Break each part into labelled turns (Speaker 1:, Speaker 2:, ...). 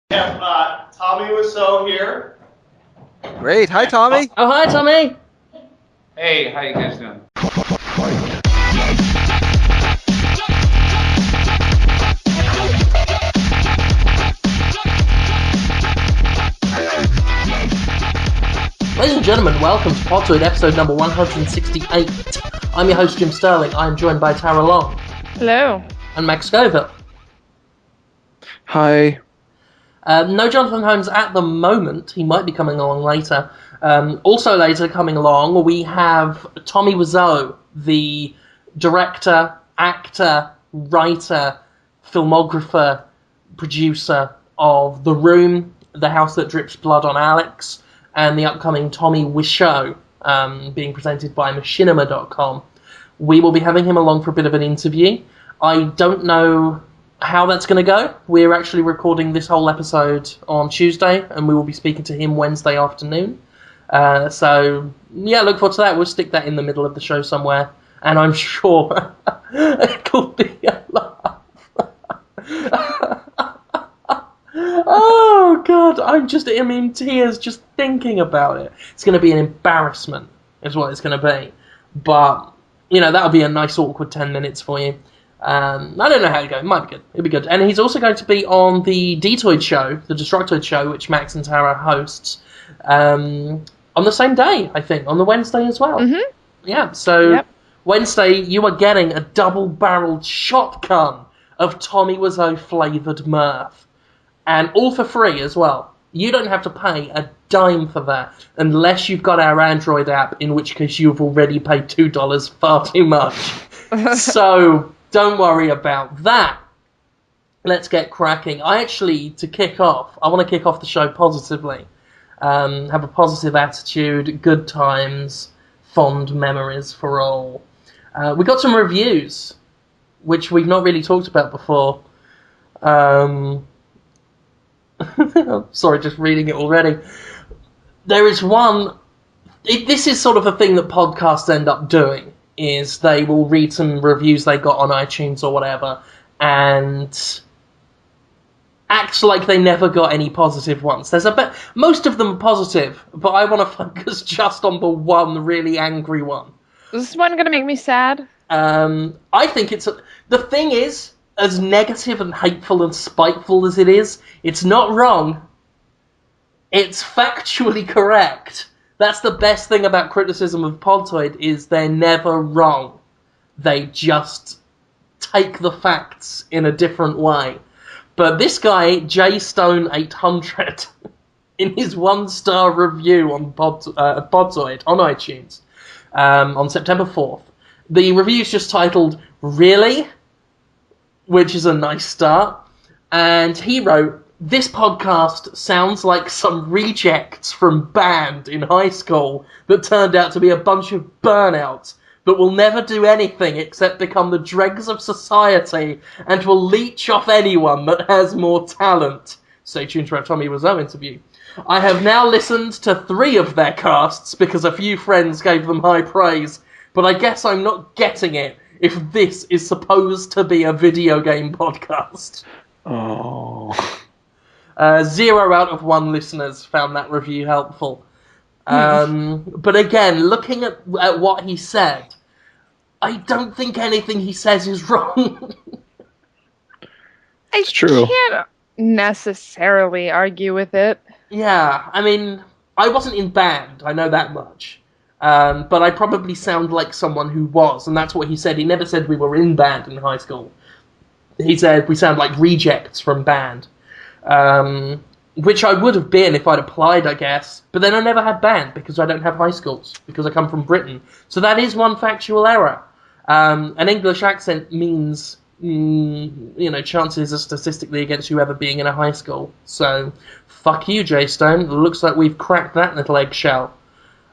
Speaker 1: have Tommy Wiseau here.
Speaker 2: Great. Hi, Tommy.
Speaker 3: Oh, hi, Tommy.
Speaker 4: Hey, how you guys doing?
Speaker 3: Ladies and gentlemen, welcome to Podtoid episode number 168. I'm your host, Jim Sterling. I'm joined by Tara Long.
Speaker 5: Hello.
Speaker 3: And Max Scoville.
Speaker 2: Hi.
Speaker 3: No Jonathan Holmes at the moment. He might be coming along later. Also later coming along, we have Tommy Wiseau, the director, actor, writer, filmographer, producer of The Room, The House That Drips Blood on Alex, and the upcoming Tommy Wiseau, being presented by machinima.com. We will be having him along for a bit of an interview. I don't know how that's going to go. We're actually recording this whole episode on Tuesday, and we will be speaking to him Wednesday afternoon. So, yeah, look forward to that. We'll stick that in the middle of the show somewhere, and I'm sure it'll be a laugh. Oh, God, I'm in tears just thinking about it. It's going to be an embarrassment, is what it's going to be. But, you know, that'll be a nice, awkward 10 minutes for you. I don't know how to go. It might be good. It'll be good. And he's also going to be on the Dtoid show, the Destructoid show, which Max and Tara hosts, on the same day, I think, on the Wednesday as well.
Speaker 5: Mm-hmm.
Speaker 3: Yeah, so Wednesday you are getting a double-barreled shotgun of Tommy Wiseau flavoured mirth. And all for free as well. You don't have to pay a dime for that, unless you've got our Android app, in which case you've already paid $2 far too much. So don't worry about that. Let's get cracking. To kick off, I want to kick off the show positively. Have a positive attitude, good times, fond memories for all. We got some reviews, which we've not really talked about before. Sorry, just reading it already. There is one. This is sort of a thing that podcasts end up doing, is they will read some reviews they got on iTunes or whatever, and act like they never got any positive ones. Most of them are positive, but I want to focus just on the one really angry one.
Speaker 5: Is this one going to make me sad?
Speaker 3: I think the thing is, as negative and hateful and spiteful as it is, it's not wrong. It's factually correct. That's the best thing about criticism of Podtoid, is they're never wrong. They just take the facts in a different way. But this guy, JStone800, in his 1-star review on Podtoid, on iTunes, on September 4th, the review's just titled, "Really?" which is a nice start. And he wrote, "This podcast sounds like some rejects from band in high school that turned out to be a bunch of burnouts that will never do anything except become the dregs of society and will leech off anyone that has more talent." Stay tuned for our Tommy Wiseau interview. "I have now listened to 3 of their casts because a few friends gave them high praise, but I guess I'm not getting it if this is supposed to be a video game podcast."
Speaker 2: Oh.
Speaker 3: 0 out of 1 listeners found that review helpful. But again, looking at what he said, I don't think anything he says is wrong.
Speaker 5: It's
Speaker 2: true.
Speaker 5: I can't necessarily argue with it.
Speaker 3: Yeah, I mean, I wasn't in band, I know that much. But I probably sound like someone who was, and that's what he said. He never said we were in band in high school. He said we sound like rejects from band. Which I would have been if I'd applied, I guess. But then I never had band, because I don't have high schools, because I come from Britain. So that is one factual error. An English accent means, chances are statistically against you ever being in a high school. So, fuck you, J-Stone. Looks like we've cracked that little eggshell.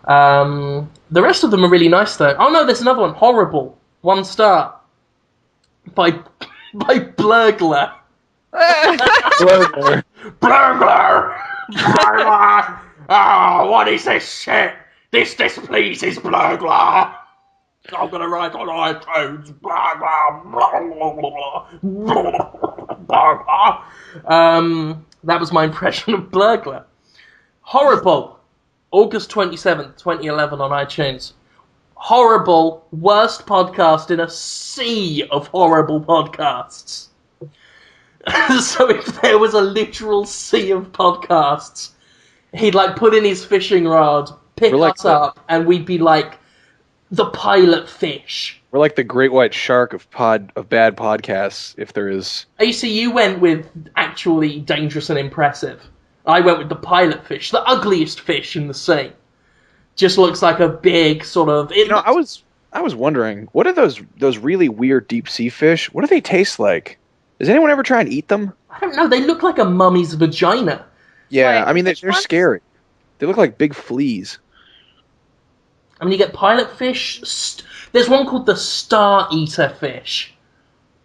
Speaker 3: The rest of them are really nice, though. Oh no, there's another one. Horrible. 1 star. By Blurgler.
Speaker 2: Blurgler.
Speaker 1: Blurgler! Blurgler! Oh, what is this shit? This displeases Blurgler! I'm gonna write on iTunes. Blurgler!
Speaker 3: That was my impression of Burglar. Horrible. August 27th, 2011 on iTunes. Horrible. Worst podcast in a sea of horrible podcasts. So if there was a literal sea of podcasts, he'd like put in his fishing rod, pick us up, and we'd be like the pilot fish.
Speaker 2: We're like the great white shark of bad podcasts, if there is.
Speaker 3: AC, you went with actually dangerous and impressive. I went with the pilot fish, the ugliest fish in the sea. Just looks like a big sort of.
Speaker 2: I was wondering, what are those really weird deep sea fish? What do they taste like? Does anyone ever try and eat them?
Speaker 3: I don't know. They look like a mummy's vagina.
Speaker 2: Yeah,
Speaker 5: Right,
Speaker 2: I mean they're scary. They look like big fleas.
Speaker 3: I mean, you get pilot fish. There's one called the Star Eater fish,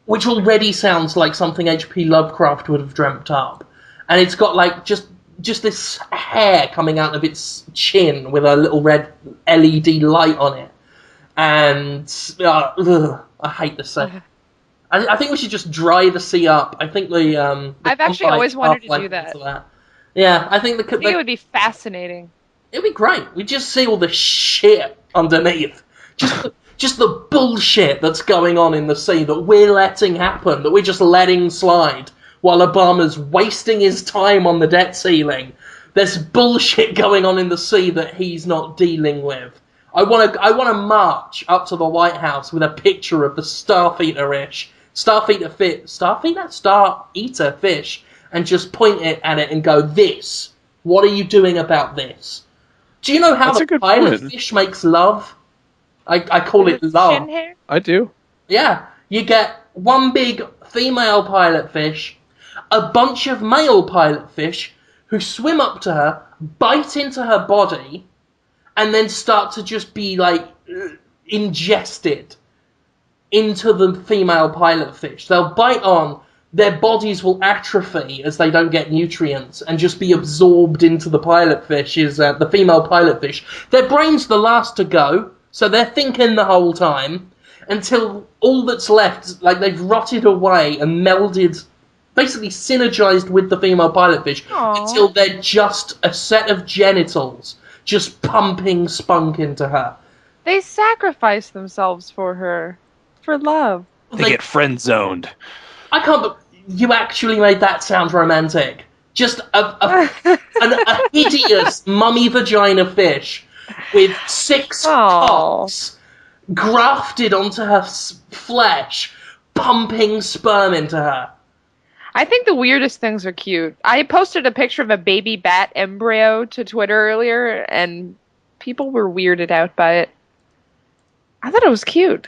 Speaker 3: which already sounds like something H.P. Lovecraft would have dreamt up. And it's got like just this hair coming out of its chin with a little red LED light on it. And I hate the sea. I think we should just dry the sea up. I think
Speaker 5: I've actually always wanted to do that.
Speaker 3: Yeah, I think
Speaker 5: it would be fascinating.
Speaker 3: It'd be great. We just see all the shit underneath. Just the bullshit that's going on in the sea that we're letting happen, that we're just letting slide, while Obama's wasting his time on the debt ceiling. There's bullshit going on in the sea that he's not dealing with. I want to march up to the White House with a picture of the Star Eater fish, and just point it at it and go, "This. What are you doing about this?" Do you know how the pilot fish makes love? I call it love.
Speaker 5: Chin hair?
Speaker 2: I do.
Speaker 3: Yeah, you get one big female pilot fish, a bunch of male pilot fish who swim up to her, bite into her body, and then start to just be like ingested into the female pilot fish. They'll bite on, their bodies will atrophy as they don't get nutrients and just be absorbed into the pilot fish, the female pilot fish. Their brain's the last to go, so they're thinking the whole time until all that's left, like they've rotted away and melded, basically synergized with the female pilot fish.
Speaker 5: Aww.
Speaker 3: Until they're just a set of genitals just pumping spunk into her.
Speaker 5: They sacrifice themselves for her. For love.
Speaker 2: They get friend-zoned.
Speaker 3: I can't. You actually made that sound romantic. Just a hideous mummy vagina fish with 6 cocks grafted onto her flesh, pumping sperm into her.
Speaker 5: I think the weirdest things are cute. I posted a picture of a baby bat embryo to Twitter earlier, and people were weirded out by it. I thought it was cute.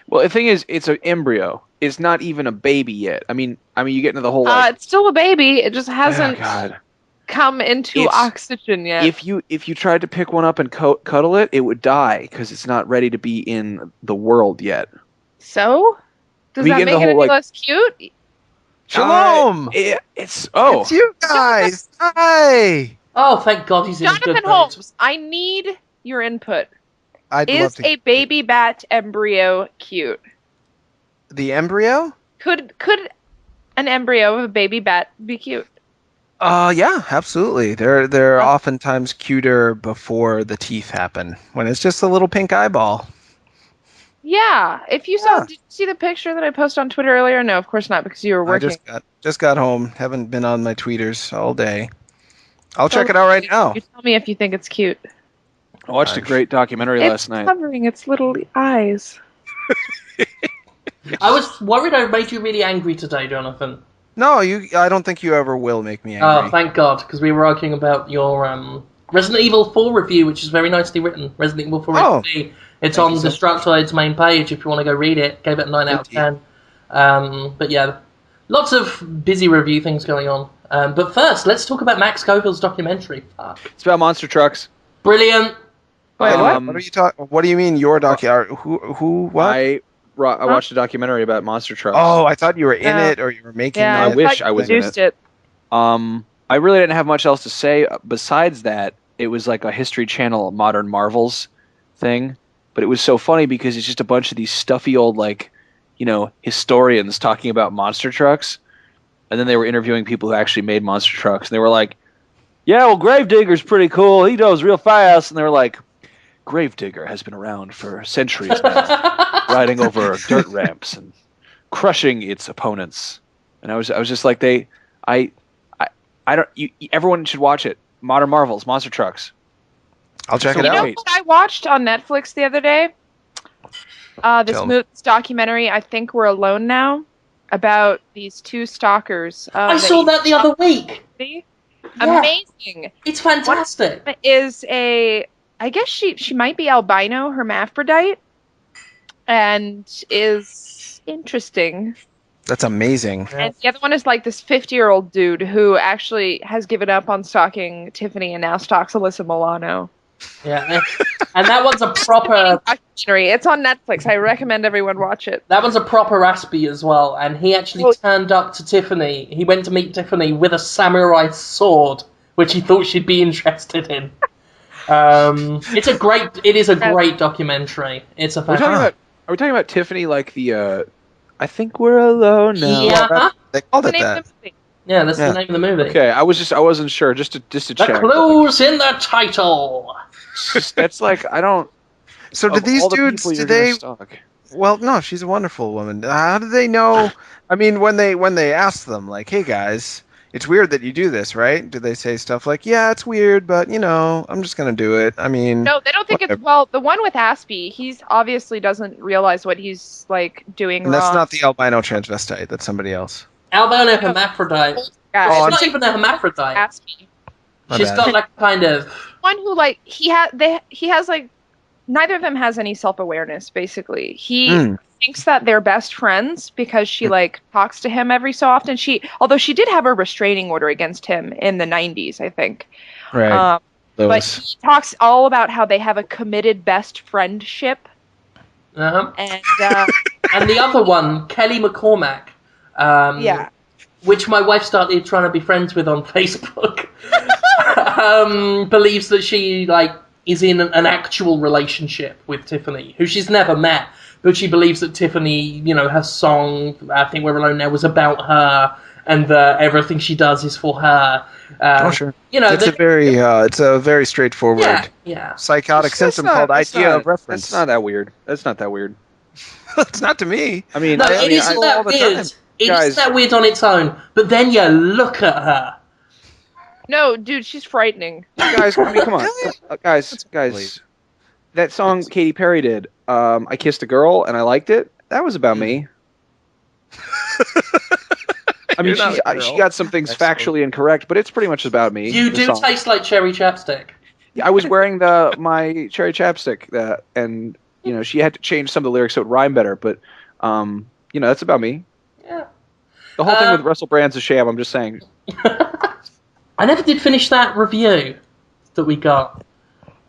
Speaker 2: Well, the thing is, it's an embryo. It's not even a baby yet. I mean, you get into the whole.
Speaker 5: It's still a baby. It just hasn't come into oxygen yet.
Speaker 2: If you tried to pick one up and cuddle it, it would die because it's not ready to be in the world yet.
Speaker 5: So, does that make it any less cute?
Speaker 6: Shalom.
Speaker 2: It's
Speaker 6: you guys. Hi.
Speaker 3: Oh, thank God he's in
Speaker 5: Jonathan
Speaker 3: good
Speaker 5: Holmes, I need your input.
Speaker 6: Is
Speaker 5: a baby bat embryo cute?
Speaker 6: The embryo?
Speaker 5: Could an embryo of a baby bat be cute?
Speaker 6: Yeah, absolutely. They're oftentimes cuter before the teeth happen, when it's just a little pink eyeball.
Speaker 5: Yeah. If you saw, did you see the picture that I posted on Twitter earlier? No, of course not, because you were working.
Speaker 6: I just got home. Haven't been on my tweeters all day. I'll check it out right now.
Speaker 5: You tell me if you think it's cute.
Speaker 2: I watched a great documentary last night.
Speaker 5: It's covering its little eyes.
Speaker 3: I was worried I made you really angry today, Jonathan.
Speaker 6: No, I don't think you ever will make me angry.
Speaker 3: Oh, thank God, because we were arguing about your Resident Evil 4 review, which is very nicely written. Resident Evil 4 HD. It's on Destructoid's main page if you want to go read it. Gave it a 9 out of 10. But yeah, lots of busy review things going on. But first, let's talk about Max Scoville's documentary.
Speaker 2: It's about monster trucks.
Speaker 3: Brilliant.
Speaker 5: Wait, what?
Speaker 6: What are you talking? What do you mean your documentary? Who? What?
Speaker 2: I watched a documentary about monster trucks.
Speaker 6: Oh, I thought you were in it or you were making it.
Speaker 2: I wish I was in it. I really didn't have much else to say besides that. It was like a History Channel Modern Marvels thing, but it was so funny because it's just a bunch of these stuffy old historians talking about monster trucks, and then they were interviewing people who actually made monster trucks, and they were like, "Yeah, well, Gravedigger's pretty cool. He goes real fast." And they were like, "Gravedigger has been around for centuries now, riding over dirt ramps and crushing its opponents." And I was just like, I don't. Everyone should watch it. Modern Marvels, monster trucks.
Speaker 6: I'll check
Speaker 2: So
Speaker 6: it
Speaker 5: You know
Speaker 6: out.
Speaker 2: Wait.
Speaker 5: what I watched on Netflix the other day?
Speaker 6: Tell me.
Speaker 5: This documentary, I Think We're Alone Now, about these two stalkers.
Speaker 3: I saw that the other week. Yeah.
Speaker 5: Amazing.
Speaker 3: It's fantastic.
Speaker 5: I guess she might be albino, hermaphrodite, and is interesting.
Speaker 6: That's amazing.
Speaker 3: Yeah.
Speaker 5: And the other one is like this 50-year-old dude who actually has given up on stalking Tiffany and now stalks Alyssa Milano.
Speaker 3: Yeah, and that one's a proper.
Speaker 5: Documentary. It's on Netflix. I recommend everyone watch it.
Speaker 3: That one's a proper Aspie as well, and he actually turned up to Tiffany. He went to meet Tiffany with a samurai sword, which he thought she'd be interested in. It is a great documentary. It's a
Speaker 2: Are we talking about Tiffany like the? I think we're alone now.
Speaker 3: Yeah,
Speaker 6: They called
Speaker 5: What's
Speaker 6: it
Speaker 5: the name
Speaker 6: that.
Speaker 5: of the movie?
Speaker 3: yeah, that's
Speaker 6: Yeah.
Speaker 3: the name of the movie.
Speaker 2: Okay, I wasn't sure. Just to
Speaker 3: The
Speaker 2: check.
Speaker 3: clues in the title.
Speaker 2: That's like I don't.
Speaker 6: So
Speaker 2: of
Speaker 6: did these
Speaker 2: all the
Speaker 6: dudes?
Speaker 2: people you're
Speaker 6: Did they?
Speaker 2: gonna stalk.
Speaker 6: Well, no, she's a wonderful woman. How did they know? I mean, when they asked them, like, "Hey guys, it's weird that you do this, right?" Did they say stuff like, "Yeah, it's weird, but I'm just gonna do it"? I mean,
Speaker 5: No, they don't think it's well. The one with Aspie, he's obviously doesn't realize what he's like doing
Speaker 6: and
Speaker 5: wrong.
Speaker 6: that's not the albino transvestite. That's somebody else.
Speaker 3: Albino hermaphrodite.
Speaker 5: Guy.
Speaker 6: Oh,
Speaker 3: She's not even a hermaphrodite.
Speaker 5: Aspie.
Speaker 6: My
Speaker 3: She's
Speaker 6: bad.
Speaker 3: got like kind of.
Speaker 5: One who like he has like neither of them has any self-awareness. Basically, he thinks that they're best friends because she like talks to him every so often. Although she did have a restraining order against him in the 90s, I think.
Speaker 6: Right.
Speaker 5: But
Speaker 6: Those.
Speaker 5: he talks all about how they have a committed best friendship,
Speaker 3: Uh-huh.
Speaker 5: and
Speaker 3: And the other one, Kelly McCormack.
Speaker 5: yeah.
Speaker 3: Which my wife started trying to be friends with on Facebook, believes that she is in an actual relationship with Tiffany, who she's never met, but she believes that Tiffany, her song, I Think We're Alone Now, was about her, and that everything she does is for her.
Speaker 6: Sure.
Speaker 3: It's
Speaker 6: It's a very straightforward
Speaker 3: yeah.
Speaker 6: psychotic symptom called idea of reference.
Speaker 2: That's not that weird. That's not that weird.
Speaker 6: It's not to me.
Speaker 2: I mean,
Speaker 3: No,
Speaker 2: I
Speaker 3: it
Speaker 2: mean,
Speaker 3: isn't
Speaker 2: all
Speaker 3: that
Speaker 2: the
Speaker 3: weird.
Speaker 2: time.
Speaker 3: It
Speaker 2: Guys.
Speaker 3: isn't that weird on its own, but then you look at her.
Speaker 5: No, dude, she's frightening.
Speaker 2: Guys, I mean, come on, guys. That song Katy Perry did, "I Kissed a Girl" and I liked it. That was about me. I mean,
Speaker 6: You're not a girl.
Speaker 2: she got some things
Speaker 6: That's
Speaker 2: factually incorrect, but it's pretty much about me.
Speaker 3: You
Speaker 2: the
Speaker 3: do
Speaker 2: song.
Speaker 3: taste like cherry chapstick.
Speaker 2: I was wearing my cherry chapstick, and she had to change some of the lyrics so it rhymed better. But that's about me.
Speaker 3: Yeah.
Speaker 2: The whole thing with Russell Brand's a sham. I'm just saying.
Speaker 3: I never did finish that review that we got.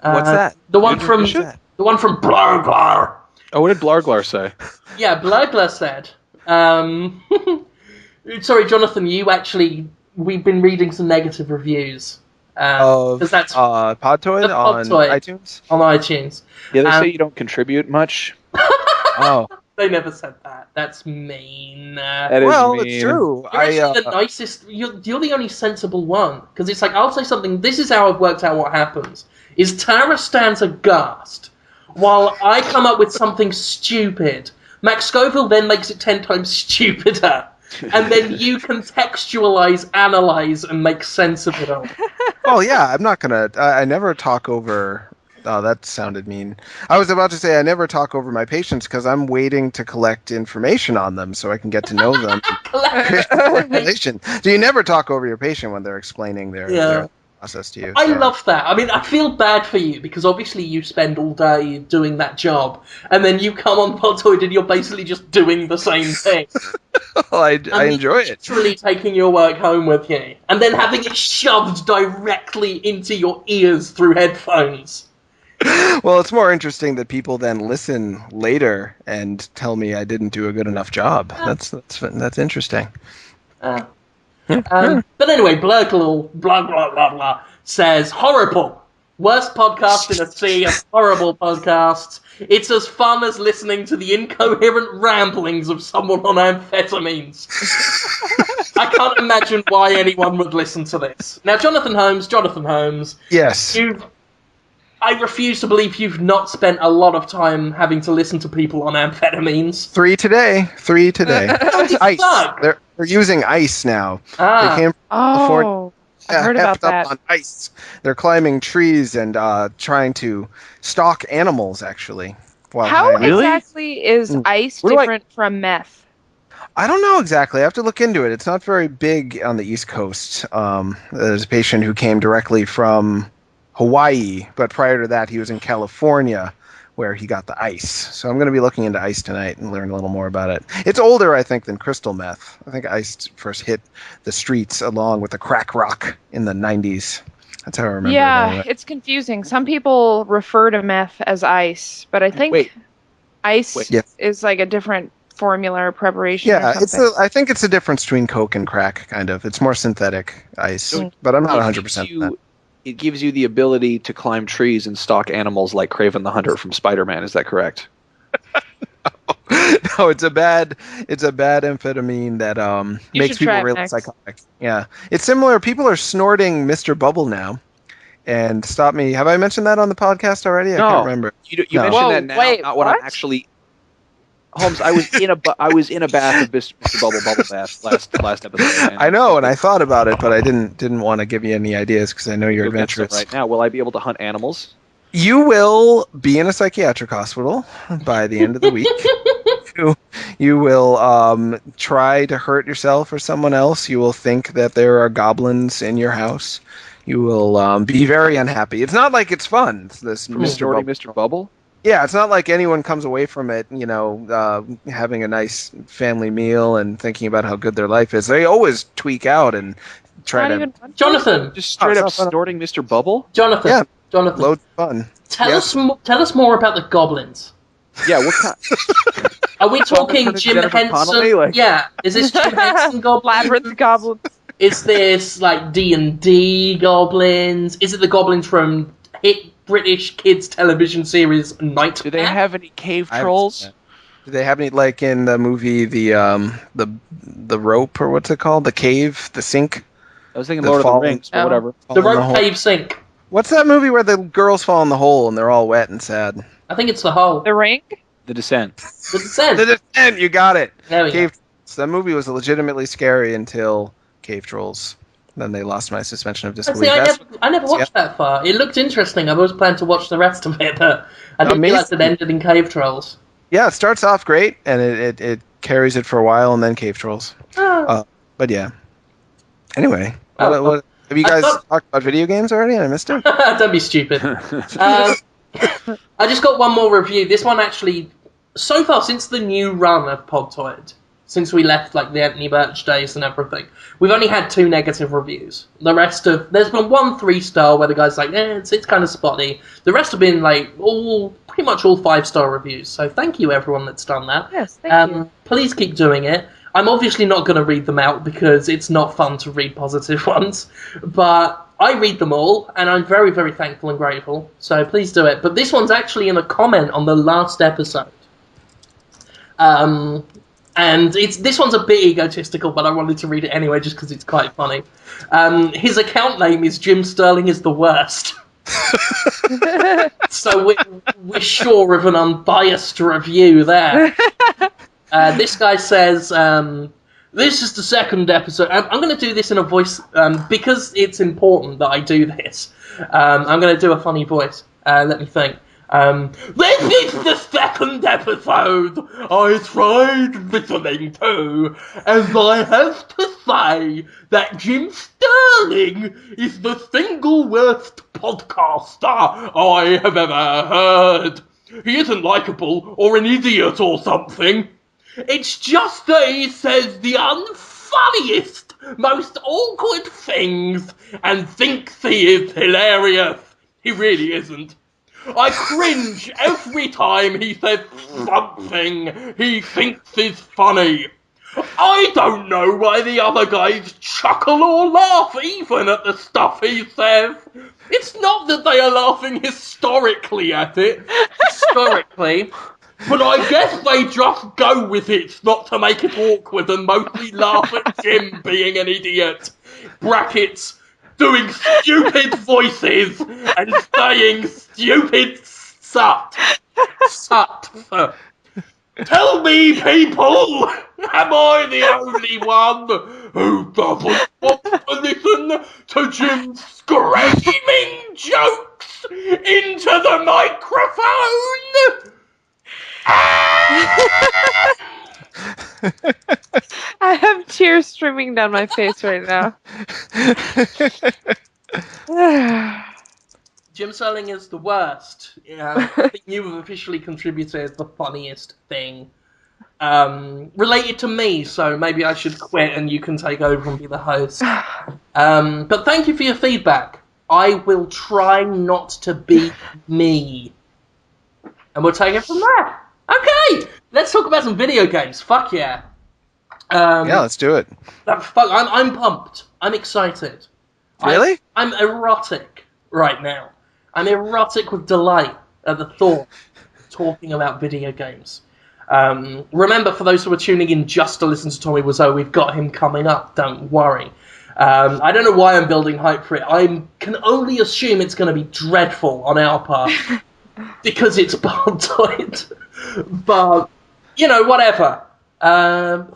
Speaker 6: What's that?
Speaker 3: The one
Speaker 6: You
Speaker 3: from
Speaker 6: didn't finish that?
Speaker 3: the one from Blarglar.
Speaker 2: Oh, what did Blarglar say?
Speaker 3: Yeah, Blarglar said. Sorry, Jonathan. We've been reading some negative reviews.
Speaker 6: Of
Speaker 3: Because that's
Speaker 6: Podtoid
Speaker 3: the
Speaker 6: on
Speaker 3: Podtoid.
Speaker 6: iTunes.
Speaker 3: on iTunes.
Speaker 2: Yeah, they say you don't contribute much.
Speaker 6: Oh,
Speaker 3: They never said that. That's mean.
Speaker 2: That is
Speaker 6: well,
Speaker 2: mean.
Speaker 6: it's true.
Speaker 3: You're actually the nicest. You're the only sensible one. Because it's like, I'll say something. This is how I've worked out what happens. Is Tara stands aghast while I come up with something stupid. Max Scoville then makes it 10 times stupider. And then you contextualize, analyze, and make sense of it all.
Speaker 6: Well, yeah, I'm not gonna. I never talk over. Oh, that sounded mean. I was about to say I never talk over my patients because I'm waiting to collect information on them so I can get to know them. Relation. So you never talk over your patient when they're explaining their process to you.
Speaker 3: I
Speaker 6: so.
Speaker 3: love that. I mean, I feel bad for you because obviously you spend all day doing that job, and then you come on Podtoid and you're basically just doing the same thing.
Speaker 6: Well, I enjoy it.
Speaker 3: Literally taking your work home with you, and then having it shoved directly into your ears through headphones.
Speaker 6: Well, it's more interesting that people then listen later and tell me I didn't do a good enough job. That's interesting.
Speaker 3: But anyway, blah, blah, blah, blah, blah, blah, says, horrible. Worst podcast in a sea of horrible podcasts. It's as fun as listening to the incoherent ramblings of someone on amphetamines. I can't imagine why anyone would listen to this. Now, Jonathan Holmes.
Speaker 6: Yes.
Speaker 3: I refuse to believe you've not spent a lot of time having to listen to people on amphetamines.
Speaker 6: 3 today. Ice.
Speaker 3: Fuck?
Speaker 6: They're using ice now.
Speaker 3: Ah.
Speaker 6: They came
Speaker 5: Oh, I've heard about
Speaker 6: hepped up
Speaker 5: that.
Speaker 6: on ice. They're climbing trees and trying to stalk animals, actually. While
Speaker 5: How
Speaker 6: high on-
Speaker 2: Really?
Speaker 5: exactly is ice
Speaker 2: Where do I-
Speaker 5: different from meth?
Speaker 6: I don't know exactly. I have to look into it. It's not very big on the East Coast. There's a patient who came directly from Hawaii, but prior to that, he was in California, where he got the ice. So I'm going to be looking into ice tonight and learn a little more about it. It's older, I think, than crystal meth. I think ice first hit the streets along with the crack rock in the 90s. That's how I remember it.
Speaker 5: Yeah,
Speaker 6: Anyway.
Speaker 5: it's confusing. Some people refer to meth as ice, but I think
Speaker 2: Wait.
Speaker 5: ice
Speaker 6: Yes.
Speaker 5: is like a different formula or preparation
Speaker 6: Yeah,
Speaker 5: or something.
Speaker 6: I think it's a difference between Coke and crack, kind of. It's more synthetic ice, but I'm not 100% on that.
Speaker 2: It gives you the ability to climb trees and stalk animals like Kraven the Hunter from Spider-Man. Is that correct?
Speaker 6: No, it's a bad amphetamine that
Speaker 5: You
Speaker 6: makes
Speaker 5: should
Speaker 6: people
Speaker 5: try it
Speaker 6: really
Speaker 5: next.
Speaker 6: psychotic. Yeah, it's similar. People are snorting Mr. Bubble now, and stop me. Have I mentioned that on the podcast already? I
Speaker 2: No.
Speaker 6: can't remember.
Speaker 2: You
Speaker 6: No.
Speaker 2: mentioned
Speaker 5: Whoa,
Speaker 2: that now,
Speaker 5: wait,
Speaker 2: not when I'm
Speaker 5: what?
Speaker 2: actually. Holmes, I was in a bath of Mr. Bubble bath last episode.
Speaker 6: I know, and I thought about it, but I didn't want to give you any ideas because I know you're
Speaker 2: Go get some
Speaker 6: adventurous.
Speaker 2: right now. Will I be able to hunt animals?
Speaker 6: You will be in a psychiatric hospital by the end of the week. You will try to hurt yourself or someone else. You will think that there are goblins in your house. You will be very unhappy. It's not like it's fun. It's this Mr.
Speaker 2: Snorting
Speaker 6: Bubble.
Speaker 2: Mr. Bubble?
Speaker 6: Yeah, it's not like anyone comes away from it, having a nice family meal and thinking about how good their life is. They always tweak out and try
Speaker 5: Not
Speaker 6: to
Speaker 5: even fun.
Speaker 3: Jonathan,
Speaker 2: Just straight
Speaker 6: it's
Speaker 2: up
Speaker 6: not fun.
Speaker 2: snorting Mr. Bubble?
Speaker 3: Jonathan,
Speaker 6: Yeah.
Speaker 3: Jonathan.
Speaker 6: load fun.
Speaker 3: Tell
Speaker 6: Yes.
Speaker 3: us more about the goblins.
Speaker 2: Yeah, what kind?
Speaker 3: Are we talking
Speaker 2: Turning
Speaker 3: Jim
Speaker 2: Jennifer
Speaker 3: Henson?
Speaker 2: Connelly, like-
Speaker 3: Yeah, is this Jim Henson goblins?
Speaker 5: Labyrinth goblins.
Speaker 3: Is this like D&D goblins? Is it the goblins from hit British kids television series Nightmare?
Speaker 2: Do they have any cave
Speaker 6: I haven't
Speaker 2: trolls?
Speaker 6: seen that. Do they have any, like in the movie, the rope, or what's it called? The cave, the sink?
Speaker 2: I was thinking
Speaker 6: The
Speaker 2: Lord of the
Speaker 6: fall-
Speaker 2: Rings, but
Speaker 5: Oh.
Speaker 2: whatever.
Speaker 3: the
Speaker 6: Fall in
Speaker 3: rope
Speaker 6: hole.
Speaker 3: cave sink?
Speaker 6: What's that movie where the girls fall in the hole and they're all wet and sad?
Speaker 3: I think it's the hole.
Speaker 5: The ring?
Speaker 2: The Descent.
Speaker 3: The descent.
Speaker 6: The Descent, you got it.
Speaker 3: There we go.
Speaker 6: Cave. So that movie was legitimately scary until Cave Trolls. Then they lost my suspension of disbelief.
Speaker 3: See,
Speaker 6: That's-
Speaker 3: I never watched that far. It looked interesting. I've always planned to watch the rest of it, but I didn't realize it ended in cave trolls.
Speaker 6: Yeah, it starts off great and it carries it for a while and then Cave Trolls. But yeah. Anyway, what have you
Speaker 3: I
Speaker 6: guys
Speaker 3: thought-
Speaker 6: talked about video games already? I missed it.
Speaker 3: Don't be stupid. I just got one more review. This one actually, so far since the new run of Podtoid, since we left like the Anthony Birch days and everything, we've only had 2 negative reviews. The rest of there's been 1 3-star where the guy's like, it's kind of spotty. The rest have been like pretty much all 5-star reviews. So thank you everyone that's done that.
Speaker 5: Yes, thank you.
Speaker 3: Please keep doing it. I'm obviously not going to read them out because it's not fun to read positive ones, but I read them all, and I'm very, very thankful and grateful, so please do it. But this one's actually in a comment on the last episode. And this one's a bit egotistical, but I wanted to read it anyway just because it's quite funny. His account name is Jim Sterling is the worst. So we're sure of an unbiased review there. This guy says, this is the 2nd episode. I'm going to do this in a voice, because it's important that I do this. I'm going to do a funny voice. Let me think. This is the 2nd episode I tried listening to, and I have to say that Jim Sterling is the single worst podcaster I have ever heard. He isn't likeable or an idiot or something. It's just that he says the unfunniest, most awkward things and thinks he is hilarious. He really isn't. I cringe every time he says something he thinks is funny.
Speaker 1: I don't know why the other guys chuckle or laugh even at the stuff he says. It's not that they are laughing historically at it. Historically. But I guess they just go with it, not to make it awkward, and mostly laugh at Jim being an idiot. Brackets, doing stupid voices and saying stupid sut. Tell me, people, am I the only one who doesn't want to listen to Jim's screaming jokes into the microphone?
Speaker 5: I have tears streaming down my face right now.
Speaker 3: Jim Sterling is the worst. I think you have officially contributed the funniest thing related to me, so maybe I should quit and you can take over and be the host. But thank you for your feedback. I will try not to be me. And we'll take it from there. Okay, let's talk about some video games. Fuck yeah.
Speaker 6: Yeah, let's do it.
Speaker 3: I'm pumped. I'm excited.
Speaker 6: Really?
Speaker 3: I'm erotic right now. I'm erotic with delight at the thought of talking about video games. Remember, for those who are tuning in just to listen to Tommy Wiseau, we've got him coming up, don't worry. I don't know why I'm building hype for it. I can only assume it's going to be dreadful on our part, because it's Podtoid. But, whatever.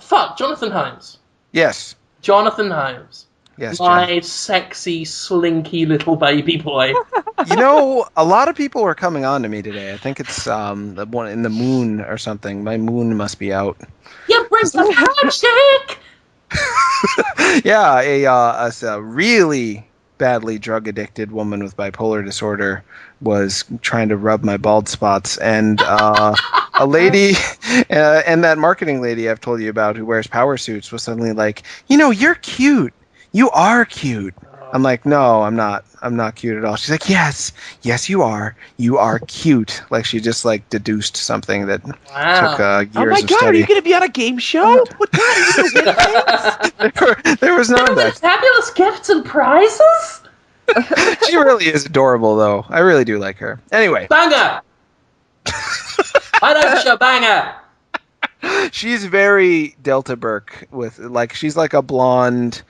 Speaker 3: Fuck, Jonathan Holmes.
Speaker 6: Yes.
Speaker 3: Jonathan Holmes.
Speaker 6: Yes,
Speaker 3: My sexy, slinky little baby boy.
Speaker 6: A lot of people were coming on to me today. I think it's the one in the moon or something. My moon must be out.
Speaker 3: You bring some magic!
Speaker 6: Yeah, a really badly drug-addicted woman with bipolar disorder was trying to rub my bald spots, and a lady, and that marketing lady I've told you about who wears power suits was suddenly like, you're cute. You are cute. I'm like, no, I'm not. I'm not cute at all. She's like, yes, you are. You are cute. Like she just deduced something that took years of study.
Speaker 2: Oh my god, are you going to be on a game show? What kind? Are you going to win things?
Speaker 6: there was none of that.
Speaker 3: Fabulous gifts and prizes?
Speaker 6: She really is adorable, though. I really do like her. Anyway.
Speaker 3: Banger! I know she's a banger!
Speaker 6: She's very Delta Burke with, she's like a blonde,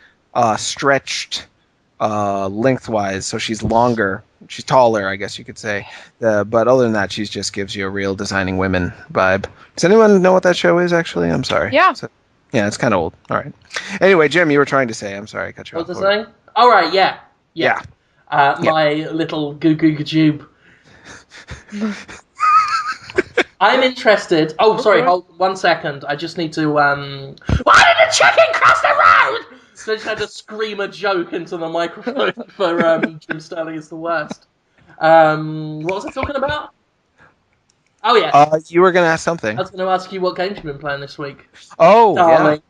Speaker 6: stretched, lengthwise, so she's longer. She's taller, I guess you could say. But other than that, she just gives you a real Designing Women vibe. Does anyone know what that show is, actually? I'm sorry.
Speaker 5: Yeah.
Speaker 6: Yeah, it's kind of old. All right. Anyway, Jim, you were trying to say. I'm sorry, I cut you off.
Speaker 3: What was I saying? All right, yeah.
Speaker 6: Yeah.
Speaker 3: My little goo-goo-goo-tube. I'm interested. Oh, sorry, hold 1 second. I just need to, Why did the chicken cross the road? So I just had to scream a joke into the microphone for Jim Sterling is the worst. What was I talking about? Oh, yeah.
Speaker 6: You were going to ask something.
Speaker 3: I was going to ask you what games you've been playing this week.
Speaker 6: Oh,
Speaker 3: Darling.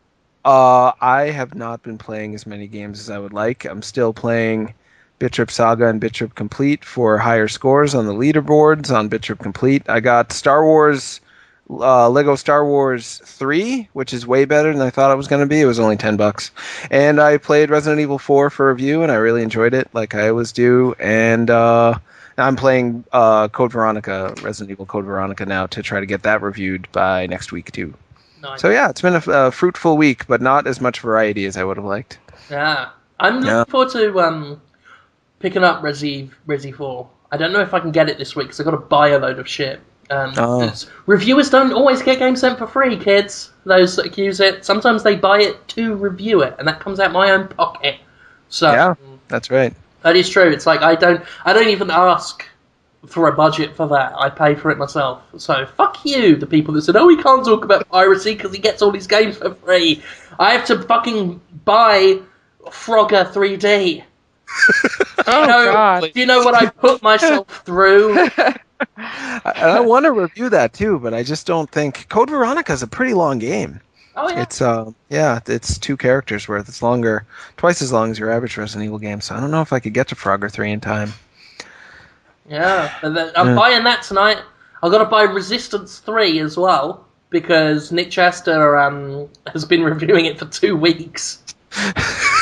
Speaker 6: yeah. I have not been playing as many games as I would like. I'm still playing Bit-Trip Saga and Bit-Trip Complete for higher scores on the leaderboards on Bit-Trip Complete. I got Lego Star Wars 3, which is way better than I thought it was going to be. It was only $10. And I played Resident Evil 4 for review, and I really enjoyed it, like I always do. And I'm playing Code Veronica, Resident Evil Code Veronica now, to try to get that reviewed by next week, too.
Speaker 3: Nice.
Speaker 6: So yeah, it's been a fruitful week, but not as much variety as I would have liked.
Speaker 3: Yeah. I'm looking forward to picking up Resi 4. I don't know if I can get it this week, because I've got to buy a load of shit. Reviewers don't always get games sent for free, kids. Those that accuse it. Sometimes they buy it to review it, and that comes out my own pocket. So
Speaker 6: yeah, that's right.
Speaker 3: That is true. It's like I don't even ask for a budget for that. I pay for it myself. So fuck you, the people that said, "Oh, we can't talk about piracy because he gets all these games for free." I have to fucking buy Frogger 3D.
Speaker 5: God!
Speaker 3: Do you know what I put myself through?
Speaker 6: I want to review that too, but I just don't think Code Veronica is a pretty long game.
Speaker 3: Oh yeah.
Speaker 6: It's 2 characters worth. It's longer, twice as long as your average Resident Evil game. So I don't know if I could get to Frogger 3 in time.
Speaker 3: Yeah, I'm buying that tonight. I've got to buy Resistance 3 as well. because Nick Chester has been reviewing it for 2 weeks.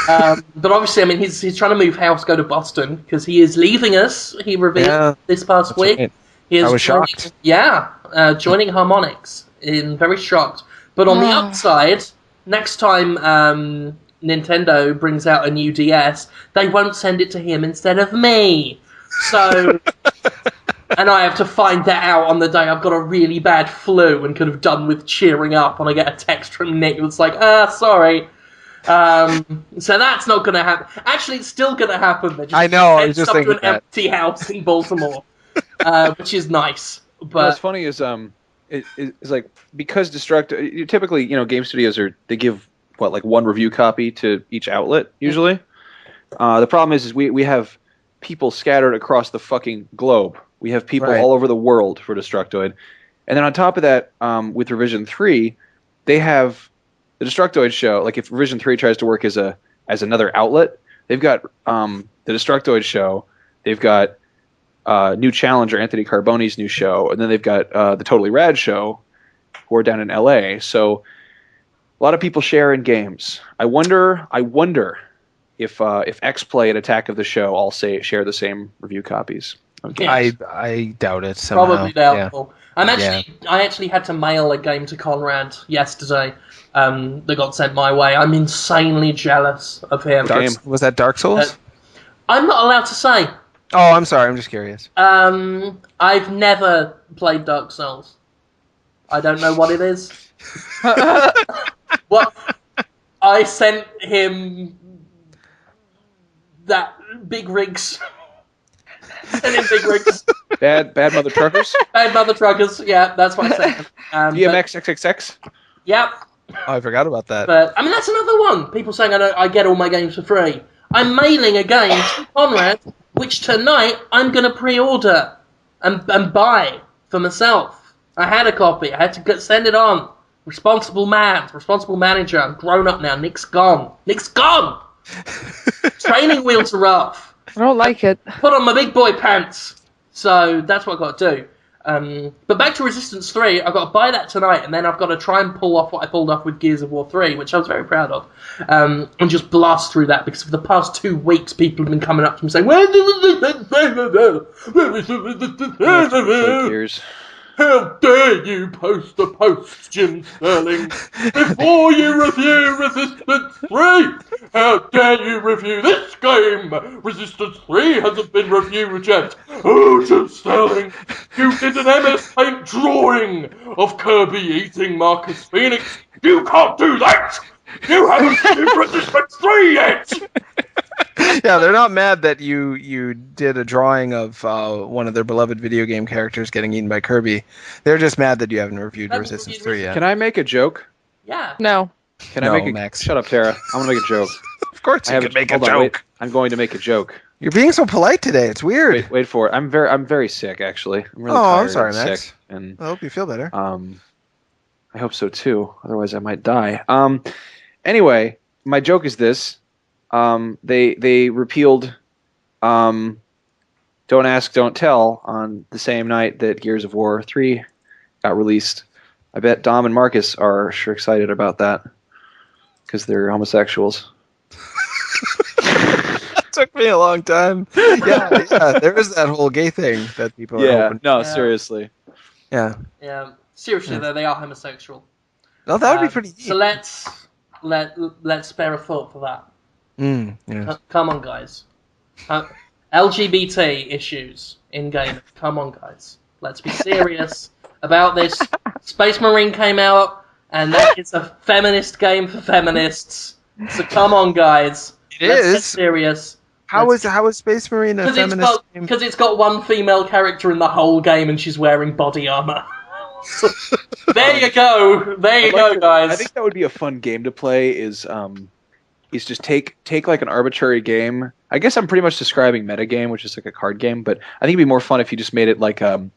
Speaker 3: But obviously, I mean, he's trying to move house, go to Boston, because he is leaving us. He revealed this past week.
Speaker 6: Right.
Speaker 3: He is
Speaker 6: I was shocked.
Speaker 3: joining Harmonix. Very shocked. But on the upside, next time Nintendo brings out a new DS, they won't send it to him instead of me. So, and I have to find that out on the day I've got a really bad flu and could have done with cheering up, and I get a text from Nick that's like, sorry. So that's not going to happen. Actually, it's still going to happen.
Speaker 6: I know, I was just thinking
Speaker 3: to an empty house in Baltimore, which is nice. But
Speaker 2: what's funny is it's like, because typically, game studios they give like one review copy to each outlet usually. The problem is we have people scattered across the fucking globe. We have people all over the world for Destructoid, and then on top of that, with Revision 3, they have the Destructoid show. Like, if Revision 3 tries to work as another outlet, they've got the Destructoid show. They've got new challenger Anthony Carbone's new show, and then they've got the Totally Rad show, who are down in LA. So a lot of people share in games. I wonder if X-Play and Attack of the Show all share the same review copies of games.
Speaker 6: I doubt it somehow.
Speaker 3: Probably doubtful. I actually had to mail a game to Conrad yesterday that got sent my way. I'm insanely jealous of him.
Speaker 6: Was that Dark Souls?
Speaker 3: I'm not allowed to say.
Speaker 6: Oh, I'm sorry. I'm just curious.
Speaker 3: I've never played Dark Souls. I don't know what it is. What? I sent him that big rigs. Sent him big rigs.
Speaker 2: Bad mother truckers.
Speaker 3: Bad mother truckers. Yeah, that's what I sent him.
Speaker 2: DMX XXX.
Speaker 3: Yep.
Speaker 6: Oh, I forgot about that.
Speaker 3: But I mean, that's another one. People saying I get all my games for free. I'm mailing a game to Conrad, which tonight I'm going to pre-order and buy for myself. I had a copy. I had to send it on. Responsible manager. I'm grown up now. Nick's gone. Training wheels are off.
Speaker 5: I don't like it.
Speaker 3: Put on my big boy pants. So that's what I've got to do. But back to Resistance 3, I've got to buy that tonight, and then I've got to try and pull off what I pulled off with Gears of War 3, which I was very proud of, and just blast through that, because for the past 2 weeks, people have been coming up to me saying,
Speaker 2: Gears.
Speaker 1: How dare you post a post, Jim Sterling, before you review Resistance 3? How dare you review this game? Resistance 3 hasn't been reviewed yet. Oh, Jim Sterling, you did an MS Paint drawing of Kirby eating Marcus Phoenix. You can't do that! You haven't reviewed Resistance 3 yet!
Speaker 6: Yeah, they're not mad that you did a drawing of one of their beloved video game characters getting eaten by Kirby. They're just mad that you haven't reviewed Resistance 3 yet.
Speaker 2: Can I make a joke?
Speaker 3: Yeah.
Speaker 5: No.
Speaker 2: Max. Shut up, Tara. I'm gonna make a joke.
Speaker 6: Of course you can make a joke.
Speaker 2: Wait. I'm going to make a joke.
Speaker 6: You're being so polite today. It's weird.
Speaker 2: Wait for it. I'm very sick, actually. I'm really
Speaker 6: I'm
Speaker 2: tired
Speaker 6: sorry,
Speaker 2: and
Speaker 6: Max.
Speaker 2: sick, and
Speaker 6: I hope you feel better.
Speaker 2: I hope so too. Otherwise, I might die. Anyway, my joke is this. They repealed Don't Ask, Don't Tell on the same night that Gears of War 3 got released. I bet Dom and Marcus are sure excited about that because they're homosexuals.
Speaker 6: It took me a long time. Yeah, there is that whole gay thing that people are hoping.
Speaker 2: No, seriously.
Speaker 6: Yeah.
Speaker 3: Yeah. Seriously, though, they are homosexual.
Speaker 6: No, that would be pretty neat.
Speaker 3: So let's spare a thought for that.
Speaker 6: Yeah.
Speaker 3: Come on, guys. LGBT issues in gaming. Come on, guys. Let's be serious about this. Space Marine came out, and that is a feminist game for feminists. So come on, guys. Let's get serious.
Speaker 6: How is Space Marine a feminist game?
Speaker 3: Because it's got one female character in the whole game, and she's wearing body armor. There you go, guys.
Speaker 2: I think that would be a fun game to play. Is just take like an arbitrary game. I guess I'm pretty much describing metagame, which is like a card game. But I think it'd be more fun if you just made it like you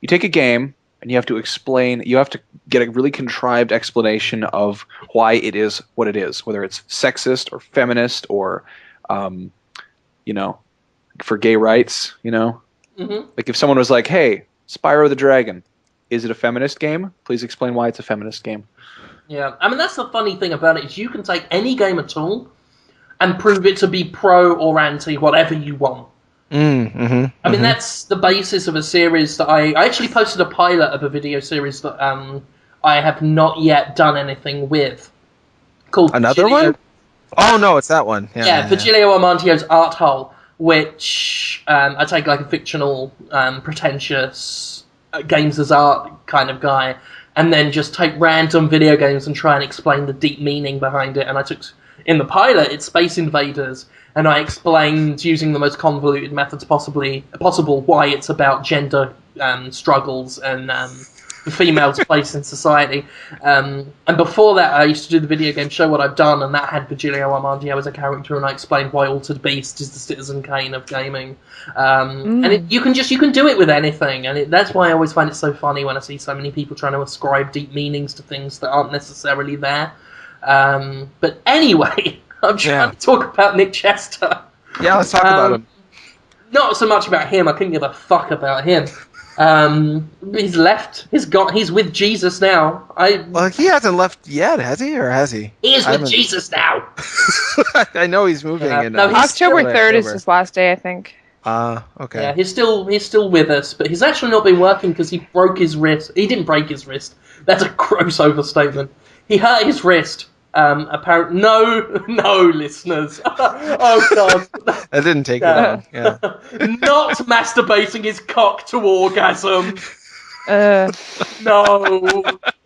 Speaker 2: take a game and you have to explain. You have to get a really contrived explanation of why it is what it is, whether it's sexist or feminist or for gay rights.
Speaker 3: Mm-hmm.
Speaker 2: Like if someone was like, "Hey, Spyro the Dragon, is it a feminist game? Please explain why it's a feminist game.
Speaker 3: Yeah, I mean, that's the funny thing about it, is you can take any game at all and prove it to be pro or anti, whatever you want. I mean, that's the basis of a series that I actually posted a pilot of a video series that I have not yet done anything with. Called
Speaker 6: Another
Speaker 3: Virgilio...
Speaker 6: one? Oh, no, it's that one. Yeah,
Speaker 3: Virgilio Armantio's Art Hole, which I take like a fictional, pretentious, games as art kind of guy, and then just take random video games and try and explain the deep meaning behind it. And I took, in the pilot, it's Space Invaders, and I explained, using the most convoluted methods possible, why it's about gender struggles and the female's place in society. And before that, I used to do the video game Show What I've Done, and that had Virgilio Armantio as a character, and I explained why Altered Beast is the Citizen Kane of gaming. And you can do it with anything, and that's why I always find it so funny when I see so many people trying to ascribe deep meanings to things that aren't necessarily there. But anyway, I'm trying to talk about Nick Chester.
Speaker 6: Yeah, let's talk about him.
Speaker 3: Not so much about him. I couldn't give a fuck about him. He's left. He's with Jesus now.
Speaker 6: Well, he hasn't left yet, has he? Or has he?
Speaker 3: He is with Jesus now.
Speaker 6: I know he's moving.
Speaker 3: No,
Speaker 5: October 3rd is his last day, I think.
Speaker 6: Okay.
Speaker 3: Yeah, he's still with us, but he's actually not been working because he broke his wrist. He didn't break his wrist. That's a gross overstatement. He hurt his wrist. Apparently, no, listeners. Oh God,
Speaker 6: that didn't take long. Yeah.
Speaker 3: Not masturbating his cock to orgasm. No,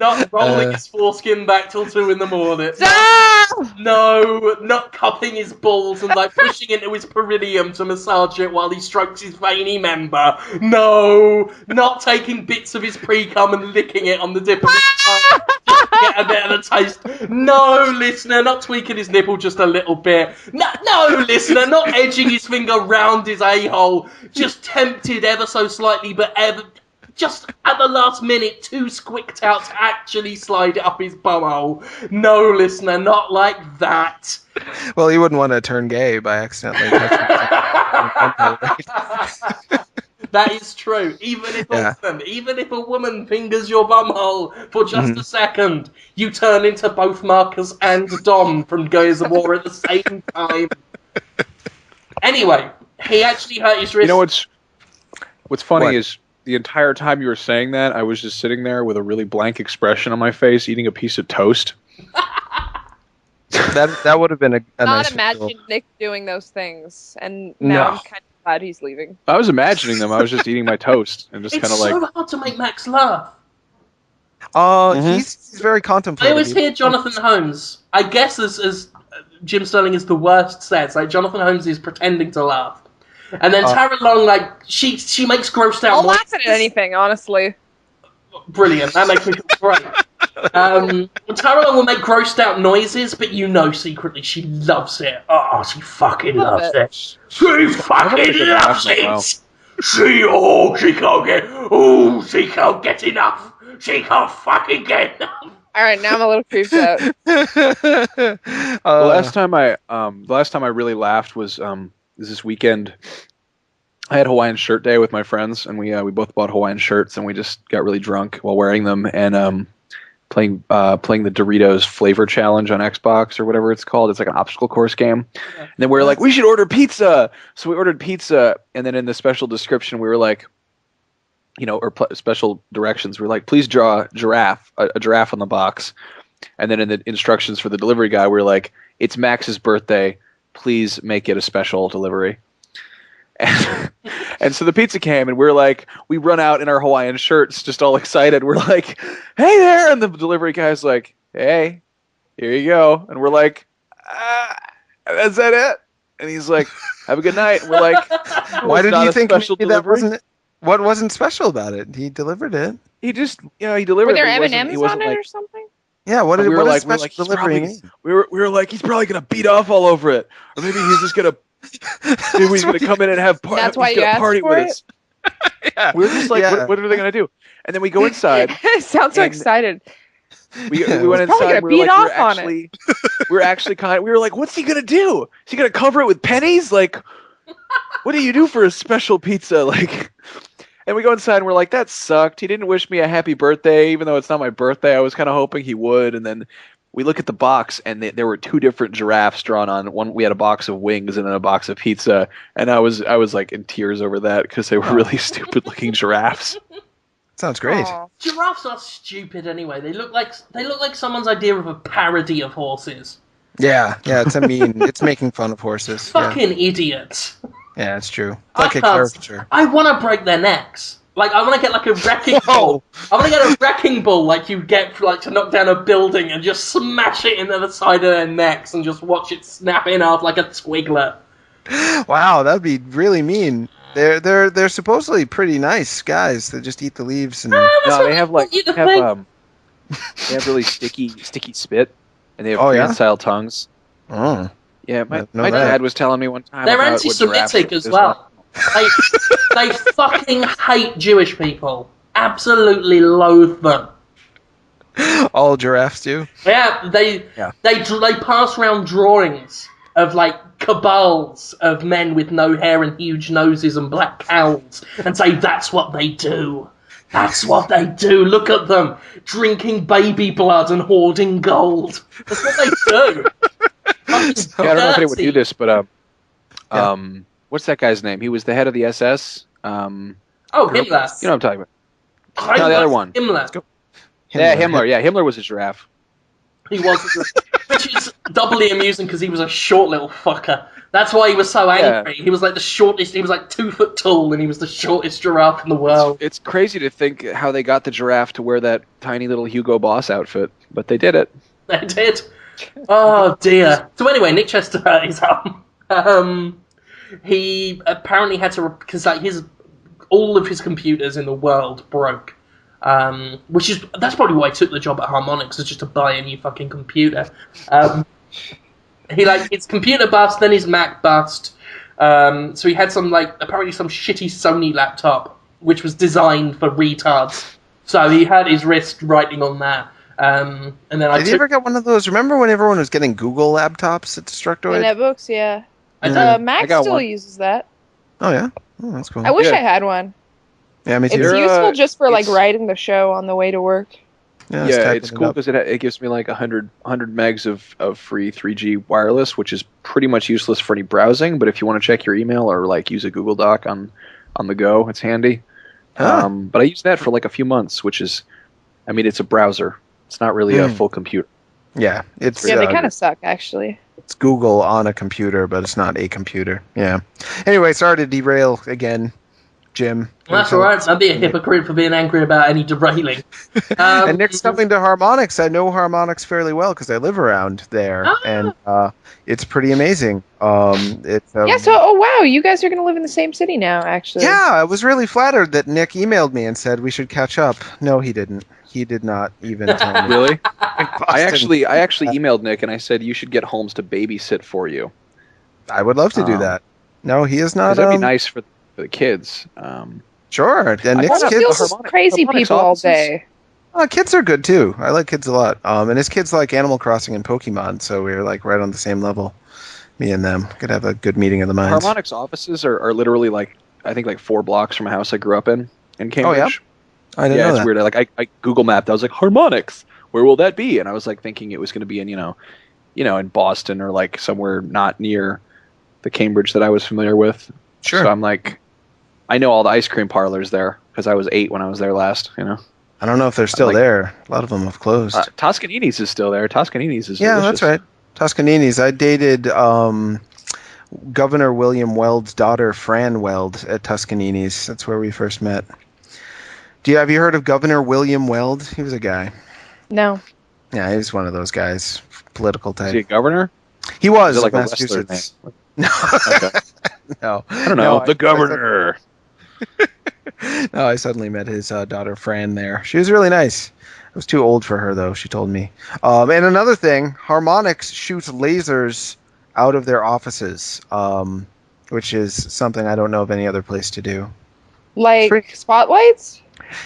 Speaker 3: not rolling his foreskin back till 2 in the morning. No, not cupping his balls and like pushing into his perineum to massage it while he strokes his veiny member. No, not taking bits of his pre-cum and licking it on the tip of his tongue just to get a bit of the taste. No, listener, not tweaking his nipple just a little bit. No, listener, not edging his finger round his a-hole, just tempted ever so slightly, but just at the last minute, too squicked out to actually slide it up his bumhole. No, listener, not like that.
Speaker 6: Well, you wouldn't want to turn gay by accidentally touching
Speaker 3: That is true. Even if a woman fingers your bumhole for just a second, you turn into both Marcus and Dom from Gears of War at the same time. Anyway, he actually hurt his wrist.
Speaker 2: You know what's funny is, the entire time you were saying that, I was just sitting there with a really blank expression on my face, eating a piece of toast.
Speaker 6: That would have been a nice
Speaker 5: imagine Nick doing those things, and now I'm kind of glad he's leaving.
Speaker 2: I was imagining them. I was just eating my toast and just kind of like.
Speaker 3: It's so hard to make Max laugh.
Speaker 6: He's very contemplative.
Speaker 3: I always hear Jonathan Holmes. I guess as Jim Sterling is the worst says, like Jonathan Holmes is pretending to laugh. And then Tara Long, like, she makes grossed out
Speaker 5: I'll
Speaker 3: noises.
Speaker 5: laugh at anything, honestly.
Speaker 3: Brilliant. That makes me feel great. Tara Long will make grossed out noises, but you know secretly she loves it. Oh, she fucking loves it. She fucking loves it. She can't get enough. She can't fucking get enough.
Speaker 5: Alright, now I'm a little creeped out.
Speaker 2: The last time I really laughed was this weekend. I had Hawaiian shirt day with my friends, and we both bought Hawaiian shirts, and we just got really drunk while wearing them, and playing the Doritos flavor challenge on Xbox or whatever it's called. It's like an obstacle course game. Yeah. And then we were like, we should order pizza. So we ordered pizza, and then in the special description, we were like, special directions, we were like, please draw a giraffe on the box. And then in the instructions for the delivery guy, we were like, it's Max's birthday. Please make it a special delivery. And so the pizza came, and we run out in our Hawaiian shirts, just all excited. We're like, hey there. And the delivery guy's like, hey, here you go. And we're like, is that it? And he's like, have a good night. And we're like,
Speaker 6: why did you think
Speaker 2: special
Speaker 6: that wasn't it? What wasn't special about it? He delivered it.
Speaker 2: He just, he delivered it.
Speaker 5: Were there M&Ms on it or something?
Speaker 6: Yeah, what is special delivery mean?
Speaker 2: We were like, he's probably gonna beat off all over it, or maybe he's just gonna, maybe he's gonna come in and have
Speaker 5: That's why you asked
Speaker 2: party
Speaker 5: for
Speaker 2: with
Speaker 5: it?
Speaker 2: us. Yeah. We were just like, what are they gonna do? And then we go inside.
Speaker 5: Sounds so excited.
Speaker 2: We went inside. We were like, what's he gonna do? Is he gonna cover it with pennies? Like, what do you do for a special pizza? Like, And we go inside and we're like, that sucked. He didn't wish me a happy birthday, even though it's not my birthday. I was kind of hoping he would. And then we look at the box, and there were two different giraffes drawn on one. We had a box of wings and then a box of pizza, and I was like in tears over that because they were really stupid looking giraffes.
Speaker 6: Sounds great.
Speaker 5: Aw.
Speaker 3: Giraffes are stupid anyway. They look like someone's idea of a parody of horses.
Speaker 6: Yeah, it's it's making fun of horses.
Speaker 3: Fucking idiots.
Speaker 6: Yeah, it's true. It's like a
Speaker 3: can't-
Speaker 6: caricature.
Speaker 3: I want to break their necks. Like, I want to get like a wrecking ball. I want to get a wrecking ball like you get like to knock down a building and just smash it into the side of their necks and just watch it snap in half like a twiglet.
Speaker 6: Wow, that'd be really mean. They're supposedly pretty nice guys that just eat the leaves and.
Speaker 2: No, they have like
Speaker 3: you to
Speaker 2: they have really sticky spit, and they have prehensile tongues.
Speaker 6: Oh.
Speaker 2: Yeah,
Speaker 6: Know
Speaker 2: my
Speaker 6: that.
Speaker 2: dad was telling me one time.
Speaker 3: They're
Speaker 2: about what
Speaker 3: anti-Semitic
Speaker 2: giraffes
Speaker 3: as well.
Speaker 2: like.
Speaker 3: They fucking hate Jewish people. Absolutely loathe them.
Speaker 6: All giraffes do.
Speaker 3: Yeah, they pass around drawings of like cabals of men with no hair and huge noses and black cowls, and say that's what they do. That's what they do. Look at them drinking baby blood and hoarding gold. That's what they do.
Speaker 2: Yeah, I don't know if anyone would do this, but what's that guy's name? He was the head of the SS.
Speaker 3: Oh, Himmler.
Speaker 2: You know what I'm talking about? No, the other one.
Speaker 3: Himmler.
Speaker 2: Yeah, Himmler. Yeah, Himmler was a giraffe.
Speaker 3: He was, which is doubly amusing because he was a short little fucker. That's why he was so angry. He was like the shortest. He was like 2 foot tall, and he was the shortest giraffe in the world.
Speaker 2: It's crazy to think how they got the giraffe to wear that tiny little Hugo Boss outfit, but they did it.
Speaker 3: They did. Oh dear. So anyway, Nick Chester hurt his arm. He apparently had to because like all of his computers in the world broke. That's probably why he took the job at Harmonix, is just to buy a new fucking computer. His computer bust, then his Mac bust. So he had apparently some shitty Sony laptop, which was designed for retards. So he had his wrist writing on that. And then
Speaker 6: Did you ever get one of those? Remember when everyone was getting Google laptops at
Speaker 5: The
Speaker 6: Destructoid?
Speaker 5: netbooks, yeah. Mac
Speaker 2: got
Speaker 5: still
Speaker 2: one.
Speaker 5: uses that.
Speaker 6: Oh yeah, that's cool.
Speaker 5: I wish
Speaker 2: Yeah.
Speaker 5: I had one.
Speaker 6: Yeah, me too.
Speaker 5: It's useful just for like
Speaker 2: it's-
Speaker 5: writing the show on the way to work.
Speaker 6: Yeah,
Speaker 2: Yeah,
Speaker 6: typing
Speaker 2: it's
Speaker 6: it
Speaker 2: cool
Speaker 6: up.
Speaker 2: because it gives me like 100 megs of free 3G wireless, which is pretty much useless for any browsing. But if you want to check your email or like use a Google Doc on the go, it's handy.
Speaker 6: Huh.
Speaker 2: But I used that for like a few months, which is, I mean, it's a browser. It's not really a full computer.
Speaker 6: Yeah, it's
Speaker 5: Yeah, they kind of suck actually.
Speaker 6: it's Google on a computer, but it's not a computer. Yeah. Anyway, sorry to derail again, Jim.
Speaker 3: That's alright. I'd be a hypocrite for being angry about any derailing.
Speaker 6: And Nick's coming to Harmonix. I know Harmonix fairly well because I live around there, and it's pretty amazing. It's
Speaker 5: Yeah, so wow, you guys are gonna live in the same city now, actually.
Speaker 6: yeah, I was really flattered that Nick emailed me and said we should catch up. No, he didn't. He did not even tell me.
Speaker 2: Really? I
Speaker 6: Boston.
Speaker 2: actually emailed Nick and I said you should get Holmes to babysit for you.
Speaker 6: I would love to do that. No, he is not.
Speaker 2: 'Cause that'd be nice for the kids.
Speaker 6: Sure, and Nick's
Speaker 5: Well, it
Speaker 6: kids.
Speaker 5: feels crazy
Speaker 2: Harmonix
Speaker 5: people all
Speaker 2: offices.
Speaker 5: day.
Speaker 6: Kids are good too. I like kids a lot. And his kids like Animal Crossing and Pokemon, so we're like right on the same level. Me and them could have a good meeting of the minds.
Speaker 2: Harmonix offices are literally like, I think like 4 blocks from a house I grew up in Cambridge.
Speaker 6: Oh, yeah? I didn't
Speaker 2: Yeah,
Speaker 6: know
Speaker 2: it's
Speaker 6: that.
Speaker 2: weird. I Google mapped. I was like, Harmonix, where will that be? And I was like thinking it was going to be in in Boston or like somewhere not near the Cambridge that I was familiar with.
Speaker 6: Sure.
Speaker 2: So I'm like, I know all the ice cream parlors there because I was 8 when I was there last.
Speaker 6: I don't know if they're still there. A lot of them have closed.
Speaker 2: Toscanini's is still there. Toscanini's is
Speaker 6: yeah,
Speaker 2: delicious.
Speaker 6: that's right. Toscanini's. I dated Governor William Weld's daughter, Fran Weld, at Toscanini's. That's where we first met. Have you heard of Governor William Weld? He was a guy.
Speaker 5: No.
Speaker 6: Yeah, he was one of those guys, political
Speaker 2: Is he a
Speaker 6: type.
Speaker 2: governor?
Speaker 6: He was
Speaker 2: Is it like
Speaker 6: Massachusetts.
Speaker 2: a wrestler
Speaker 6: No,
Speaker 2: name? Okay.
Speaker 6: no.
Speaker 2: I don't know.
Speaker 6: No,
Speaker 2: The governor.
Speaker 6: No, I suddenly met his daughter Fran there. She was really nice. I was too old for her, though, she told me. And another thing, Harmonix shoots lasers out of their offices, which is something I don't know of any other place to do.
Speaker 5: Like spotlights?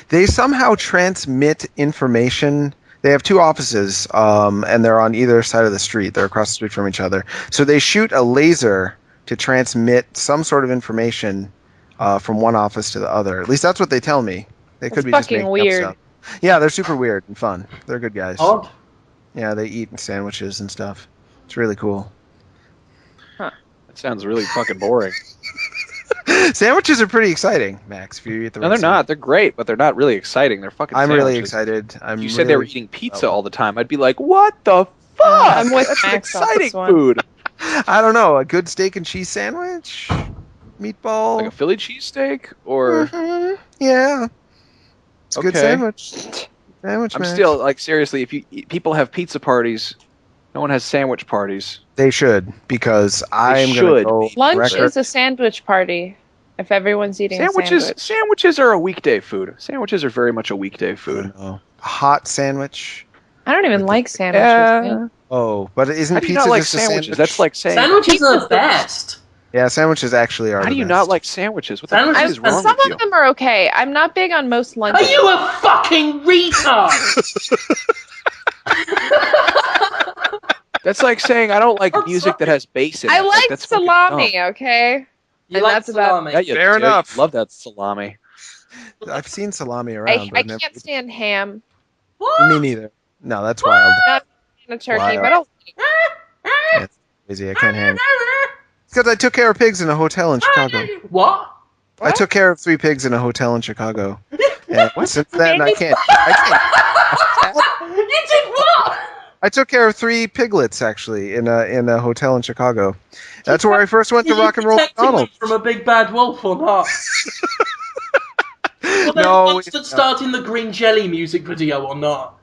Speaker 6: They somehow transmit information. They have 2 offices, and they're on either side of the street. They're across the street from each other. So they shoot a laser to transmit some sort of information from one office to the other. At least that's what they tell me. They could
Speaker 5: That's
Speaker 6: be just
Speaker 5: fucking
Speaker 6: making
Speaker 5: weird.
Speaker 6: up stuff. Yeah, they're super weird and fun. They're good guys.
Speaker 3: Odd.
Speaker 6: Yeah, they eat sandwiches and stuff. It's really cool.
Speaker 2: That sounds really fucking boring.
Speaker 6: Sandwiches are pretty exciting, Max. If you eat the
Speaker 2: No,
Speaker 6: right
Speaker 2: they're not. They're great, but they're not really exciting. They're fucking
Speaker 6: I'm really
Speaker 2: sandwiches.
Speaker 6: excited.
Speaker 2: If you said they were eating pizza all the time, I'd be like, what the fuck?
Speaker 5: I'm with
Speaker 2: That's an
Speaker 5: Max on
Speaker 2: exciting
Speaker 5: this one.
Speaker 2: food.
Speaker 6: I don't know. A good steak and cheese sandwich? Meatball?
Speaker 2: Like a Philly cheesesteak? Or...
Speaker 6: Mhm. Yeah. It's a good
Speaker 2: Okay.
Speaker 6: sandwich. Sandwich,
Speaker 2: I'm
Speaker 6: Max.
Speaker 2: still, like, seriously, if people have pizza parties, no one has sandwich parties.
Speaker 6: They should, because I'm going to
Speaker 2: should.
Speaker 6: go...
Speaker 5: Lunch
Speaker 6: record-
Speaker 5: is a sandwich party. If everyone's eating a sandwich.
Speaker 2: Sandwiches are a weekday food. Sandwiches are very much a weekday
Speaker 6: I
Speaker 2: food.
Speaker 6: don't know. A hot sandwich?
Speaker 5: I don't even
Speaker 6: With
Speaker 5: like
Speaker 6: the-
Speaker 5: sandwiches.
Speaker 2: Yeah.
Speaker 5: Man.
Speaker 6: Oh, but isn't
Speaker 2: How do you
Speaker 6: pizza
Speaker 2: not like
Speaker 6: just a
Speaker 2: sandwiches?
Speaker 6: sandwich?
Speaker 2: That's like saying...
Speaker 3: Sandwiches are the best.
Speaker 6: Yeah, sandwiches actually are
Speaker 2: How
Speaker 6: the
Speaker 2: do you
Speaker 6: best.
Speaker 2: not like sandwiches? What the
Speaker 3: Sandwiches
Speaker 2: fuck is wrong
Speaker 5: Some
Speaker 2: with you?
Speaker 5: of them are okay. I'm not big on most
Speaker 3: Are
Speaker 5: lunches.
Speaker 3: you a fucking retard?
Speaker 2: That's like saying I don't like
Speaker 3: I'm
Speaker 2: music that
Speaker 3: sorry.
Speaker 2: has bass in it.
Speaker 5: I like
Speaker 2: that's fucking
Speaker 5: salami,
Speaker 2: dumb.
Speaker 5: okay?
Speaker 3: You
Speaker 5: And
Speaker 3: like
Speaker 5: that's about-
Speaker 3: salami?
Speaker 2: Yeah, you
Speaker 6: Fair
Speaker 2: do.
Speaker 6: enough.
Speaker 2: You love that salami.
Speaker 6: I've seen salami
Speaker 5: I
Speaker 6: around, but I've never...
Speaker 5: can't stand ham.
Speaker 3: What?
Speaker 6: Me neither. No, that's wild.
Speaker 5: Not a turkey,
Speaker 6: Wild.
Speaker 5: but I'll
Speaker 6: That's crazy. I can't hang. It's because I took care of pigs in a hotel in Chicago.
Speaker 3: What?
Speaker 6: I took care of 3 pigs in a hotel in Chicago. And since then, I can't.
Speaker 3: You did what?
Speaker 6: I took care of 3 piglets actually in a hotel in Chicago. That's where I first went to
Speaker 3: Did you
Speaker 6: Rock and Roll
Speaker 3: protect them
Speaker 6: McDonald's.
Speaker 3: from a big bad wolf or not? Were they
Speaker 6: No,
Speaker 3: the ones that starred in the green jelly music video or not?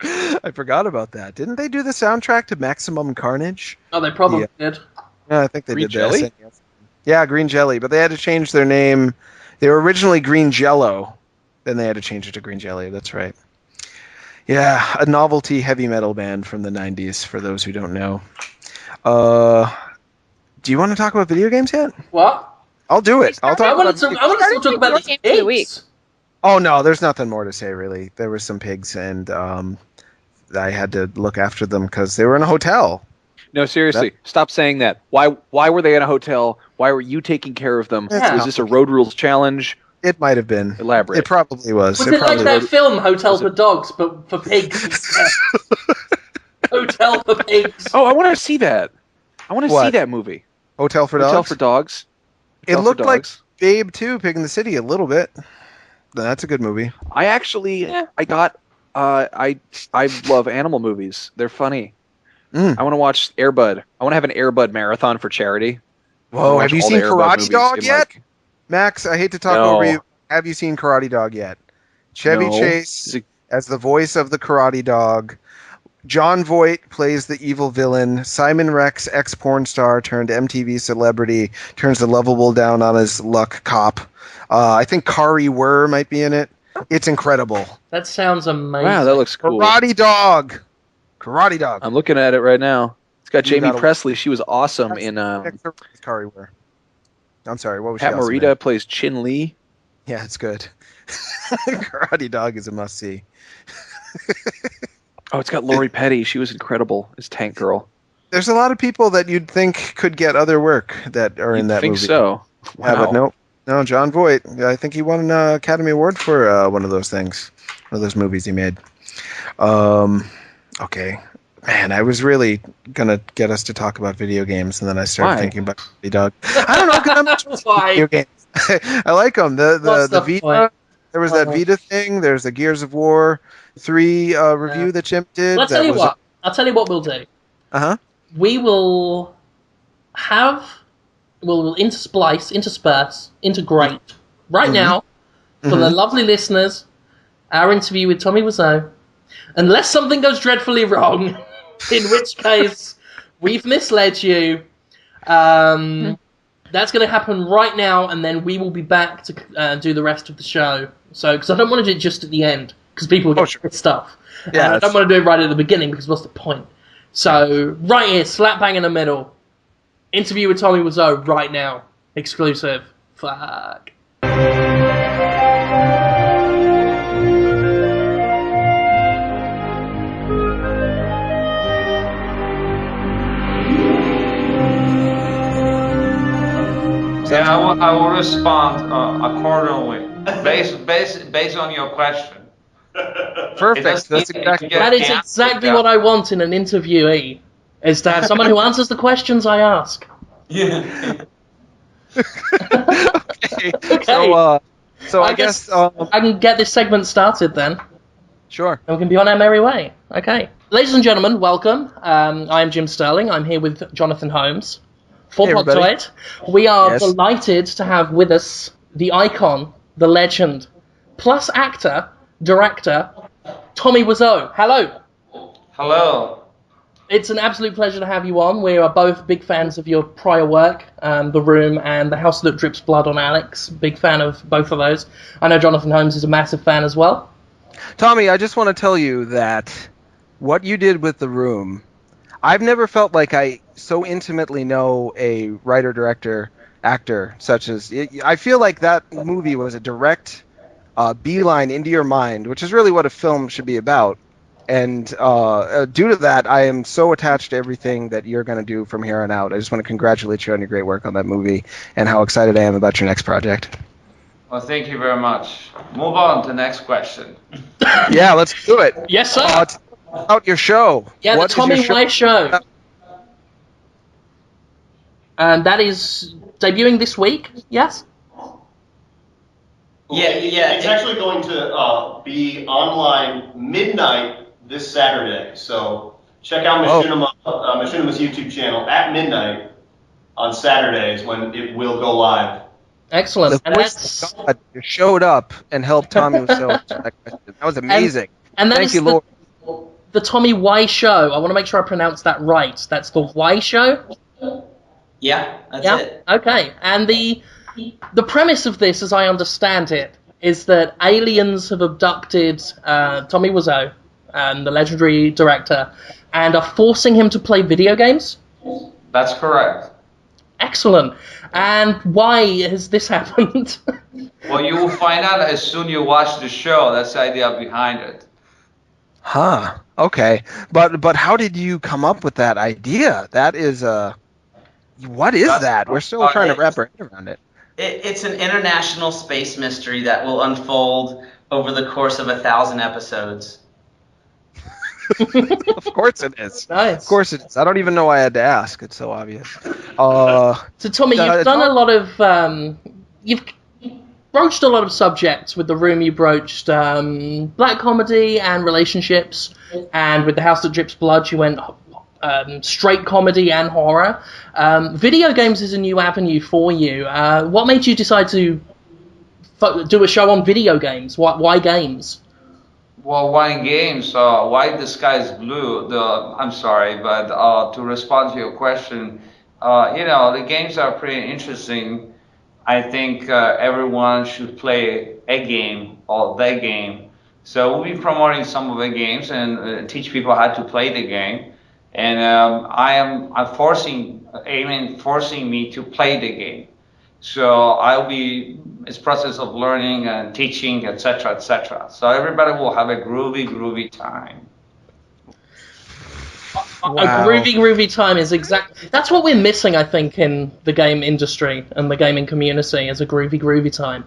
Speaker 6: I forgot about that. Didn't they do the soundtrack to Maximum Carnage?
Speaker 3: Oh, they probably did.
Speaker 6: Yeah, I think they
Speaker 2: Green
Speaker 6: did.
Speaker 2: Jelly?
Speaker 6: The SNES. Yeah, Green Jelly, but they had to change their name. They were originally Green Jello, then they had to change it to Green Jelly. That's right. Yeah, a novelty heavy metal band from the 90s, for those who don't know. Do you want to talk about video games yet?
Speaker 3: What?
Speaker 6: I'll do it. I'll
Speaker 3: I
Speaker 6: talk
Speaker 3: want
Speaker 6: about.
Speaker 3: to still talk about the
Speaker 5: Game of the week.
Speaker 3: pigs.
Speaker 6: Oh no, there's nothing more to say really. There were some pigs, and I had to look after them because they were in a hotel.
Speaker 2: No, seriously, stop saying that. Why were they in a hotel? Why were you taking care of them?
Speaker 3: Yeah.
Speaker 2: Was this a road rules challenge?
Speaker 6: It might have been.
Speaker 2: Elaborate.
Speaker 6: It probably was.
Speaker 3: Was it like
Speaker 6: probably
Speaker 3: that
Speaker 6: was.
Speaker 3: film Hotel
Speaker 2: Was it-
Speaker 3: for Dogs, but for pigs? instead? Hotel for Pigs.
Speaker 2: Oh, I want to see that. I want to see
Speaker 6: What?
Speaker 2: that movie.
Speaker 6: Hotel for
Speaker 2: Hotel
Speaker 6: Dogs?
Speaker 2: for Dogs.
Speaker 6: It
Speaker 2: Hotel for
Speaker 6: looked like
Speaker 2: Dogs.
Speaker 6: Babe 2, Pig in the City, a little bit. That's a good movie.
Speaker 2: I actually, I got, I love animal movies. They're funny.
Speaker 6: Mm.
Speaker 2: I want to watch Air Bud. I want to have an Air Bud marathon for charity. I wanna
Speaker 6: Whoa,
Speaker 2: watch
Speaker 6: have you
Speaker 2: all
Speaker 6: seen
Speaker 2: the Air Bud
Speaker 6: Karate
Speaker 2: movies
Speaker 6: Dog
Speaker 2: in,
Speaker 6: yet?
Speaker 2: like-
Speaker 6: Max, I hate to talk
Speaker 2: No.
Speaker 6: over you. Have you seen Karate Dog yet? Chevy
Speaker 2: No.
Speaker 6: Chase
Speaker 2: Is it-
Speaker 6: as the voice of the Karate Dog. John Voight plays the evil villain. Simon Rex, ex-porn star turned MTV celebrity, turns the lovable down on his luck cop. I think Kari Wurr might be in it. It's incredible.
Speaker 3: That sounds amazing.
Speaker 2: Wow, that looks cool.
Speaker 6: Karate Dog. Karate Dog.
Speaker 2: I'm looking at it right now. It's got
Speaker 6: You
Speaker 2: Jamie
Speaker 6: gotta-
Speaker 2: Presley. She was awesome in.
Speaker 6: Kari Wurr. I'm sorry, what was she
Speaker 2: Pat
Speaker 6: also in?
Speaker 2: Morita plays Chin Lee.
Speaker 6: Yeah, it's good. Karate Dog is a must-see.
Speaker 2: Oh, it's got Lori Petty. She was incredible as Tank Girl.
Speaker 6: There's a lot of people that you'd think could get other work that are in
Speaker 2: You'd
Speaker 6: that
Speaker 2: think
Speaker 6: movie.
Speaker 2: so.
Speaker 6: Yeah,
Speaker 2: Wow.
Speaker 6: but no, John Voight. I think he won an Academy Award for one of those things, one of those movies he made. Okay, man, I was really gonna get us to talk about video games, and then I started
Speaker 2: Why?
Speaker 6: thinking about Karate Dog. I don't know, because I'm not
Speaker 3: Why?
Speaker 6: video games. I like them.
Speaker 3: What's
Speaker 6: The
Speaker 3: the
Speaker 6: Vita.
Speaker 3: point?
Speaker 6: There was that Vita thing. There's the Gears of War 3 review that Chimp did.
Speaker 3: Well, I'll tell you what. I'll tell you what we'll do.
Speaker 6: Uh-huh.
Speaker 3: We will we'll integrate right now for the lovely listeners our interview with Tommy Wiseau, unless something goes dreadfully wrong, in which case we've misled you. That's going to happen right now, and then we will be back to do the rest of the show. So, because I don't want to do it just at the end, because people will get pissed off.
Speaker 6: Yeah,
Speaker 3: And I don't want to do it right at the beginning, because what's the point? So, right here, slap bang in the middle. Interview with Tommy Wiseau right now. Exclusive. Fuck.
Speaker 4: Yeah, I will respond accordingly, based on your question.
Speaker 6: Perfect. That's exactly.
Speaker 3: That is exactly what I want in an interviewee, is to have someone who answers the questions I ask.
Speaker 4: Yeah.
Speaker 6: Okay.
Speaker 3: Okay.
Speaker 6: So I guess
Speaker 3: I can get this segment started then,
Speaker 6: sure.
Speaker 3: and we can be on our merry way. Okay. Ladies and gentlemen, welcome. I am Jim Sterling. I'm here with Jonathan Holmes for
Speaker 6: Hey, everybody.
Speaker 3: Podtoid. We are
Speaker 6: Yes.
Speaker 3: delighted to have with us the icon, the legend, plus actor, director, Tommy Wiseau. Hello.
Speaker 4: Hello.
Speaker 3: It's an absolute pleasure to have you on. We are both big fans of your prior work, The Room and The House That Drips Blood on Alex. Big fan of both of those. I know Jonathan Holmes is a massive fan as well.
Speaker 6: Tommy, I just want to tell you that what you did with The Room, I've never felt like I so intimately know a writer, director, actor such as. I feel like that movie was a direct beeline into your mind, which is really what a film should be about. And due to that, I am so attached to everything that you're going to do from here on out. I just want to congratulate you on your great work on that movie and how excited I am about your next project.
Speaker 4: Well, thank you very much. Move on to the next question.
Speaker 6: Yeah, let's do it.
Speaker 3: Yes, sir.
Speaker 6: About your show.
Speaker 3: Yeah,
Speaker 6: What
Speaker 3: the
Speaker 6: is your
Speaker 3: Tommy Wiseau show.
Speaker 6: about?
Speaker 3: And that is debuting this week, yes?
Speaker 7: Yeah. It's actually going to be online midnight this Saturday. So check out Machinima's YouTube channel at midnight on Saturdays when it will go live.
Speaker 3: Excellent.
Speaker 6: The
Speaker 3: And
Speaker 6: voice
Speaker 3: that's,
Speaker 6: of God showed up and helped Tommy Wiseau answer that question. That was amazing.
Speaker 3: and that
Speaker 6: Thank
Speaker 3: is
Speaker 6: you, Lord.
Speaker 3: the Tommy Wiseau show. I want to make sure I pronounce that right. That's the Wiseau show?
Speaker 8: Yeah, that's
Speaker 3: Yeah?
Speaker 8: it.
Speaker 3: Okay. And the premise of this, as I understand it, is that aliens have abducted Tommy Wiseau, the legendary director, and are forcing him to play video games?
Speaker 4: That's correct.
Speaker 3: Excellent. And why has this happened?
Speaker 4: Well, you will find out as soon you watch the show. That's the idea behind it.
Speaker 6: Huh. Okay. But how did you come up with that idea? That is what is that? We're still trying to wrap our head around it.
Speaker 8: It's an international space mystery that will unfold over the course of 1,000 episodes.
Speaker 6: Of course it is.
Speaker 3: Nice.
Speaker 6: Of course it is. I don't even know why I had to ask. It's so obvious.
Speaker 3: So, Tommy, you've done a lot of... you've broached a lot of subjects. With The Room, you broached black comedy and relationships. And with The House That Drips Blood, you went straight comedy and horror. Video games is a new avenue for you. What made you decide to do a show on video games? Why games?
Speaker 4: Well, why games? Why the sky is blue? I'm sorry, but to respond to your question, the games are pretty interesting. I think everyone should play a game or the game. So we'll be promoting some of the games and teach people how to play the game. And I'm forcing me to play the game. So it's process of learning and teaching, etc., etc. So everybody will have a groovy time.
Speaker 6: Wow.
Speaker 3: A groovy time is that's what we're missing, I think, in the game industry and the gaming community, is a groovy time.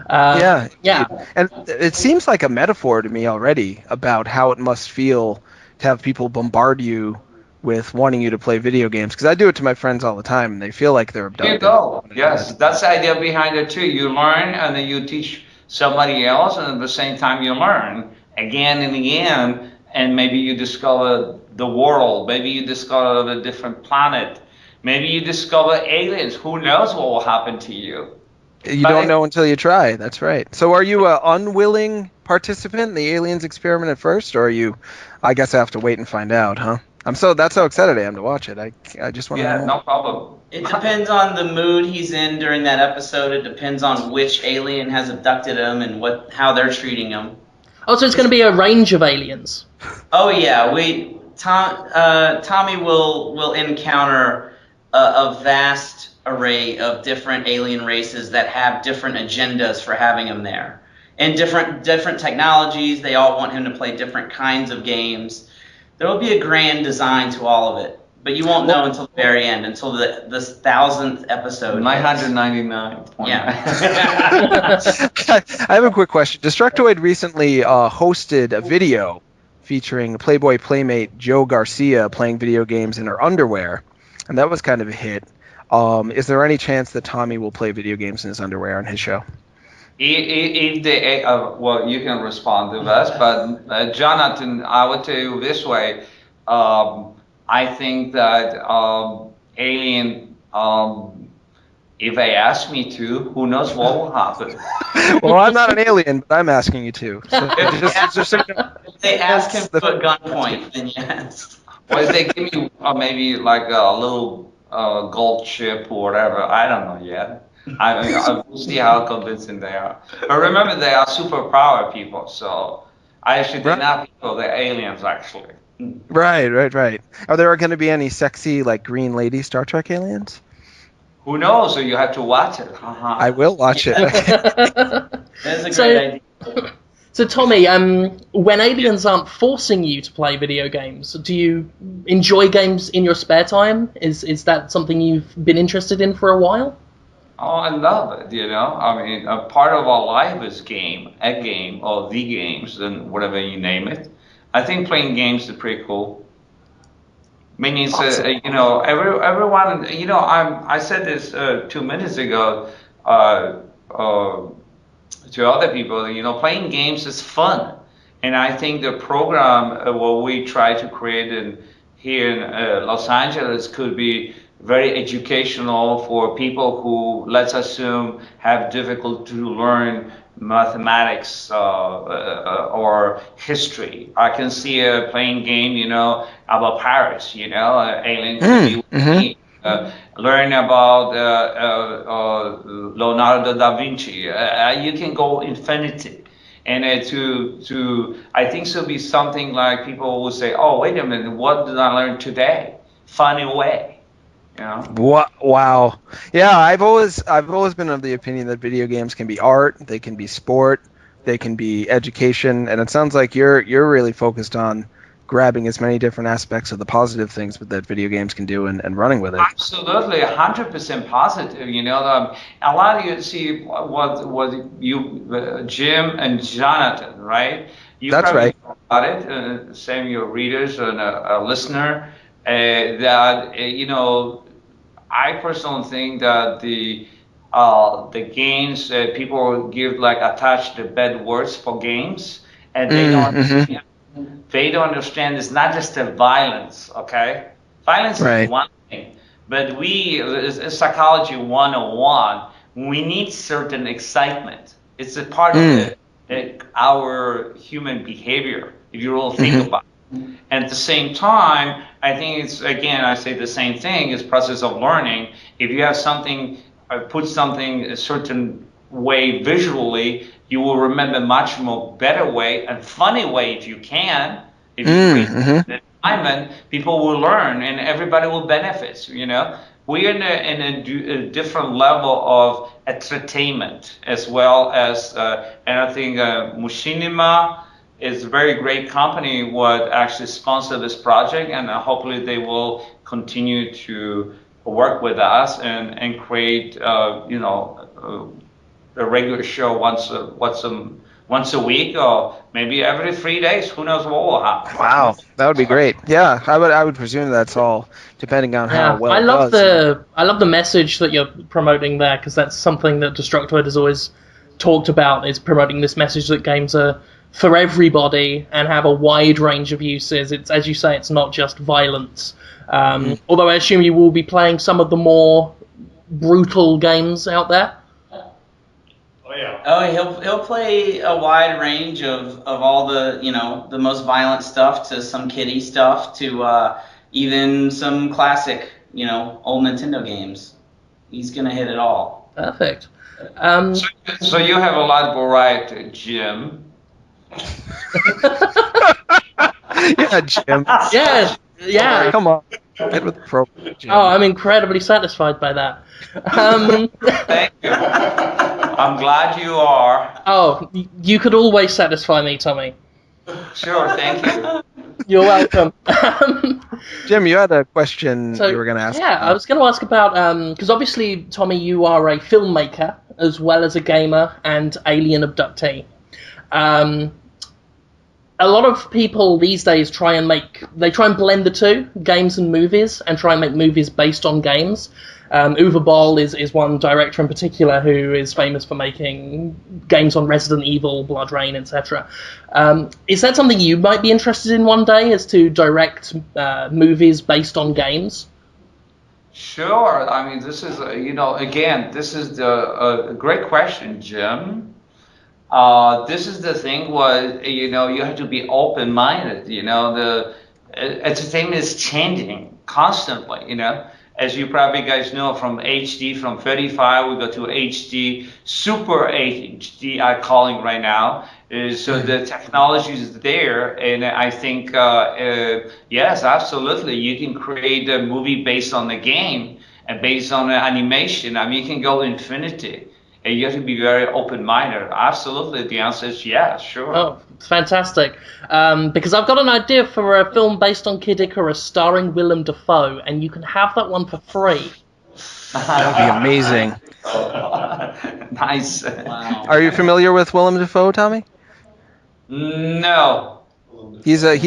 Speaker 6: Yeah.
Speaker 3: Yeah.
Speaker 6: And it seems like a metaphor to me already about how it must feel to have people bombard you with wanting you to play video games, because I do it to my friends all the time and they feel like they're
Speaker 4: There you
Speaker 6: abducted.
Speaker 4: go. Yes, that's the idea behind it too. You learn and then you teach somebody else, and at the same time you learn again and again, and maybe you discover the world, maybe you discover a different planet, maybe you discover aliens. Who knows what will happen to you?
Speaker 6: You don't know until you try. That's right. So are you an unwilling participant in the aliens experiment at first, or are you, I guess I have to wait and find out, huh? That's how excited I am to watch it. I just want to know more.
Speaker 4: No problem.
Speaker 8: It depends on the mood he's in during that episode. It depends on which alien has abducted him and how they're treating him.
Speaker 3: Oh, so it's going to be a range of aliens.
Speaker 8: Oh yeah, Tommy will encounter a vast array of different alien races that have different agendas for having him there, and different technologies. They all want him to play different kinds of games. There will be a grand design to all of it, But you won't know until the very end, until the 1,000th episode.
Speaker 4: 999.
Speaker 8: Yeah.
Speaker 6: I have a quick question. Destructoid recently hosted a video featuring Playboy Playmate Joe Garcia playing video games in her underwear, and that was kind of a hit. Is there any chance that Tommy will play video games in his underwear on his show?
Speaker 4: If they, well, you can respond to this, but Jonathan, I would tell you this way. I think that Alien, if they ask me to, who knows what will happen.
Speaker 6: Well, I'm not an alien, but I'm asking you to. So just so you know.
Speaker 8: If they ask him to a gunpoint, then yes.
Speaker 4: Well, if they give me maybe like a little gold chip or whatever, I don't know yet. I will see how convincing they are. But remember, they are superpower people, so they're not people, they're aliens, actually.
Speaker 6: Right. Are there going to be any sexy, like, green lady Star Trek aliens?
Speaker 4: Who knows? So you have to watch it.
Speaker 6: I will watch it.
Speaker 8: That's a great idea.
Speaker 3: So, Tommy, when aliens aren't forcing you to play video games, do you enjoy games in your spare time? Is that something you've been interested in for a while?
Speaker 4: Oh, I love it, you know. I mean, a part of our life is a game, or the games, and whatever you name it. I think playing games is pretty cool. Meaning, awesome. You know, everyone, you know, I said this 2 minutes ago to other people, you know, playing games is fun. And I think the program what we try to create here in Los Angeles could be very educational for people who, let's assume, have difficulty to learn mathematics or history. I can see a playing game, you know, about Paris, you know, alien could learn about Leonardo da Vinci. You can go infinity. And I think so be something like people will say, oh, wait a minute, what did I learn today? Funny way. You know?
Speaker 6: What? Wow. Yeah, I've always been of the opinion that video games can be art, they can be sport, they can be education, and it sounds like you're really focused on grabbing as many different aspects of the positive things that video games can do and running with it.
Speaker 4: Absolutely, 100% positive. You know, a lot of you see what you Jim and Jonathan, right? You
Speaker 6: That's right.
Speaker 4: About it, same your readers and a listener. That you know, I personally think that the games people give like attached the bad words for games, and they don't. They don't understand it's not just the violence, okay? Violence is one thing, but we, psychology 101, we need certain excitement. It's a part of our human behavior, if you really think about it. And at the same time, I think it's, again, I say the same thing, it's process of learning. If you have something, put something a certain way visually, you will remember much more better way and funny way if you can. If you create the environment, people will learn and everybody will benefit. You know, we're in a different level of entertainment as well as, and I think Machinima is a very great company what actually sponsor this project, and hopefully they will continue to work with us and create, you know, a regular show once a week or maybe every 3 days. Who knows what will happen?
Speaker 6: Wow, that would be great. Yeah, I would presume that's all depending on how well.
Speaker 3: I love the message that you're promoting there, because that's something that Destructoid has always talked about, is promoting this message that games are for everybody and have a wide range of uses. It's, as you say, it's not just violence. Although I assume you will be playing some of the more brutal games out there.
Speaker 8: Oh, he'll play a wide range of all the, you know, the most violent stuff to some kiddie stuff to even some classic, you know, old Nintendo games. He's gonna hit it all.
Speaker 3: Perfect.
Speaker 4: So you have a lot of variety, Jim.
Speaker 6: Yeah, Jim.
Speaker 3: Yeah.
Speaker 6: Come on. Get with the program, Jim.
Speaker 3: Oh, I'm incredibly satisfied by that.
Speaker 4: Thank you. I'm glad you are.
Speaker 3: Oh, you could always satisfy me, Tommy.
Speaker 4: Sure, thank you.
Speaker 3: You're welcome.
Speaker 6: Jim, you had a question
Speaker 3: So,
Speaker 6: you were going to ask.
Speaker 3: yeah, I was going to ask about, because obviously, Tommy, you are a filmmaker as well as a gamer and alien abductee. A lot of people these days try and blend the two, games and movies, and try and make movies based on games. Uwe Boll is one director in particular who is famous for making games on Resident Evil, Blood Rain, etc. Is that something you might be interested in one day, is to direct movies based on games?
Speaker 4: Sure. I mean, this is, again, this is a great question, Jim. This is the thing where, you have to be open-minded. The entertainment is changing constantly, As you probably guys know, from HD, from 35, we go to HD, Super HD, I'm calling right now. So the technology is there, and I think, yes, absolutely, you can create a movie based on the game and based on the animation. I mean, you can go infinity. And you have to be very open-minded. Absolutely, the answer is yeah, sure.
Speaker 3: Oh, fantastic. Because I've got an idea for a film based on Kid Icarus starring Willem Dafoe, and you can have that one for free.
Speaker 6: That would be amazing.
Speaker 4: Nice.
Speaker 8: Wow.
Speaker 6: Are you familiar with Willem Dafoe, Tommy?
Speaker 4: No.
Speaker 6: He's a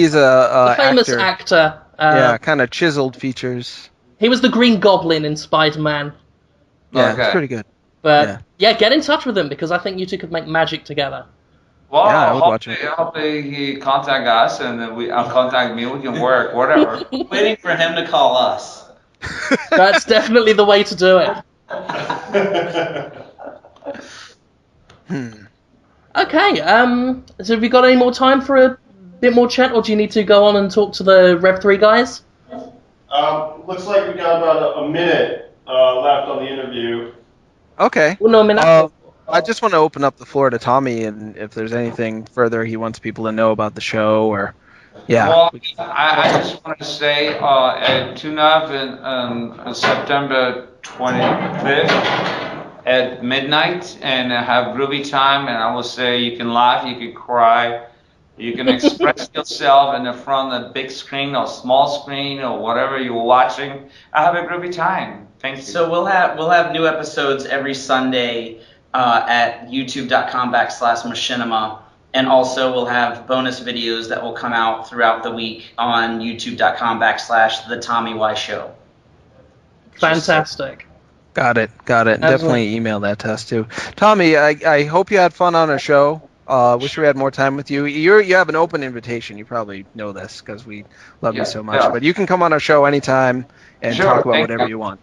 Speaker 3: Famous actor.
Speaker 6: Yeah, kind of chiseled features.
Speaker 3: He was the Green Goblin in Spider-Man.
Speaker 6: Yeah,
Speaker 4: Okay.
Speaker 6: it's pretty good.
Speaker 3: But yeah, get in touch with him because I think you two could make magic together.
Speaker 4: Well,
Speaker 6: Yeah, I would watch it.
Speaker 4: hopefully he contact us and then contact me. We can work, whatever.
Speaker 8: Waiting for him to call us.
Speaker 3: That's definitely the way to do it. Okay, so have you got any more time for a bit more chat, or do you need to go on and talk to the Rev 3 guys?
Speaker 7: Looks like we got about a minute left on the interview.
Speaker 6: Okay.
Speaker 3: Well, no, I mean,
Speaker 6: I just want to open up the floor to Tommy, and if there's anything further he wants people to know about the show, or
Speaker 4: Well, I just want to say, tune up on September 25th at midnight and have groovy time. And I will say you can laugh, you can cry, you can express yourself in the front of the big screen or small screen or whatever you're watching. I have a groovy time. Thank you.
Speaker 8: So we'll have new episodes every Sunday at youtube.com/machinima, and also we'll have bonus videos that will come out throughout the week on youtube.com/the Tommy Wiseau.
Speaker 3: fantastic.
Speaker 6: got it. Definitely email that to us too. Tommy, I hope you had fun on our show. Wish we had more time with you. You have an open invitation. You probably know this because we love you so much.
Speaker 4: Yeah.
Speaker 6: But you can come on our show anytime and
Speaker 4: Sure,
Speaker 6: talk about
Speaker 4: thank
Speaker 6: whatever
Speaker 4: you.
Speaker 6: you want.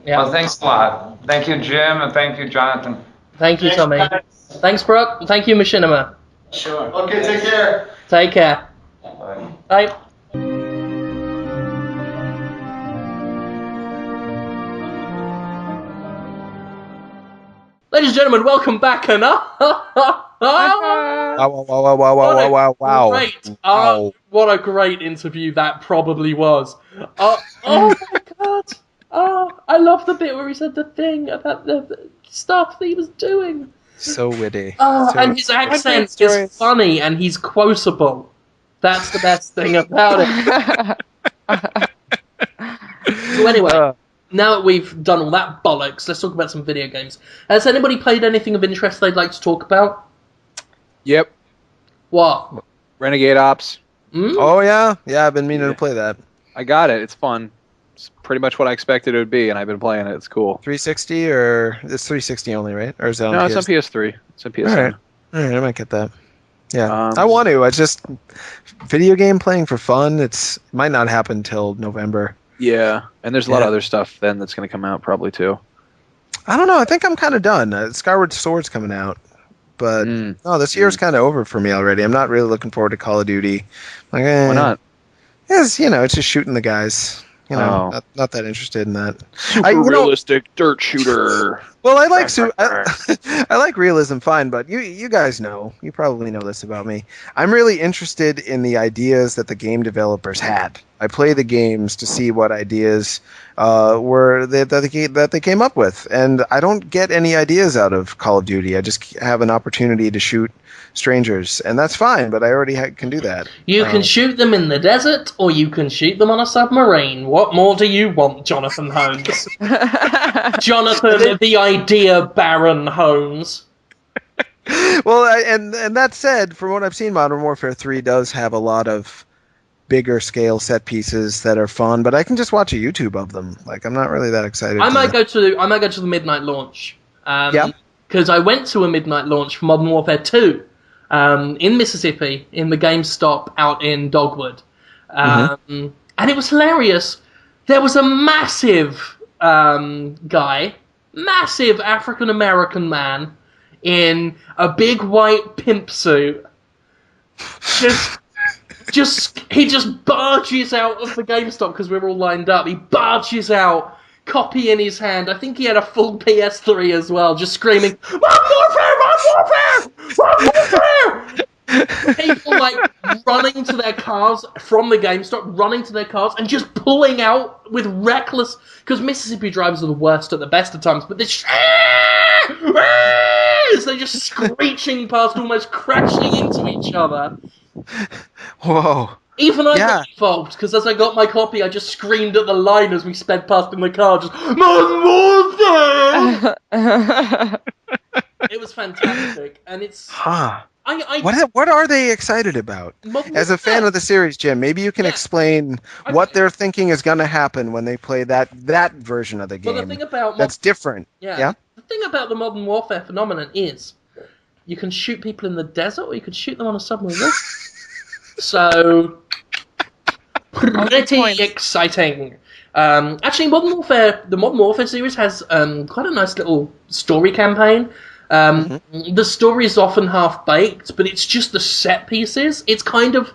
Speaker 3: Yeah.
Speaker 4: Well, thanks a lot. Thank you, Jim, and thank you, Jonathan.
Speaker 3: Thank you, Tommy. Thanks, Brooke. Thank you, Machinima.
Speaker 8: Sure.
Speaker 7: Okay, take care.
Speaker 3: Take care.
Speaker 4: Bye.
Speaker 3: Bye. Ladies and gentlemen, welcome back, and
Speaker 6: Wow.
Speaker 3: Great. What a great interview that probably was. Oh my god. Oh, I love the bit where he said the thing about the stuff that he was doing.
Speaker 6: So witty.
Speaker 3: And his accent is funny and he's quotable. That's the best thing about it. So anyway, now that we've done all that bollocks, let's talk about some video games. Has anybody played anything of interest they'd like to talk about?
Speaker 2: Yep.
Speaker 3: What?
Speaker 2: Renegade Ops.
Speaker 6: Oh yeah, I've been meaning to play that.
Speaker 2: I got it. It's fun. It's pretty much what I expected it would be, and I've been playing it. It's cool.
Speaker 6: 360 or it's 360 only, right? Or is that on
Speaker 2: No,
Speaker 6: PS?
Speaker 2: it's on PS3. It's on PS3.
Speaker 6: All right, I might get that. Yeah,
Speaker 2: Um,
Speaker 6: I want to. I just video game playing for fun. It might not happen till November.
Speaker 2: Yeah, and there's a lot of other stuff then that's going to come out probably too.
Speaker 6: I don't know. I think I'm kind of done. Skyward Sword's coming out, but no, this year's kind of over for me already. I'm not really looking forward to Call of Duty. Like,
Speaker 2: Why not?
Speaker 6: It's it's just shooting the guys.
Speaker 2: Oh.
Speaker 6: Not that interested in that.
Speaker 2: Super realistic dirt shooter.
Speaker 6: Well, I like I like realism fine, but you guys know, you probably know this about me. I'm really interested in the ideas that the game developers had. I play the games to see what ideas that they came up with, and I don't get any ideas out of Call of Duty. I just have an opportunity to shoot strangers, and that's fine. But I already can do that.
Speaker 3: You can shoot them in the desert, or you can shoot them on a submarine. What more do you want, Jonathan Holmes? Jonathan, the idea Baron Holmes.
Speaker 6: Well, and that said, from what I've seen, Modern Warfare 3 does have a lot of bigger scale set pieces that are fun, but I can just watch a YouTube of them. Like, I'm not really that excited.
Speaker 3: I might go to the midnight launch.
Speaker 6: Yeah.
Speaker 3: Because I went to a midnight launch for Modern Warfare 2 in Mississippi, in the GameStop out in Dogwood. And it was hilarious. There was a massive guy, massive African-American man in a big white pimp suit. He just barges out of the GameStop because we were all lined up. He barges out, copy in his hand. I think he had a full PS3 as well, just screaming, "Modern Warfare! Modern Warfare! Modern Warfare!" People like running to their cars from the GameStop, running to their cars and just pulling out with reckless. Because Mississippi drivers are the worst at the best of times, but they're just screeching past, almost crashing into each other.
Speaker 6: Whoa.
Speaker 3: Even I got involved, because as I got my copy, I just screamed at the line as we sped past in the car, just, "Modern Warfare!" It was fantastic, and it's...
Speaker 6: What are they excited about? As a fan of the series, Jim, maybe you can explain what they're thinking is going to happen when they play that version of the game.
Speaker 3: Well, the thing about
Speaker 6: that's different.
Speaker 3: The thing about the Modern Warfare phenomenon is you can shoot people in the desert or you can shoot them on a submarine. So, pretty exciting. Actually, the Modern Warfare series has quite a nice little story campaign. The story is often half-baked, but it's just the set pieces. It's kind of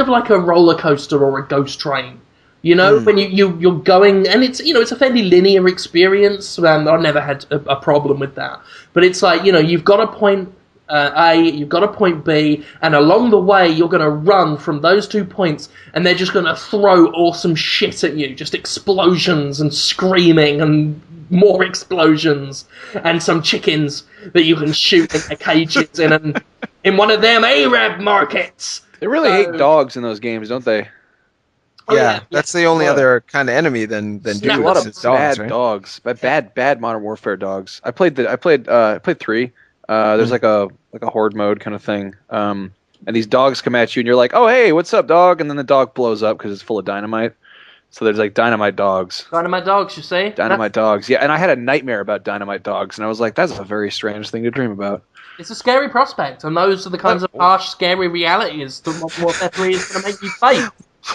Speaker 3: like a roller coaster or a ghost train. You know, when you're going, and it's a fairly linear experience. I've never had a problem with that. But it's like, you've got a point A, you've got a point B, and along the way you're going to run from those 2 points, and they're just going to throw awesome shit at you, just explosions and screaming and more explosions and some chickens that you can shoot in their cages in one of them Arab markets.
Speaker 2: They really hate dogs in those games, don't they?
Speaker 6: Yeah, that's the only other kind of enemy than dudes.
Speaker 2: A lot of
Speaker 6: dogs,
Speaker 2: bad dogs, bad Modern Warfare dogs. I played 3. There's like a horde mode kind of thing. And these dogs come at you, and you're like, "Oh, hey, what's up, dog?" And then the dog blows up because it's full of dynamite. So there's like dynamite dogs.
Speaker 3: Dynamite dogs, you say?
Speaker 2: Dynamite dogs, yeah. And I had a nightmare about dynamite dogs, and I was like, "That's a very strange thing to dream about."
Speaker 3: It's a scary prospect, and those are the kinds of harsh, scary realities that Modern Warfare 3 is going to make you face.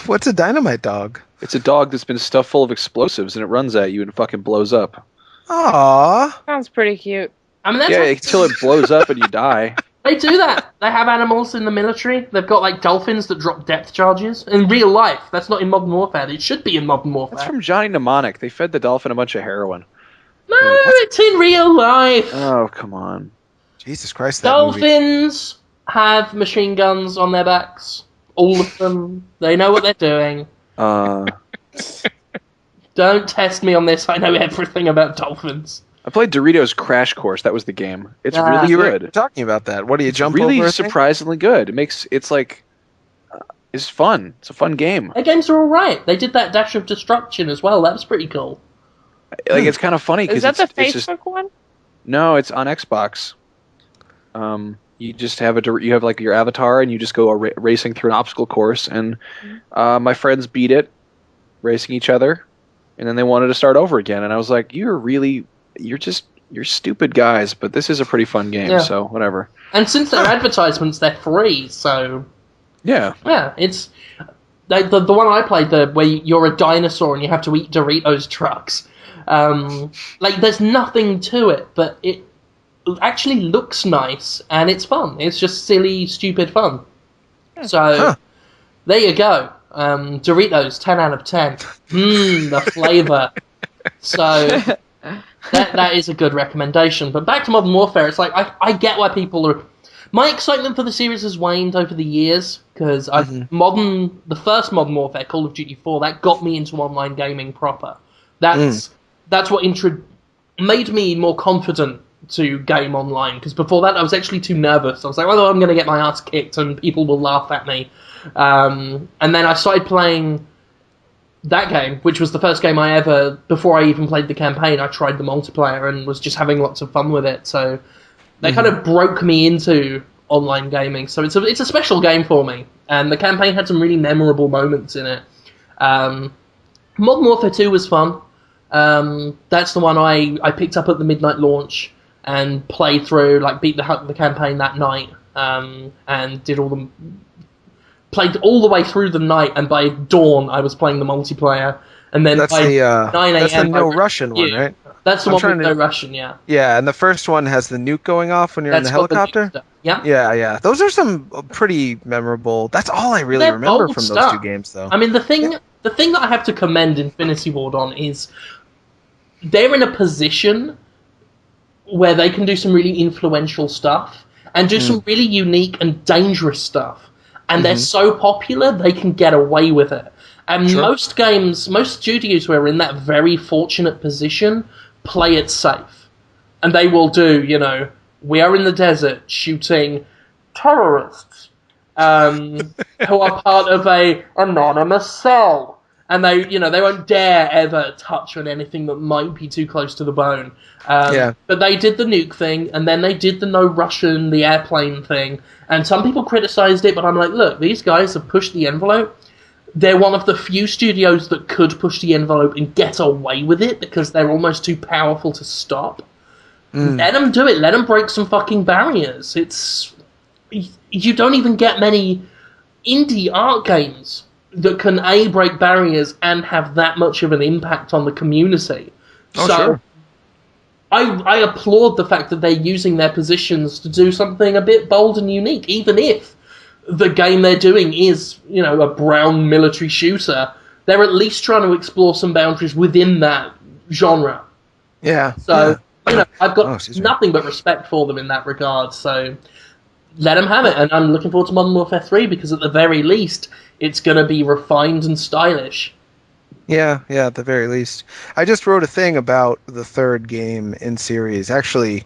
Speaker 6: What's a dynamite dog?
Speaker 2: It's a dog that's been stuffed full of explosives, and it runs at you and fucking blows up.
Speaker 6: Aww.
Speaker 5: Sounds pretty cute.
Speaker 3: I mean, that's
Speaker 2: until it blows up and you die.
Speaker 3: They do that. They have animals in the military. They've got like dolphins that drop depth charges. In real life, that's not in Modern Warfare. It should be in Modern Warfare.
Speaker 2: That's from Johnny Mnemonic. They fed the dolphin a bunch of heroin.
Speaker 3: No, it's in real life.
Speaker 2: Oh, come on.
Speaker 6: Jesus Christ,
Speaker 3: Dolphins have machine guns on their backs. All of them. They know what they're doing. Don't test me on this. I know everything about dolphins.
Speaker 2: I played Doritos Crash Course. That was the game. It's really good.
Speaker 6: You're talking about that. What do you jump
Speaker 2: really
Speaker 6: over?
Speaker 2: Really surprisingly good. It's fun. It's a fun game.
Speaker 3: Their games are all right. They did that Dash of Destruction as well. That was pretty cool.
Speaker 2: Like it's kind of funny because
Speaker 5: is that the Facebook one?
Speaker 2: No, it's on Xbox. You just have you have like your avatar, and you just go racing through an obstacle course. And my friends beat it, racing each other, and then they wanted to start over again. And I was like, you're stupid guys, but this is a pretty fun game, so whatever.
Speaker 3: And since they're advertisements, they're free, so...
Speaker 2: Yeah,
Speaker 3: it's... The one I played, where you're a dinosaur and you have to eat Doritos trucks, there's nothing to it, but it actually looks nice, and it's fun. It's just silly, stupid fun. So, there you go. Doritos, 10 out of 10. The flavor. So... That is a good recommendation. But back to Modern Warfare, it's like I get why people are. My excitement for the series has waned over the years because the first Modern Warfare, Call of Duty 4, that got me into online gaming proper. That's what made me more confident to game online, because before that I was actually too nervous. I was like, well, I'm going to get my ass kicked and people will laugh at me. And then I started playing that game, which was the first game I ever, before I even played the campaign, I tried the multiplayer and was just having lots of fun with it. So they kind of broke me into online gaming. So it's a special game for me. And the campaign had some really memorable moments in it. Modern Warfare 2 was fun. That's the one I picked up at the midnight launch and played through, like beat the campaign that night, and played all the way through the night, and by dawn I was playing the multiplayer, and then
Speaker 6: That's
Speaker 3: by 9 a.m.
Speaker 6: That's the No Russian one, right?
Speaker 3: That's the one with No Russian, yeah.
Speaker 6: Yeah, and the first one has the nuke going off when you're in the helicopter.
Speaker 3: Yeah.
Speaker 6: Yeah. Those are some pretty memorable. That's all I really remember from those two games, though.
Speaker 3: I mean, the thing that I have to commend Infinity Ward on is they're in a position where they can do some really influential stuff and do some really unique and dangerous stuff. And they're so popular, they can get away with it. And most studios who are in that very fortunate position play it safe. And they will do, we are in the desert shooting terrorists who are part of a anonymous cell. And they won't dare ever touch on anything that might be too close to the bone. But they did the nuke thing, and then they did the No Russian, the airplane thing. And some people criticized it, but I'm like, look, these guys have pushed the envelope. They're one of the few studios that could push the envelope and get away with it because they're almost too powerful to stop. Let them do it. Let them break some fucking barriers. You don't even get many indie art games that can break barriers and have that much of an impact on the community. I applaud the fact that they're using their positions to do something a bit bold and unique, even if the game they're doing is, a brown military shooter. They're at least trying to explore some boundaries within that genre.
Speaker 6: Yeah.
Speaker 3: So, I've got nothing but respect for them in that regard, so let them have it. And I'm looking forward to Modern Warfare 3 because at the very least, it's going to be refined and stylish.
Speaker 6: Yeah, at the very least. I just wrote a thing about the third game in series, actually,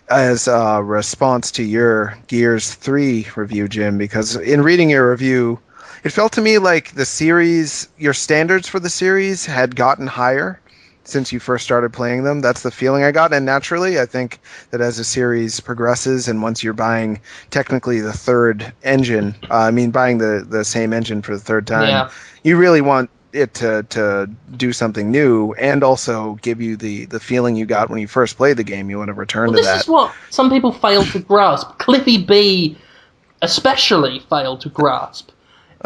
Speaker 6: as a response to your Gears 3 review, Jim, because in reading your review, it felt to me like the series, your standards for the series had gotten higher since you first started playing them. That's the feeling I got, and naturally, I think that as the series progresses, and once you're buying technically the third engine, buying the same engine for the third time, you really want it to do something new and also give you the feeling you got when you first played the game. You want to return to that.
Speaker 3: This is what some people fail to grasp. Cliffy B especially failed to grasp.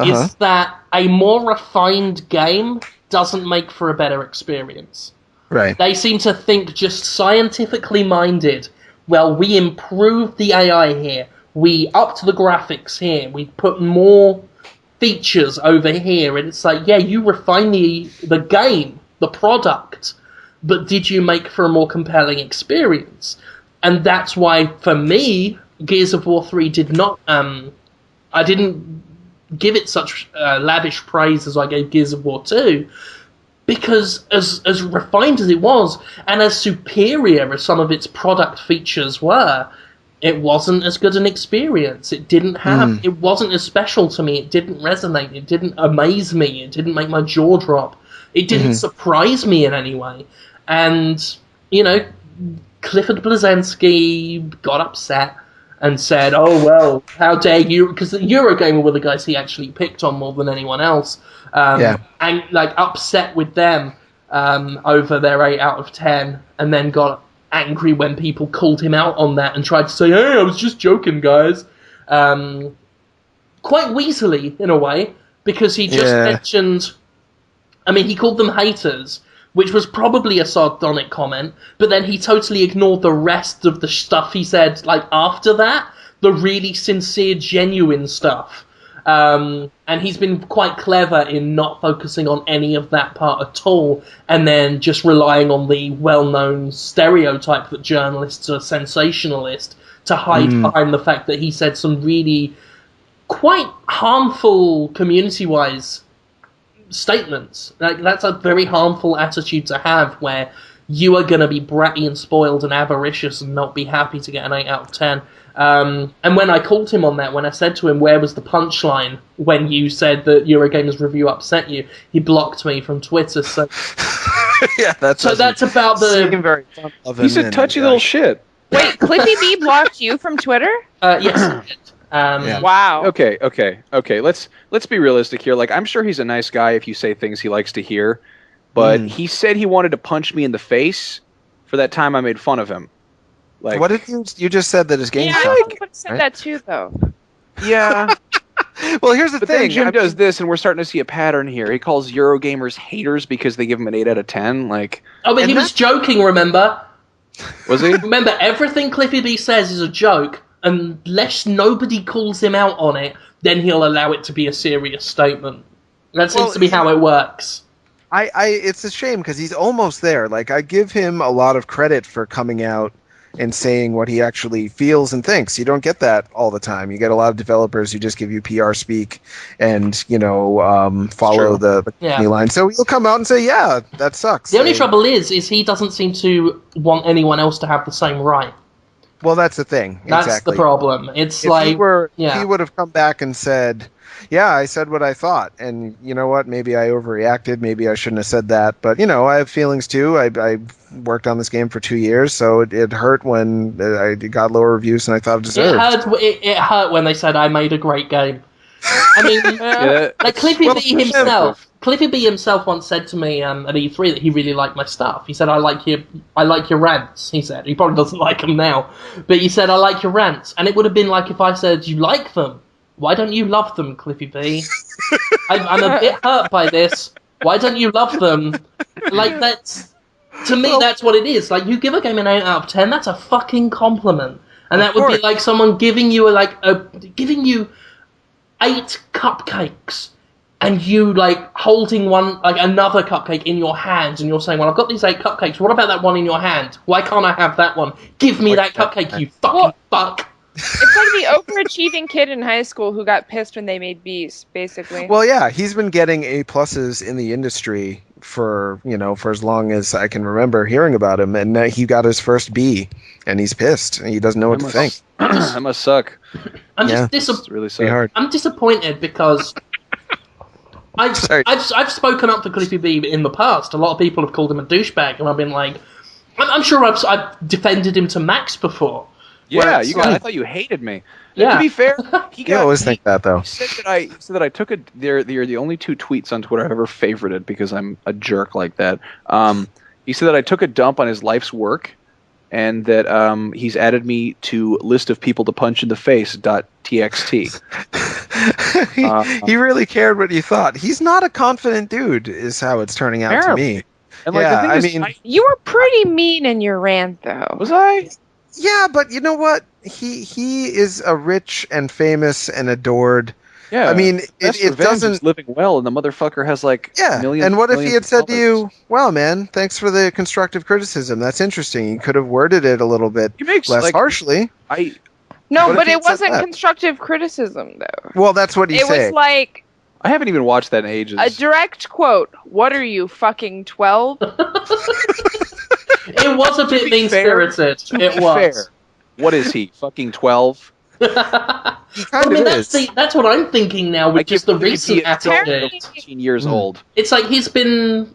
Speaker 3: Is that a more refined game doesn't make for a better experience.
Speaker 6: Right.
Speaker 3: They seem to think just scientifically minded. Well, we improved the AI here. We upped the graphics here. We put more features over here, and it's like, yeah, you refine the game, the product, but did you make for a more compelling experience? And that's why, for me, Gears of War 3 did not, I didn't give it such lavish praise as I gave Gears of War 2, because as refined as it was, and as superior as some of its product features were, it wasn't as good an experience. It didn't have. It wasn't as special to me. It didn't resonate. It didn't amaze me. It didn't make my jaw drop. It didn't surprise me in any way. And Clifford Blazensky got upset and said, "Oh well, how dare you?" Because the Eurogamer were the guys he actually picked on more than anyone else, and upset with them over their 8 out of 10, and then got angry when people called him out on that and tried to say, "Hey, I was just joking, guys." Quite weaselly, in a way, because he just mentioned... he called them haters, which was probably a sardonic comment, but then he totally ignored the rest of the stuff he said, after that, the really sincere, genuine stuff. And he's been quite clever in not focusing on any of that part at all, and then just relying on the well-known stereotype that journalists are sensationalist to hide behind the fact that he said some really quite harmful community-wise statements. Like, that's a very harmful attitude to have, where you are going to be bratty and spoiled and avaricious and not be happy to get an 8 out of 10. And when I called him on that, when I said to him, where was the punchline when you said that Eurogamer's review upset you, he blocked me from Twitter. So
Speaker 6: Yeah, that's
Speaker 3: about the...
Speaker 2: He's a touchy little shit.
Speaker 5: Wait, Cliffy B blocked you from Twitter?
Speaker 3: Yes, he did.
Speaker 5: Wow.
Speaker 2: Okay. Let's be realistic here. Like, I'm sure he's a nice guy if you say things he likes to hear, but he said he wanted to punch me in the face for that time I made fun of him. Like,
Speaker 6: what did you just said that his game?
Speaker 5: Yeah, I would have said that too, though.
Speaker 2: Yeah.
Speaker 6: Well, here's the
Speaker 2: But
Speaker 6: thing.
Speaker 2: then Jim does this, and we're starting to see a pattern here. He calls Eurogamers haters because they give him an 8 out of 10. Like,
Speaker 3: oh, but he was joking. Remember?
Speaker 2: Was he?
Speaker 3: Remember, everything Cliffy B says is a joke. Unless nobody calls him out on it, then he'll allow it to be a serious statement. That seems to be how it works.
Speaker 6: It's a shame because he's almost there. Like, I give him a lot of credit for coming out and saying what he actually feels and thinks. You don't get that all the time. You get a lot of developers who just give you PR speak and, follow the company line. So he'll come out and say, yeah, that sucks.
Speaker 3: The only trouble is he doesn't seem to want anyone else to have the same right.
Speaker 6: Well, that's the thing.
Speaker 3: That's
Speaker 6: exactly.
Speaker 3: the problem. It's
Speaker 6: if
Speaker 3: like...
Speaker 6: he would have come back and said, yeah, I said what I thought, and you know what, maybe I overreacted, maybe I shouldn't have said that, but, I have feelings too. I worked on this game for 2 years, so it hurt when I got lower reviews than I thought it deserved.
Speaker 3: It hurt when they said I made a great game. I mean, like Cliffy B himself once said to me at E3 that he really liked my stuff. He said, I like your rants, he said. He probably doesn't like them now, but he said, I like your rants. And it would have been like if I said, you like them. Why don't you love them, Cliffy B? I'm a bit hurt by this. Why don't you love them? Like, to me, that's what it is. Like, you give a game an 8 out of 10, that's a fucking compliment. And that would be like someone giving you giving you 8 cupcakes, and you holding another cupcake in your hands, and you're saying, well, I've got these 8 cupcakes, what about that one in your hand? Why can't I have that one? Give me that cupcake, you fucking fuck.
Speaker 5: It's like the overachieving kid in high school who got pissed when they made B's, basically.
Speaker 6: Well, yeah, he's been getting A+ in the industry for as long as I can remember hearing about him, and he got his first B, and he's pissed, and he doesn't know what to think.
Speaker 2: That must suck.
Speaker 3: It's
Speaker 2: really suck.
Speaker 3: I'm disappointed because I've spoken up for Cliffy B in the past. A lot of people have called him a douchebag, and I've been like, I'm sure I've defended him to Max before.
Speaker 2: Yeah, I thought you hated me.
Speaker 3: Yeah.
Speaker 2: To be fair,
Speaker 6: you always think that, though.
Speaker 2: He said that I took they're the only 2 tweets on Twitter I've ever favorited because I'm a jerk like that. He said that I took a dump on his life's work, and that he's added me to list of people to punch in the face.txt.
Speaker 6: He really cared what you thought. He's not a confident dude, is how it's turning out to me.
Speaker 2: And the thing is,
Speaker 5: you were pretty mean in your rant, though.
Speaker 2: Was I?
Speaker 6: Yeah, but you know what? He is a rich and famous and adored.
Speaker 2: Yeah,
Speaker 6: I mean, it doesn't
Speaker 2: living well, and the motherfucker has millions.
Speaker 6: And what if he had said to you, "Well, man, thanks for the constructive criticism. That's interesting. You could have worded it a little bit less harshly."
Speaker 5: No, but it wasn't constructive criticism, though.
Speaker 6: Well, that's what he said.
Speaker 5: It was like,
Speaker 2: I haven't even watched that in ages.
Speaker 5: A direct quote. What are you, fucking 12?
Speaker 3: It was a bit mean-spirited. It was. Fair.
Speaker 2: What is he? Fucking 12?
Speaker 6: He kind of is.
Speaker 3: That's what I'm thinking now with just the recent attitude.
Speaker 2: 15 years old.
Speaker 3: It's like he's been...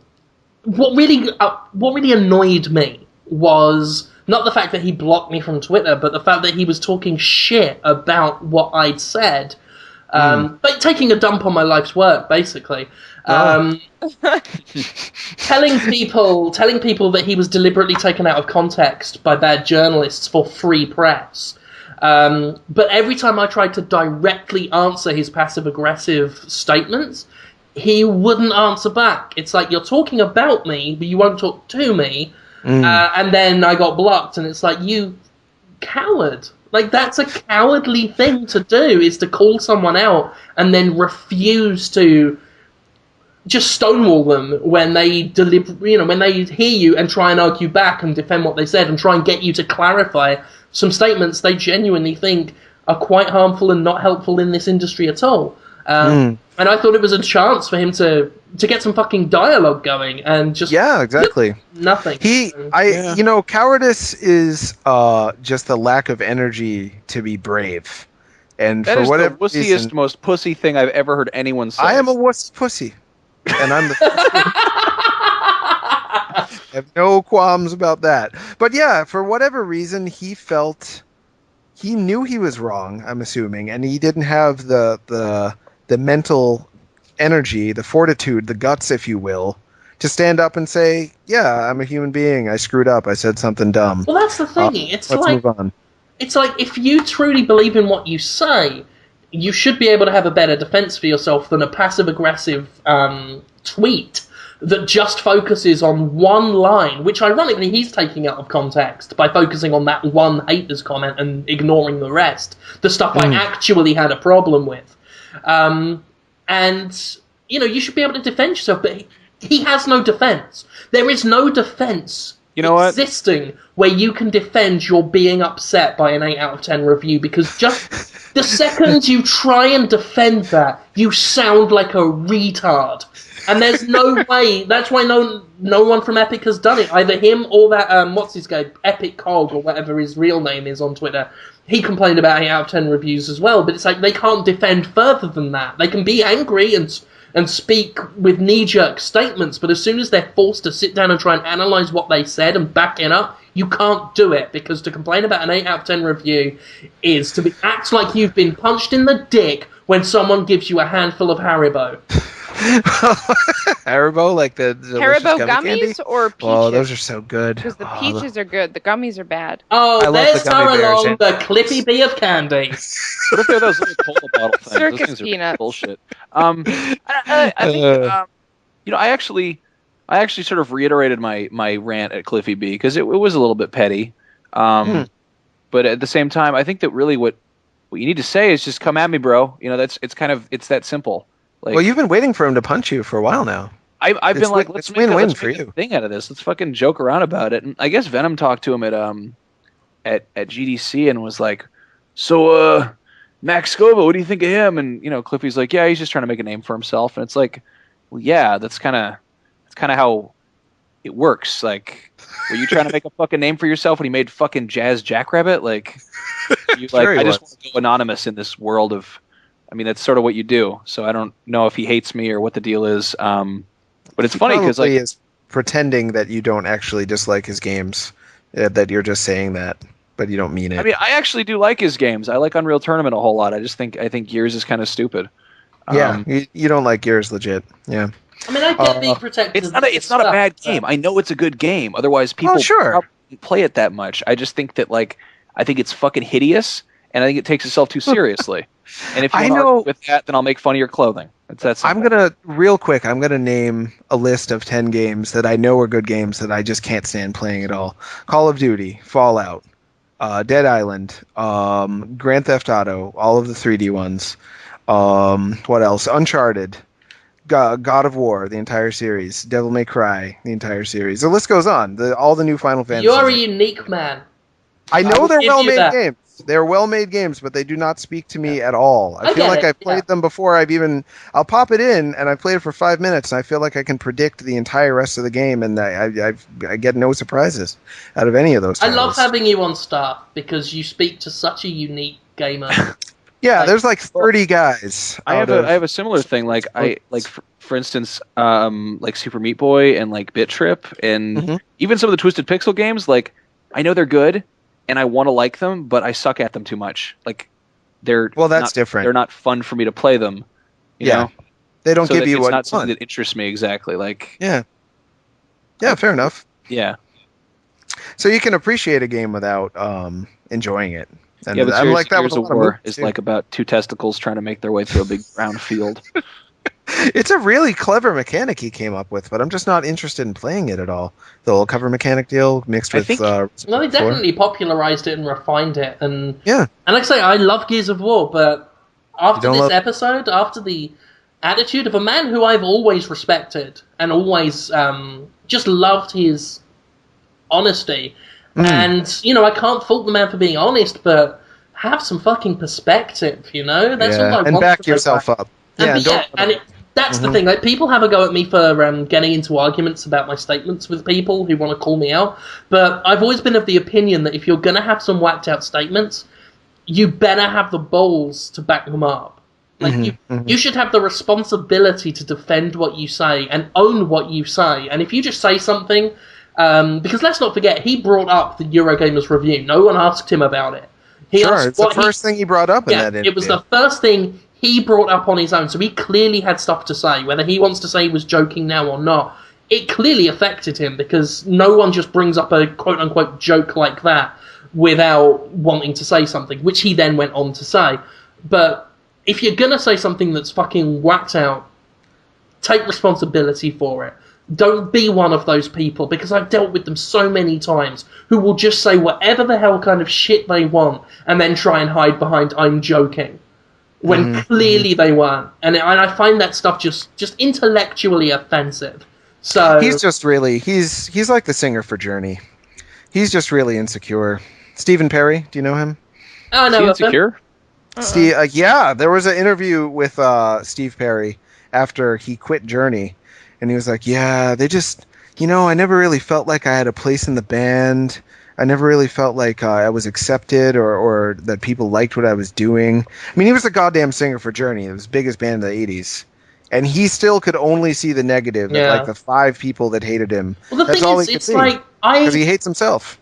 Speaker 3: What really annoyed me was not the fact that he blocked me from Twitter, but the fact that he was talking shit about what I'd said. But taking a dump on my life's work, basically. Telling people that he was deliberately taken out of context by bad journalists for free press. But every time I tried to directly answer his passive-aggressive statements, he wouldn't answer back. It's like, you're talking about me, but you won't talk to me. And then I got blocked, and it's like, you coward. Like, that's a cowardly thing to do, is to call someone out and then refuse to just stonewall them when they when they hear you and try and argue back and defend what they said and try and get you to clarify some statements they genuinely think are quite harmful and not helpful in this industry at all. And I thought it was a chance for him to get some fucking dialogue going, and just
Speaker 6: exactly.
Speaker 3: nothing.
Speaker 6: Cowardice is just the lack of energy to be brave, and
Speaker 2: that
Speaker 6: for
Speaker 2: is
Speaker 6: whatever
Speaker 2: the wussiest,
Speaker 6: reason,
Speaker 2: most pussy thing I've ever heard anyone say.
Speaker 6: I am a wuss pussy, and I'm the. I have no qualms about that. But yeah, for whatever reason, he knew he was wrong. I'm assuming, and he didn't have the mental energy, the fortitude, the guts, if you will, to stand up and say, yeah, I'm a human being. I screwed up. I said something dumb.
Speaker 3: Well, that's the thing. Let's move
Speaker 6: on.
Speaker 3: It's like, if you truly believe in what you say, you should be able to have a better defense for yourself than a passive-aggressive tweet that just focuses on one line, which ironically he's taking out of context by focusing on that one haters comment and ignoring the rest, the stuff I actually had a problem with. And, you should be able to defend yourself, but he has no defense. There is no defense existing where you can defend your being upset by an 8 out of 10 review, because just the second you try and defend that, you sound like a retard. And there's no way. That's why no one from Epic has done it. Either him or that, what's his name, Epic Cog, or whatever his real name is on Twitter. He complained about 8 out of 10 reviews as well, but it's like they can't defend further than that. They can be angry and speak with knee-jerk statements, but as soon as they're forced to sit down and try and analyse what they said and back it up, you can't do it, because to complain about an 8 out of 10 review is to act like you've been punched in the dick when someone gives you a handful of Haribo.
Speaker 6: Haribo, like the
Speaker 5: Haribo gummies
Speaker 6: candy?
Speaker 5: or peaches?
Speaker 6: Oh, those are so good.
Speaker 5: Because the peaches are good, the gummies are bad.
Speaker 3: Oh, there's along the Clippy Bee of candy.
Speaker 2: What if they're those little cola bottle things?
Speaker 5: Circus
Speaker 2: those things
Speaker 5: peanuts.
Speaker 2: Are bullshit. I think I actually sort of reiterated my rant at Cliffy B because it was a little bit petty. But at the same time, I think that really what you need to say is just come at me, bro. It's that simple. Like,
Speaker 6: well, you've been waiting for him to punch you for a while now.
Speaker 2: I've been like, let's make
Speaker 6: win-win
Speaker 2: for you. Thing out of this. Let's fucking joke around about it. And I guess Venom talked to him at GDC and was like, so Max Scova, what do you think of him? And Cliffy's like, yeah, he's just trying to make a name for himself. And it's like, well, yeah, that's kind of how it works. Like, were you trying to make a fucking name for yourself when he made fucking Jazz Jackrabbit? Like, I just want to go anonymous in this world of. I mean, that's sort of what you do. So I don't know if he hates me or what the deal is. But it's funny because
Speaker 6: he is pretending that you don't actually dislike his games, that you're just saying that, but you don't mean it.
Speaker 2: I mean, I actually do like his games. I like Unreal Tournament a whole lot. I think Gears is kind of stupid.
Speaker 6: Yeah, you don't like Gears, legit. Yeah.
Speaker 3: I mean, I get being protected.
Speaker 2: It's not a bad game. I know it's a good game. Otherwise, people probably play it that much. I just think that I think it's fucking hideous, and I think it takes itself too seriously. And if you argue with that, then I'll make fun of your clothing. I'm gonna name a list of 10 games that I know are good games that I just can't stand playing at all. Call of Duty, Fallout, Dead Island, Grand Theft Auto, all of the 3D ones. What else? Uncharted, God of War, the entire series, Devil May Cry, the entire series. The list goes on. All the new Final Fantasy.
Speaker 3: You're a unique man.
Speaker 6: I know they're well-made games. They're well-made games, but they do not speak to me at all. I feel like I've played them before. I'll pop it in, and I've played it for 5 minutes, and I feel like I can predict the entire rest of the game, and I get no surprises out of any of those titles.
Speaker 3: I love having you on staff, because you speak to such a unique gamer.
Speaker 6: Yeah, there's like 30 guys.
Speaker 2: I have a similar thing. For instance, like Super Meat Boy and like Bit Trip, and even some of the Twisted Pixel games. Like, I know they're good, and I want to like them, but I suck at them too much. Like, that's
Speaker 6: different.
Speaker 2: They're not fun for me to play them. You know?
Speaker 6: They don't give you
Speaker 2: it's
Speaker 6: what
Speaker 2: not something that interests me exactly. Like,
Speaker 6: yeah, fair enough.
Speaker 2: Yeah.
Speaker 6: So you can appreciate a game without enjoying it. And
Speaker 2: but
Speaker 6: I'm like that
Speaker 2: Gears of War is like about two testicles trying to make their way through a big brown field.
Speaker 6: It's a really clever mechanic he came up with, but I'm just not interested in playing it at all. The old cover mechanic deal mixed with.
Speaker 3: No, they definitely popularized it and refined it, and
Speaker 6: yeah.
Speaker 3: And like I say, I love Gears of War, but after this episode, after the attitude of a man who I've always respected and always just loved his honesty, and you know, I can't fault the man for being honest, but have some fucking perspective, you know? That's all I want.
Speaker 6: And back yourself up.
Speaker 3: That's the thing. Like, people have a go at me for getting into arguments about my statements with people who want to call me out, but I've always been of the opinion that if you're going to have some whacked out statements, you better have the balls to back them up. Like, you should have the responsibility to defend what you say and own what you say. And if you just say something, because let's not forget, he brought up the Eurogamer's review. No one asked him about it.
Speaker 6: It's the first thing he brought up in that interview.
Speaker 3: It was the first thing he brought up on his own, so he clearly had stuff to say. Whether he wants to say he was joking now or not, it clearly affected him, because no one just brings up a quote-unquote joke like that without wanting to say something, which he then went on to say. But if you're going to say something that's fucking whacked out, take responsibility for it. Don't be one of those people, because I've dealt with them so many times, who will just say whatever the hell kind of shit they want and then try and hide behind "I'm joking," when clearly they weren't. And I find that stuff just intellectually offensive. So
Speaker 6: he's just really he's like the singer for Journey. He's just really insecure. Stephen Perry, do you know him?
Speaker 3: Oh, no,
Speaker 2: insecure?
Speaker 6: Steve, yeah, there was an interview with Steve Perry after he quit Journey. And he was like, yeah, they just, I never really felt like I had a place in the band. I never really felt like I was accepted or that people liked what I was doing. I mean, he was a goddamn singer for Journey. It was the biggest band in the 80s. And he still could only see the negative of like the 5 people that hated him.
Speaker 3: Well, That's all he could see. Because
Speaker 6: he hates himself.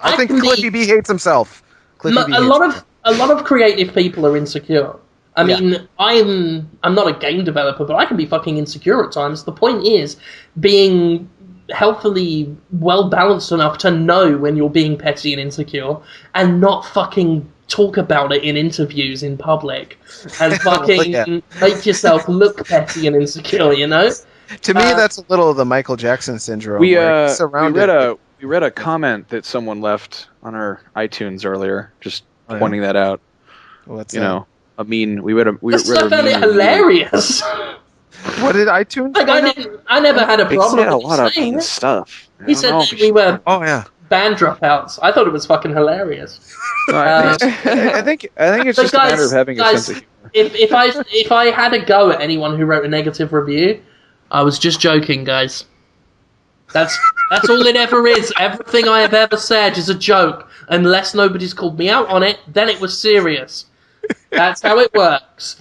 Speaker 6: I think Cliffy B hates himself.
Speaker 3: A lot of creative people are insecure. I mean, I'm not a game developer, but I can be fucking insecure at times. The point is being healthily well-balanced enough to know when you're being petty and insecure and not fucking talk about it in interviews in public and fucking make yourself look petty and insecure, you know?
Speaker 6: To me, that's a little of the Michael Jackson syndrome.
Speaker 2: We read a comment that someone left on our iTunes earlier, just pointing that out.
Speaker 6: What's
Speaker 2: I mean, we read a
Speaker 3: I found it hilarious.
Speaker 6: What did iTunes?
Speaker 3: Like, I never had a problem.
Speaker 2: They said a lot of stuff.
Speaker 3: He said that we were band dropouts. I thought it was fucking hilarious.
Speaker 2: I think it's just a matter of having a sense of humor.
Speaker 3: If I had a go at anyone who wrote a negative review, I was just joking, guys. That's all it ever is. Everything I have ever said is a joke. Unless nobody's called me out on it, then it was serious. That's how it works.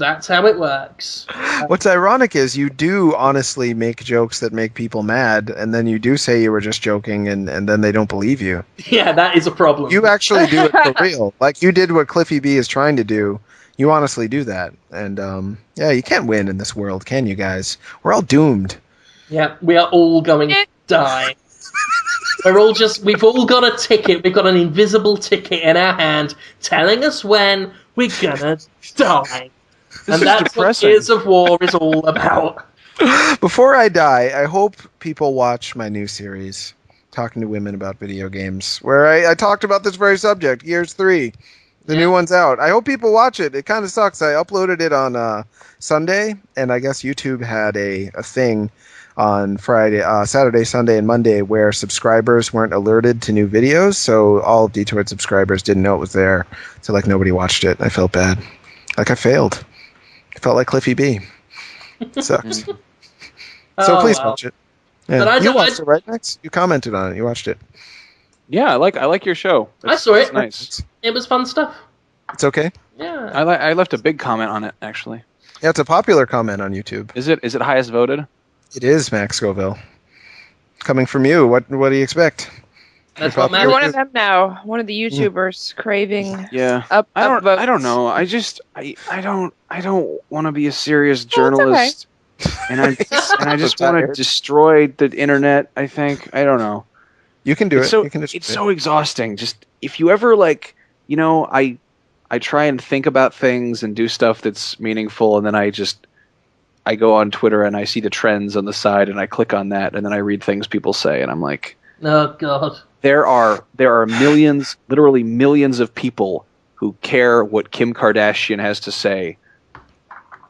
Speaker 6: What's ironic is you do honestly make jokes that make people mad, and then you do say you were just joking, and then they don't believe you.
Speaker 3: Yeah, that is a problem.
Speaker 6: You actually do it for real. Like, you did what Cliffy B is trying to do. You honestly do that. And, you can't win in this world, can you guys? We're all doomed.
Speaker 3: Yeah, we are all going to die. We've all got a ticket. We've got an invisible ticket in our hand telling us when we're gonna die. And that's depressing. What Gears of War is all about.
Speaker 6: Before I die, I hope people watch my new series, Talking to Women About Video Games, where I talked about this very subject, Gears 3. The new one's out. I hope people watch it. It kind of sucks. I uploaded it on Sunday, and I guess YouTube had a thing on Friday, Saturday, Sunday, and Monday where subscribers weren't alerted to new videos, so all of Detoid subscribers didn't know it was there. So, like, nobody watched it. I felt bad. Like, I failed. I felt like Cliffy B. It sucks. So please watch it. Yeah. But you watched it, right, Max? You commented on it. You watched it.
Speaker 2: Yeah, I like your show.
Speaker 3: I saw it.
Speaker 2: It's nice.
Speaker 3: It was fun stuff.
Speaker 6: It's okay?
Speaker 3: Yeah.
Speaker 2: I left a big comment on it, actually.
Speaker 6: Yeah, it's a popular comment on YouTube.
Speaker 2: Is it highest voted?
Speaker 6: It is, Max Scoville. Coming from you, what do you expect?
Speaker 3: That's what
Speaker 5: You're one of them now. One of the YouTubers craving.
Speaker 2: Yeah. I don't know. I don't want to be a serious journalist. And I just want to destroy the internet, I think. I don't know.
Speaker 6: You can do it.
Speaker 2: It's so exhausting. Just if you ever I try and think about things and do stuff that's meaningful, and then I I go on Twitter and I see the trends on the side and I click on that and then I read things people say and I'm like,
Speaker 3: oh god,
Speaker 2: there are millions, literally millions of people who care what Kim Kardashian has to say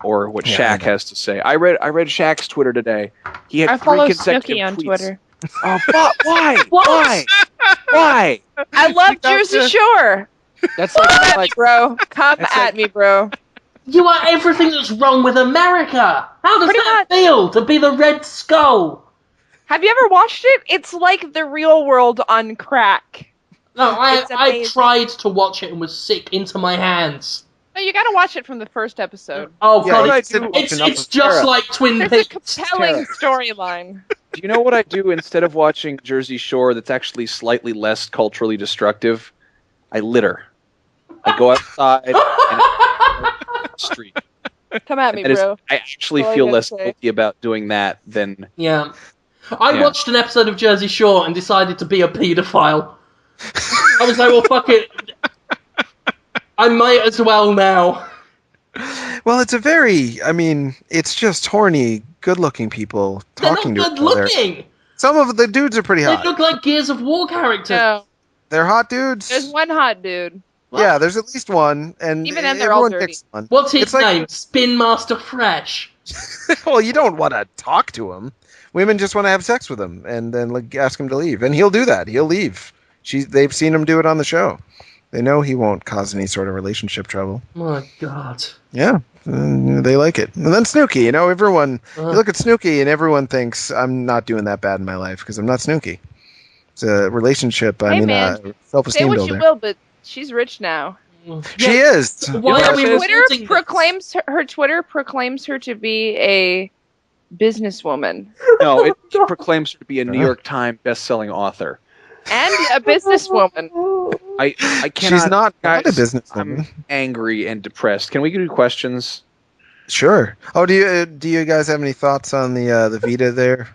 Speaker 2: or what Shaq has to say. I read Shaq's Twitter today. He had
Speaker 5: I
Speaker 2: 3
Speaker 5: follow
Speaker 2: consecutive
Speaker 5: Snooki on
Speaker 2: tweets.
Speaker 5: Twitter.
Speaker 2: Oh, why?
Speaker 3: What?
Speaker 2: Why?
Speaker 5: I love Jersey Shore.
Speaker 2: That's
Speaker 5: Come at
Speaker 2: like
Speaker 5: me, bro. Come
Speaker 2: That's
Speaker 5: at
Speaker 2: like-
Speaker 5: me, bro.
Speaker 3: You are everything that's wrong with America. How does
Speaker 5: Pretty
Speaker 3: that
Speaker 5: much.
Speaker 3: feel to be the Red Skull?
Speaker 5: Have you ever watched it? It's like the real world on crack.
Speaker 3: No,
Speaker 5: It's
Speaker 3: I
Speaker 5: amazing.
Speaker 3: tried to watch it and was sick into my hands.
Speaker 5: No, you gotta watch it from the first episode.
Speaker 3: Oh
Speaker 6: Yeah,
Speaker 3: god,
Speaker 6: you
Speaker 3: it's,
Speaker 6: did watch enough
Speaker 3: it's
Speaker 6: of
Speaker 3: just
Speaker 6: Tara.
Speaker 3: like Twin
Speaker 5: There's a
Speaker 3: Peaks.
Speaker 5: compelling storyline.
Speaker 2: Do you know what I do instead of watching Jersey Shore that's actually slightly less culturally destructive? I litter. I go outside and I the street.
Speaker 5: Come at me,
Speaker 2: That is-
Speaker 5: bro.
Speaker 2: I actually
Speaker 5: That's all I
Speaker 2: feel
Speaker 5: gotta
Speaker 2: less
Speaker 5: say.
Speaker 2: guilty about doing that than
Speaker 3: Yeah. I
Speaker 2: Yeah.
Speaker 3: watched an episode of Jersey Shore and decided to be a paedophile. I was like, well, fuck it. I might as well now.
Speaker 6: Well, it's it's just horny, good-looking people
Speaker 3: They're
Speaker 6: talking
Speaker 3: not
Speaker 6: to
Speaker 3: good
Speaker 6: each other.
Speaker 3: looking.
Speaker 6: Some of the dudes are pretty
Speaker 3: They
Speaker 6: hot.
Speaker 3: look like Gears of War characters.
Speaker 5: No,
Speaker 6: They're hot dudes.
Speaker 5: there's one hot dude.
Speaker 6: Yeah, there's at least one, and
Speaker 5: Even then, they're all
Speaker 6: everyone
Speaker 5: dirty.
Speaker 6: picks one.
Speaker 3: What's his
Speaker 6: It's like-
Speaker 3: name? Spin Master Fresh.
Speaker 6: Well, you don't want to talk to him. Women just want to have sex with him, and then ask him to leave, and he'll do that. He'll leave. They've seen him do it on the show. They know he won't cause any sort of relationship trouble.
Speaker 3: My god.
Speaker 6: Yeah, they like it. And then Snooki, everyone. You
Speaker 3: Uh,
Speaker 6: look at Snooki, and everyone thinks I'm not doing that bad in my life because I'm not Snooki. It's a relationship.
Speaker 5: Hey, man. Say
Speaker 6: Self-esteem
Speaker 5: what
Speaker 6: builder.
Speaker 5: you will, but she's rich now.
Speaker 6: She is.
Speaker 3: Why
Speaker 2: know,
Speaker 3: are we
Speaker 2: Twitter
Speaker 5: Twitter
Speaker 3: reporting this?
Speaker 5: proclaims her Twitter proclaims her to be a businesswoman
Speaker 2: no. It proclaims her to be a New York Times best-selling author.
Speaker 5: and a businesswoman.
Speaker 2: I cannot.
Speaker 6: She's not a
Speaker 2: guys,
Speaker 6: businesswoman.
Speaker 2: I'm angry and depressed. Can we do questions?
Speaker 6: Sure. Oh, do you guys have any thoughts on the Vita there?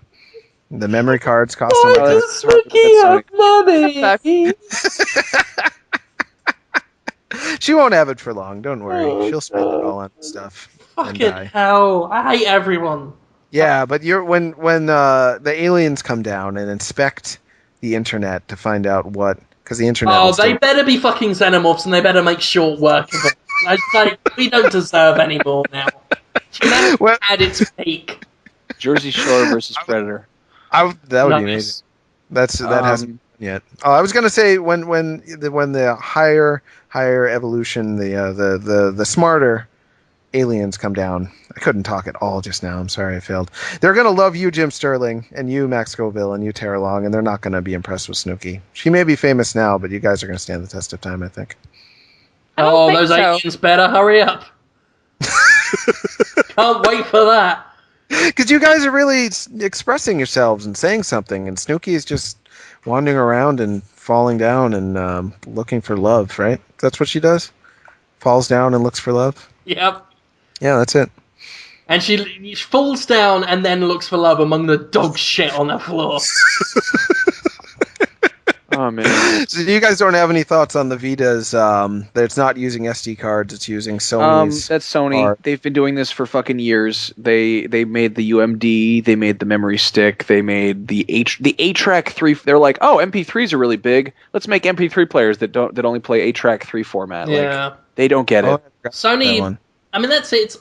Speaker 6: The memory cards cost
Speaker 3: Why
Speaker 6: them.
Speaker 3: does Snooki have money?
Speaker 6: She won't have it for long. Don't worry.
Speaker 3: Oh,
Speaker 6: She'll spend it
Speaker 3: God.
Speaker 6: all on stuff. and
Speaker 3: Fucking
Speaker 6: die.
Speaker 3: hell. I hate everyone.
Speaker 6: Yeah, but when the aliens come down and inspect the internet to find out what, because the internet.
Speaker 3: Oh,
Speaker 6: will
Speaker 3: they
Speaker 6: still-
Speaker 3: better be fucking xenomorphs and they better make short work of it. We don't deserve any more now. Humanity
Speaker 6: Well-
Speaker 3: had its peak.
Speaker 2: Jersey Shore versus Predator.
Speaker 6: that would be
Speaker 3: Nice.
Speaker 6: amazing. That hasn't yet. Oh, I was gonna say when the higher evolution, the smarter aliens come down. I couldn't talk at all just now. I'm sorry, I failed. They're gonna love you, Jim Sterling, and you, Max Scoville, and you, Tara Long, and they're not gonna be impressed with Snooki. She may be famous now, but you guys are gonna stand the test of time, I think.
Speaker 5: I don't
Speaker 3: Oh,
Speaker 5: think
Speaker 3: those
Speaker 5: so.
Speaker 3: aliens better hurry up. Can't wait for that.
Speaker 6: Because you guys are really expressing yourselves and saying something, and Snooki is just wandering around and falling down and looking for love, right? That's what she does? Falls down and looks for love?
Speaker 3: Yep.
Speaker 6: Yeah, that's it.
Speaker 3: And she falls down and then looks for love among the dog shit on the floor.
Speaker 2: Oh man.
Speaker 6: So you guys don't have any thoughts on the Vitas, that it's not using SD cards, it's using Sony's...
Speaker 2: That's Sony.
Speaker 6: card.
Speaker 2: They've been doing this for fucking years. They made the UMD. They made the memory stick. They made the A-Track 3. They're like, oh, MP3s are really big. Let's make MP3 players that only play A-Track 3 format.
Speaker 3: Yeah.
Speaker 2: Like, they don't get
Speaker 6: Oh,
Speaker 2: it.
Speaker 6: I forgot that
Speaker 3: Sony,
Speaker 6: one.
Speaker 3: I mean, that's it.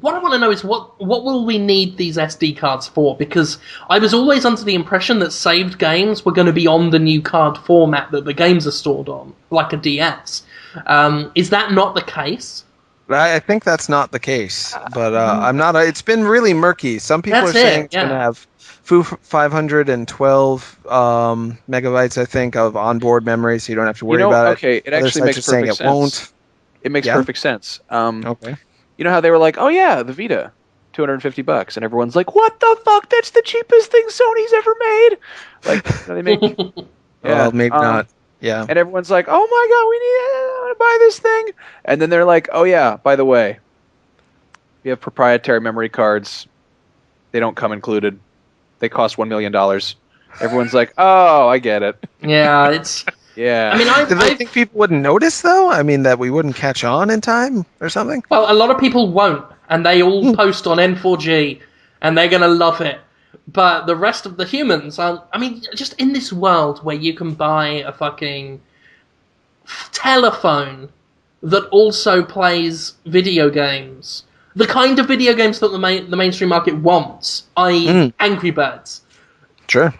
Speaker 3: What I want to know is what will we need these SD cards for? Because I was always under the impression that saved games were going to be on the new card format that the games are stored on, like a DS. Is that not the case?
Speaker 6: I think that's not the case, but I'm not... it's been really murky. Some people
Speaker 3: That's
Speaker 6: are saying
Speaker 3: it,
Speaker 6: it's going to
Speaker 3: yeah.
Speaker 6: have 512 megabytes, I think, of onboard memory, so you don't have to worry about it.
Speaker 2: okay, it
Speaker 6: Other
Speaker 2: actually
Speaker 6: sites
Speaker 2: makes
Speaker 6: are saying
Speaker 2: perfect
Speaker 6: it
Speaker 2: sense.
Speaker 6: won't.
Speaker 2: It makes
Speaker 6: Yeah?
Speaker 2: perfect sense.
Speaker 6: Okay.
Speaker 2: You know how they were like, oh yeah, the Vita, $250, and everyone's like, what the fuck? That's the cheapest thing Sony's ever made. Like, they make,
Speaker 6: Well, maybe not. Yeah.
Speaker 2: And everyone's like, oh my god, I want to buy this thing. And then they're like, oh yeah, by the way, we have proprietary memory cards. They don't come included. They cost $1 million. Everyone's like, oh, I get it.
Speaker 3: Yeah, it's...
Speaker 2: Yeah.
Speaker 3: I mean,
Speaker 6: Do they
Speaker 3: I
Speaker 6: think people wouldn't notice, though? I mean, that we wouldn't catch on in time or something?
Speaker 3: well, a lot of people won't. and they all post on N4G, and they're gonna love it. But the rest of the humans aren't. I mean, just in this world where you can buy a fucking telephone that also plays video games, the kind of video games that the mainstream market wants, i.e. Angry Birds.
Speaker 6: Sure.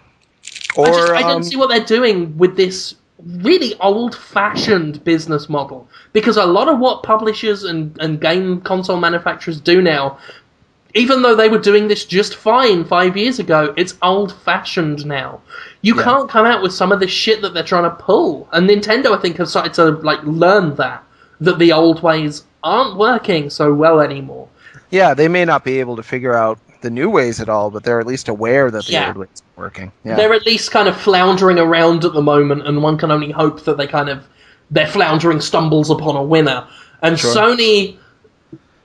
Speaker 3: I don't see what they're doing with this really old-fashioned business model. Because a lot of what publishers and game console manufacturers do now, even though they were doing this just fine 5 years ago, it's old-fashioned now. You can't come out with some of the shit that they're trying to pull. And Nintendo, I think, have started to learn that the old ways aren't working so well anymore.
Speaker 6: Yeah, they may not be able to figure out the new ways at all, but they're at least aware that the old ways are working. Yeah.
Speaker 3: They're at least kind of floundering around at the moment, and one can only hope that their floundering stumbles upon a winner. And Sony,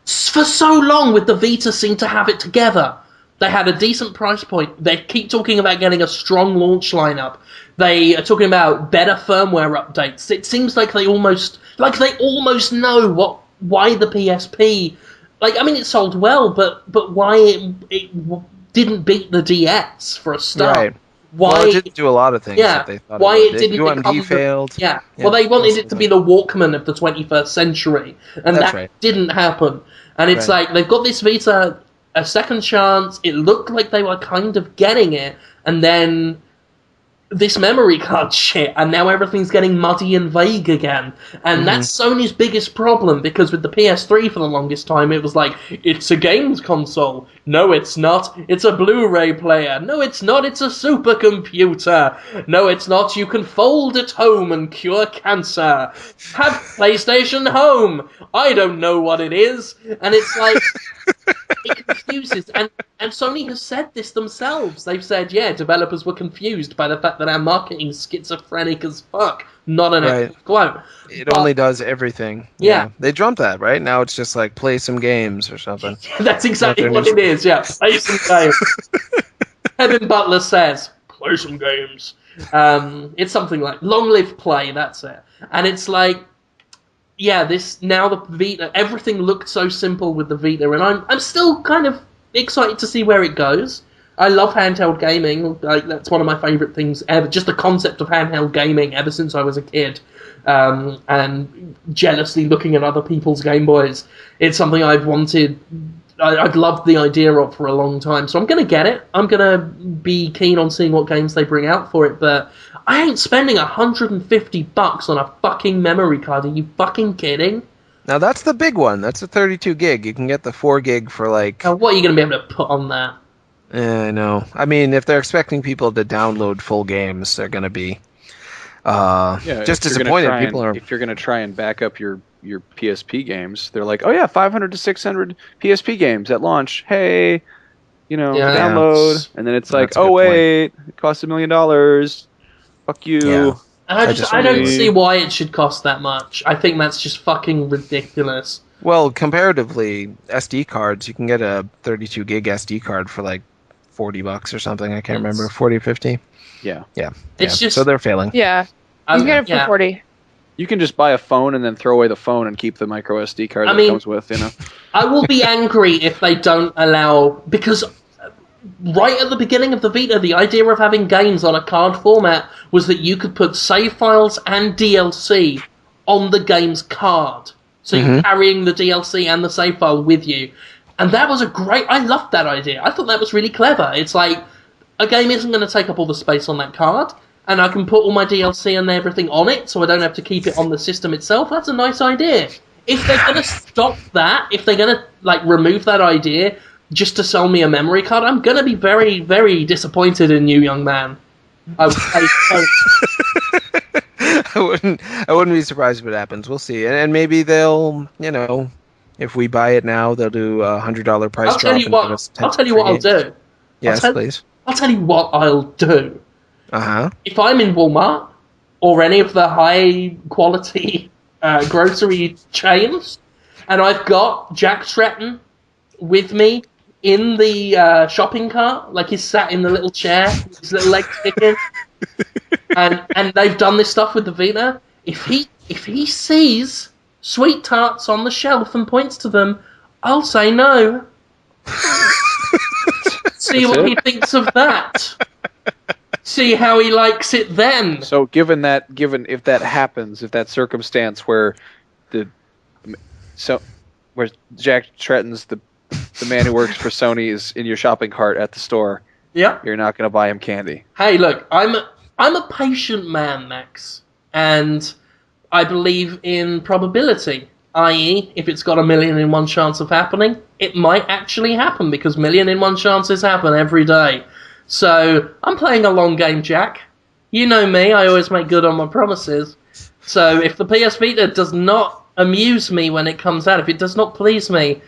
Speaker 3: for so long with the Vita, seemed to have it together. They had a decent price point. They keep talking about getting a strong launch lineup. They are talking about better firmware updates. It seems like they almost know why the PSP. It sold well, but why it didn't beat the DS for a start?
Speaker 6: Right.
Speaker 3: Why
Speaker 6: it didn't do a lot of things that they thought
Speaker 3: why
Speaker 6: it
Speaker 3: didn't
Speaker 6: become. UMD failed.
Speaker 3: Well, they wanted it to be the Walkman of the 21st century, and that didn't happen. And it's they've got this Vita a second chance. It looked like they were kind of getting it, and then this memory card shit, and now everything's getting muddy and vague again. And that's Sony's biggest problem, because with the PS3 for the longest time, it was it's a games console. No, it's not. It's a Blu-ray player. No, it's not. It's a supercomputer. No, it's not. You can fold at home and cure cancer. Have PlayStation Home. I don't know what it is. And it's it confuses. And Sony has said this themselves. They've said, developers were confused by the fact that our marketing is schizophrenic as fuck. Not an actual quote.
Speaker 6: It only does everything.
Speaker 3: Yeah.
Speaker 6: They jumped that, right? Now it's just play some games or something.
Speaker 3: That's exactly what it is, play some games. Kevin Butler says, play some games. It's something like, long live play, that's it. And it's now the Vita, everything looked so simple with the Vita, and I'm still kind of excited to see where it goes. I love handheld gaming. That's one of my favourite things ever. Just the concept of handheld gaming ever since I was a kid. And jealously looking at other people's Game Boys. It's something I've wanted. I've loved the idea of for a long time. So I'm going to get it. I'm going to be keen on seeing what games they bring out for it. But I ain't spending $150 on a fucking memory card. Are you fucking kidding?
Speaker 6: Now that's the big one. That's a 32 gig. You can get the 4 gig for
Speaker 3: Now, what are you going to be able to put on that?
Speaker 6: I know. I mean, if they're expecting people to download full games, they're going to be just disappointed.
Speaker 2: If you're going to try and back up your PSP games, they're like, oh yeah, 500 to 600 PSP games at launch. Hey, download. And then it's oh wait, it costs $1 million. Fuck you.
Speaker 6: Yeah.
Speaker 3: I don't see why it should cost that much. I think that's just fucking ridiculous.
Speaker 6: Well, comparatively, SD cards, you can get a 32 gig SD card for $40 or something. I can't remember, 40 or 50.
Speaker 2: Yeah.
Speaker 3: It's just
Speaker 6: so they're failing.
Speaker 5: Yeah, you can get it for 40.
Speaker 2: You can just buy a phone and then throw away the phone and keep the micro SD card that comes with.
Speaker 3: I will be angry if they don't allow, because right at the beginning of the Vita, the idea of having games on a card format was that you could put save files and DLC on the game's card. So you're carrying the DLC and the save file with you. And that was I loved that idea. I thought that was really clever. It's a game isn't going to take up all the space on that card, and I can put all my DLC and everything on it, so I don't have to keep it on the system itself. That's a nice idea. If they're going to stop that, if they're going to remove that idea just to sell me a memory card, I'm going to be very, very disappointed in you, young man. I would say so.
Speaker 6: I wouldn't be surprised if it happens. We'll see. And maybe they'll, if we buy it now, they'll do a $100 price drop.
Speaker 3: I'll tell you what I'll do.
Speaker 6: Yes, please.
Speaker 3: I'll tell you what I'll do.
Speaker 6: Uh-huh.
Speaker 3: If I'm in Walmart or any of the high-quality grocery chains, and I've got Jack Tretton with me in the shopping cart, he's sat in the little chair, with his little legs kicking, and they've done this stuff with the Vita, if he sees sweet tarts on the shelf and points to them, I'll say no. See what he thinks of that. See how he likes it then.
Speaker 2: So given if that happens, if that circumstance where where Jack Tretton's the man who works for Sony is in your shopping cart at the store, you're not going to buy him candy.
Speaker 3: Hey, look, I'm a patient man, Max, and I believe in probability. I.e., if it's got 1,000,000 in 1 chance of happening, it might actually happen because 1,000,000 in 1 chances happen every day. So I'm playing a long game, Jack. You know me; I always make good on my promises. So if the PS Vita does not amuse me when it comes out, if it does not please me,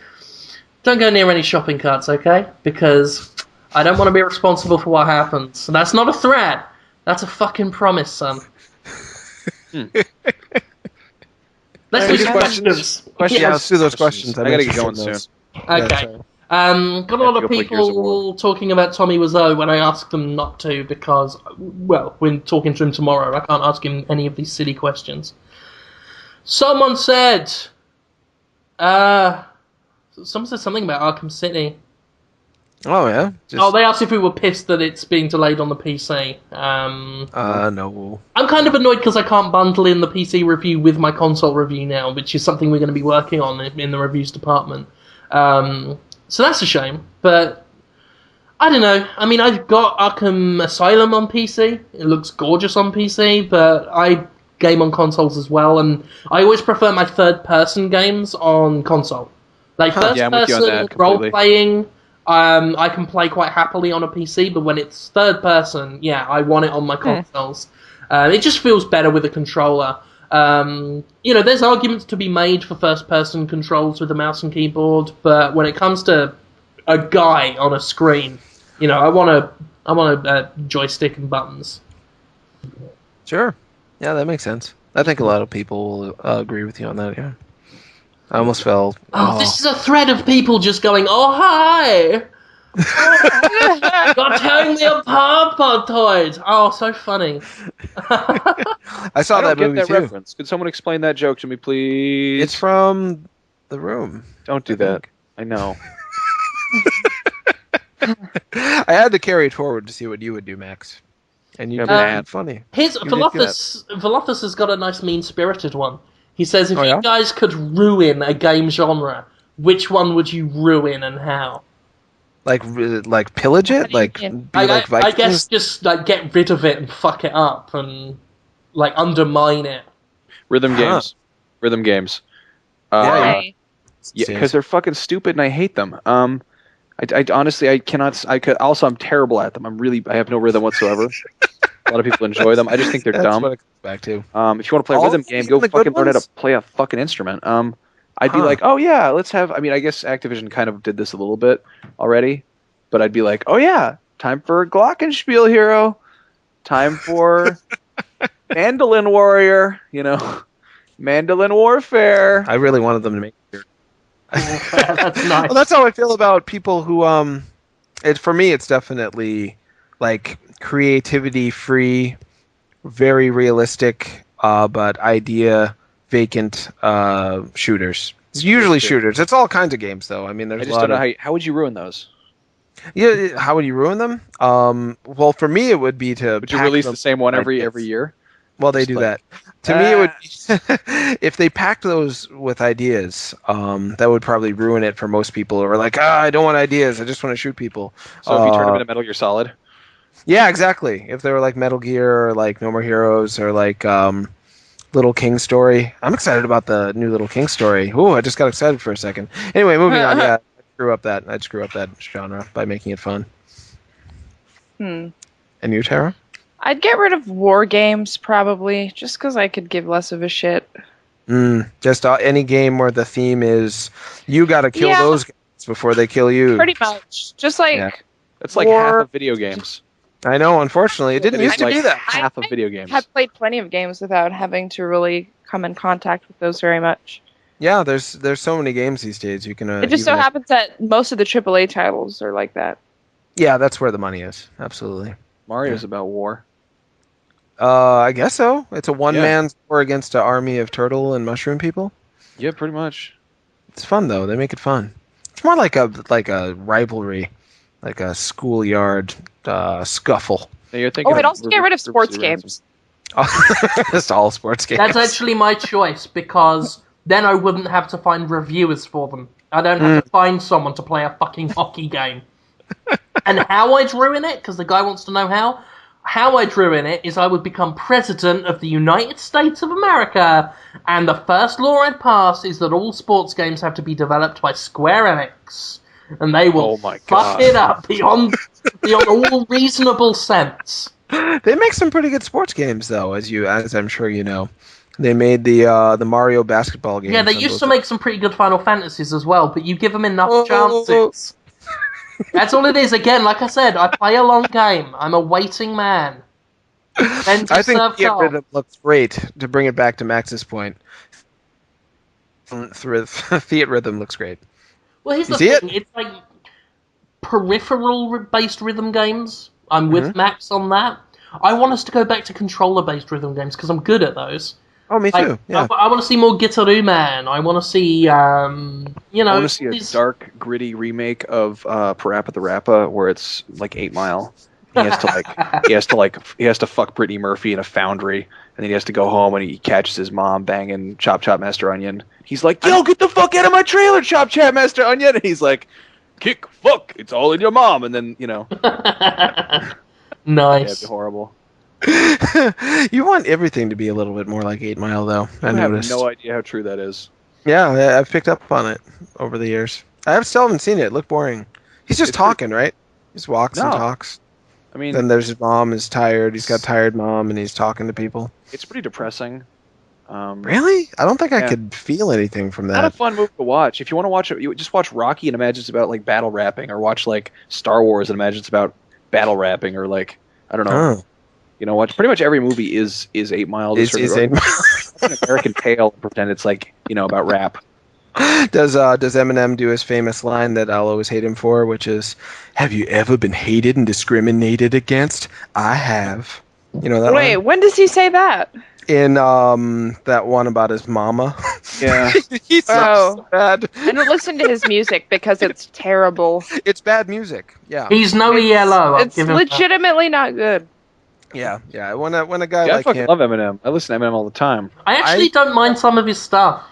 Speaker 3: don't go near any shopping carts, okay? Because I don't want to be responsible for what happens. And that's not a threat. That's a fucking promise, son. Let's do questions.
Speaker 6: Yeah, let's do those questions.
Speaker 2: I gotta get going soon.
Speaker 3: Okay. Got a lot of people talking about Tommy Wiseau when I asked them not to because, well, when talking to him tomorrow, I can't ask him any of these silly questions. Someone said something about Arkham City.
Speaker 6: Oh, yeah?
Speaker 3: They asked if we were pissed that it's being delayed on the PC.
Speaker 6: No.
Speaker 3: I'm kind of annoyed because I can't bundle in the PC review with my console review now, which is something we're going to be working on in the reviews department. So that's a shame, but I don't know. I mean, I've got Arkham Asylum on PC. It looks gorgeous on PC, but I game on consoles as well, and I always prefer my third-person games on console. Like, first-person role-playing, I can play quite happily on a PC, but when it's third-person, I want it on my consoles. It just feels better with a controller. There's arguments to be made for first-person controls with a mouse and keyboard, but when it comes to a guy on a screen, I want a joystick and buttons.
Speaker 6: Sure. Yeah, that makes sense. I think a lot of people will agree with you on that, yeah. I almost felt...
Speaker 3: This is a thread of people just going, oh, hi! You're tearing me apart, Podtoid! Oh, so funny.
Speaker 6: I saw that movie,
Speaker 2: that
Speaker 6: too.
Speaker 2: reference. Could someone explain that joke to me, please?
Speaker 6: It's from The Room.
Speaker 2: Don't do that. I know.
Speaker 6: I had to carry it forward to see what you would do, Max. And you did that. Funny.
Speaker 3: Velothus has got a nice mean-spirited one. He says, if you guys could ruin a game genre, which one would you ruin and how?
Speaker 6: Like pillage it? Like like Vikings?
Speaker 3: I guess just get rid of it and fuck it up and undermine it.
Speaker 2: Rhythm games.
Speaker 5: Why?
Speaker 2: Yeah, because they're fucking stupid and I hate them. I honestly I cannot. Also I'm terrible at them. I have no rhythm whatsoever. A lot of people enjoy them. I just think they're dumb.
Speaker 6: What it comes back to.
Speaker 2: If you want to play a rhythm game, go fucking learn how to play a fucking instrument. I'd be like, oh yeah, let's have. I mean, I guess Activision kind of did this a little bit already, but I'd be like, oh yeah, time for Glockenspiel Hero, time for Mandolin Warrior, Mandolin Warfare.
Speaker 6: I really wanted them to make it.
Speaker 3: That's nice.
Speaker 6: Well, that's how I feel about people who for me it's definitely like creativity free, very realistic, but idea vacant shooters. It's usually shooters. It's all kinds of games though. I mean, there's
Speaker 2: I just don't know how would you ruin those?
Speaker 6: Yeah, how would you ruin them? Well, for me it would be to.
Speaker 2: Would you release the same one every year?
Speaker 6: Well, they do that. To me, it would be, if they packed those with ideas, that would probably ruin it for most people who are like, I don't want ideas, I just want to shoot people.
Speaker 2: So if you turn them into Metal Gear Solid?
Speaker 6: Yeah, exactly. If they were like Metal Gear or like No More Heroes or like Little King Story. I'm excited about the new Little King Story. Ooh, I just got excited for a second. Anyway, moving on. Yeah, I'd screw up that genre by making it fun. And you, Tara?
Speaker 5: I'd get rid of war games, probably, just because I could give less of a shit.
Speaker 6: Just any game where the theme is you gotta kill those guys before they kill you.
Speaker 5: Pretty much. Just like...
Speaker 2: It's like half of video games.
Speaker 6: I know, unfortunately. It didn't used to be that.
Speaker 2: Half of video games.
Speaker 5: I've played plenty of games without having to really come in contact with those very much.
Speaker 6: Yeah, there's so many games these days. You can.
Speaker 5: It just so happens that most of the AAA titles are like that.
Speaker 6: Yeah, that's where the money is. Absolutely.
Speaker 2: Mario's about war.
Speaker 6: I guess so. It's a one-man war against an army of turtle and mushroom people.
Speaker 2: Yeah, pretty much.
Speaker 6: It's fun though. They make it fun. It's more like a rivalry, like a schoolyard scuffle.
Speaker 2: Yeah, you're thinking
Speaker 5: Oh, I'd also get rid of sports
Speaker 2: River City
Speaker 5: games.
Speaker 6: Just all sports games.
Speaker 3: That's actually my choice, because then I wouldn't have to find reviewers for them. I don't have to find someone to play a fucking hockey game. And how I'd ruin it, because the guy wants to know how I'd ruin it is I would become president of the United States of America, and the first law I'd pass is that all sports games have to be developed by Square Enix, and they will
Speaker 2: Oh my
Speaker 3: fuck
Speaker 2: God.
Speaker 3: it up beyond all reasonable sense.
Speaker 6: They make some pretty good sports games, though, as I'm sure you know. They made the Mario basketball games.
Speaker 3: Yeah, they used to make some pretty good Final Fantasies as well, but you give them enough chances. That's all it is. Again, like I said, I play a long game. I'm a waiting man.
Speaker 6: I think Fiat Rhythm looks great. To bring it back to Max's point, Fiat Rhythm looks great.
Speaker 3: Well, here's the
Speaker 6: see
Speaker 3: thing. It's like peripheral-based rhythm games. I'm with Max on that. I want us to go back to controller-based rhythm games because I'm good at those.
Speaker 6: Oh, me too. Yeah.
Speaker 3: I want to see more Guitar Man. I want to see,
Speaker 2: I want to see a dark, gritty remake of Parappa the Rappa where it's like 8 Mile. He has to fuck Brittany Murphy in a foundry, and then he has to go home and he catches his mom banging Chop Chop Master Onion. He's like, "Yo, get the fuck out of my trailer, Chop Chop Master Onion!" And he's like, "Kick, fuck, it's all in your mom." And then
Speaker 3: nice.
Speaker 2: That'd be horrible.
Speaker 6: You want everything to be a little bit more like 8 Mile, though. I
Speaker 2: have no idea how true that is.
Speaker 6: Yeah, I've picked up on it over the years. I still haven't seen it. It looked boring. He's just talking, right? He just walks and talks.
Speaker 2: I mean,
Speaker 6: then there's his mom is tired. He's got tired mom, and he's talking to people.
Speaker 2: It's pretty depressing.
Speaker 6: Really? I don't think I could feel anything from that.
Speaker 2: Not a fun movie to watch. If you want to watch it, you just watch Rocky and imagine it's about like battle rapping, or watch like Star Wars and imagine it's about battle rapping, or like I don't know. Watch pretty much every movie is 8 Mile.
Speaker 6: Is 8 Mile
Speaker 2: an American Tale and pretend it's like about rap.
Speaker 6: Does Eminem do his famous line that I'll always hate him for, which is, "Have you ever been hated and discriminated against? I have." You know that
Speaker 5: Wait,
Speaker 6: line?
Speaker 5: when does he say that?
Speaker 6: In that one about his mama.
Speaker 2: Yeah.
Speaker 6: He's so bad.
Speaker 5: I don't listen to his music because it's terrible.
Speaker 6: It's bad music. Yeah.
Speaker 3: He's no ELO.
Speaker 5: It's legitimately not good.
Speaker 6: Yeah. When a guy
Speaker 2: I
Speaker 6: like
Speaker 2: fucking
Speaker 6: him,
Speaker 2: love Eminem. I listen to Eminem all the time.
Speaker 3: I actually don't mind some of his stuff.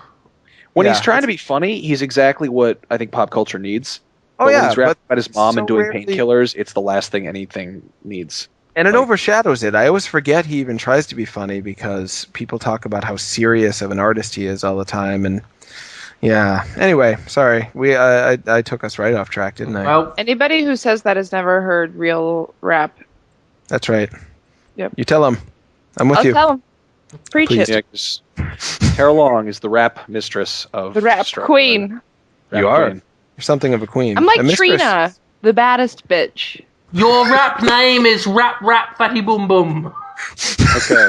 Speaker 2: When he's trying to be funny, he's exactly what I think pop culture needs. But when he's rapping about his mom and doing painkillers, it's the last thing anything needs.
Speaker 6: And it overshadows it. I always forget he even tries to be funny because people talk about how serious of an artist he is all the time. And yeah. Anyway, sorry. I took us right off track, didn't I?
Speaker 3: Well,
Speaker 5: anybody who says that has never heard real rap.
Speaker 6: That's right.
Speaker 5: Yep.
Speaker 6: You tell him. I'm with you.
Speaker 5: I'll tell him. Preach
Speaker 6: Please.
Speaker 5: it.
Speaker 2: Yeah, Tara Long is the rap mistress of
Speaker 5: The rap
Speaker 2: Strut.
Speaker 5: queen.
Speaker 6: You are.
Speaker 2: Queen.
Speaker 6: You're something of a queen.
Speaker 5: I'm like
Speaker 6: A mistress.
Speaker 5: Trina, the baddest bitch.
Speaker 3: your rap name is Rap Fatty Boom Boom.
Speaker 2: Okay.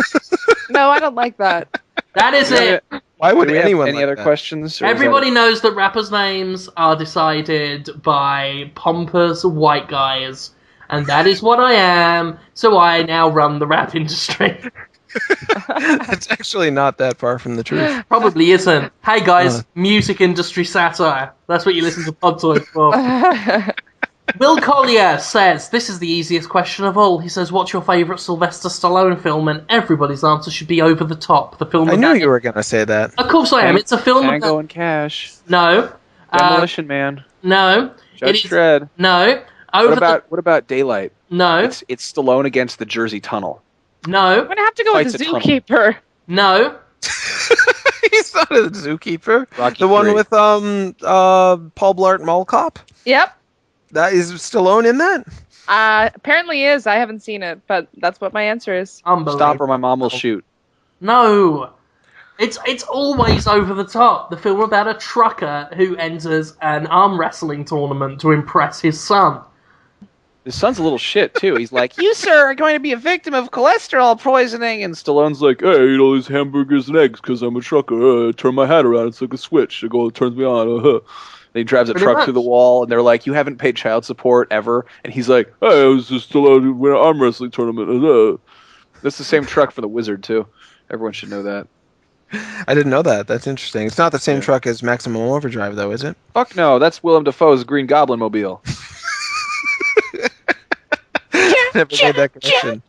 Speaker 5: No, I don't like that.
Speaker 3: That is it.
Speaker 6: Why would
Speaker 2: Do we have
Speaker 6: anyone
Speaker 2: any
Speaker 6: like
Speaker 2: other
Speaker 6: that?
Speaker 2: questions? or is
Speaker 3: Everybody
Speaker 2: that
Speaker 3: knows that rappers' names are decided by pompous white guys, and that is what I am, so I now run the rap industry.
Speaker 6: It's actually not that far from the truth.
Speaker 3: Probably isn't. Hey guys, music industry satire. That's what you listen to Podtoid for. Will Collier says, this is the easiest question of all. He says, what's your favourite Sylvester Stallone film? And everybody's answer should be Over the Top. The film.
Speaker 6: I knew you were going to say that.
Speaker 3: Of course I am. It's a film.
Speaker 2: Tango and Cash?
Speaker 3: No.
Speaker 2: Demolition Man?
Speaker 3: No.
Speaker 2: Judge Dredd?
Speaker 3: No.
Speaker 2: What about Daylight?
Speaker 3: No.
Speaker 2: It's Stallone against the Jersey Tunnel.
Speaker 3: No.
Speaker 5: I'm gonna have to go with
Speaker 2: Fights
Speaker 5: the
Speaker 2: a tunnel.
Speaker 5: Zookeeper.
Speaker 3: No.
Speaker 6: He's not a zookeeper.
Speaker 2: Rocky
Speaker 6: the one
Speaker 2: III.
Speaker 6: with Paul Blart Mall Cop.
Speaker 5: Yep.
Speaker 6: That is Stallone in that.
Speaker 5: Apparently is. I haven't seen it, but that's what my answer is.
Speaker 3: Unbelievable.
Speaker 2: Stop or my mom will shoot.
Speaker 3: No. It's always Over the Top. The film about a trucker who enters an arm wrestling tournament to impress his son.
Speaker 2: His son's a little shit, too. He's like, you, sir, are going to be a victim of cholesterol poisoning. And Stallone's like, hey, I eat all these hamburgers and eggs because I'm a trucker. I turn my hat around. It's like a switch. It turns me on. And he drives a
Speaker 3: Pretty
Speaker 2: truck
Speaker 3: much.
Speaker 2: through the wall, and they're like, you haven't paid child support ever. And he's like, hey, I was just allowed to win an arm wrestling tournament. That's the same truck for the Wizard, too. Everyone should know that.
Speaker 6: I didn't know that. That's interesting. It's not the same
Speaker 2: Yeah.
Speaker 6: truck as Maximum Overdrive, though, is it?
Speaker 2: Fuck no, that's Willem Dafoe's Green Goblin mobile.
Speaker 6: Never made that connection.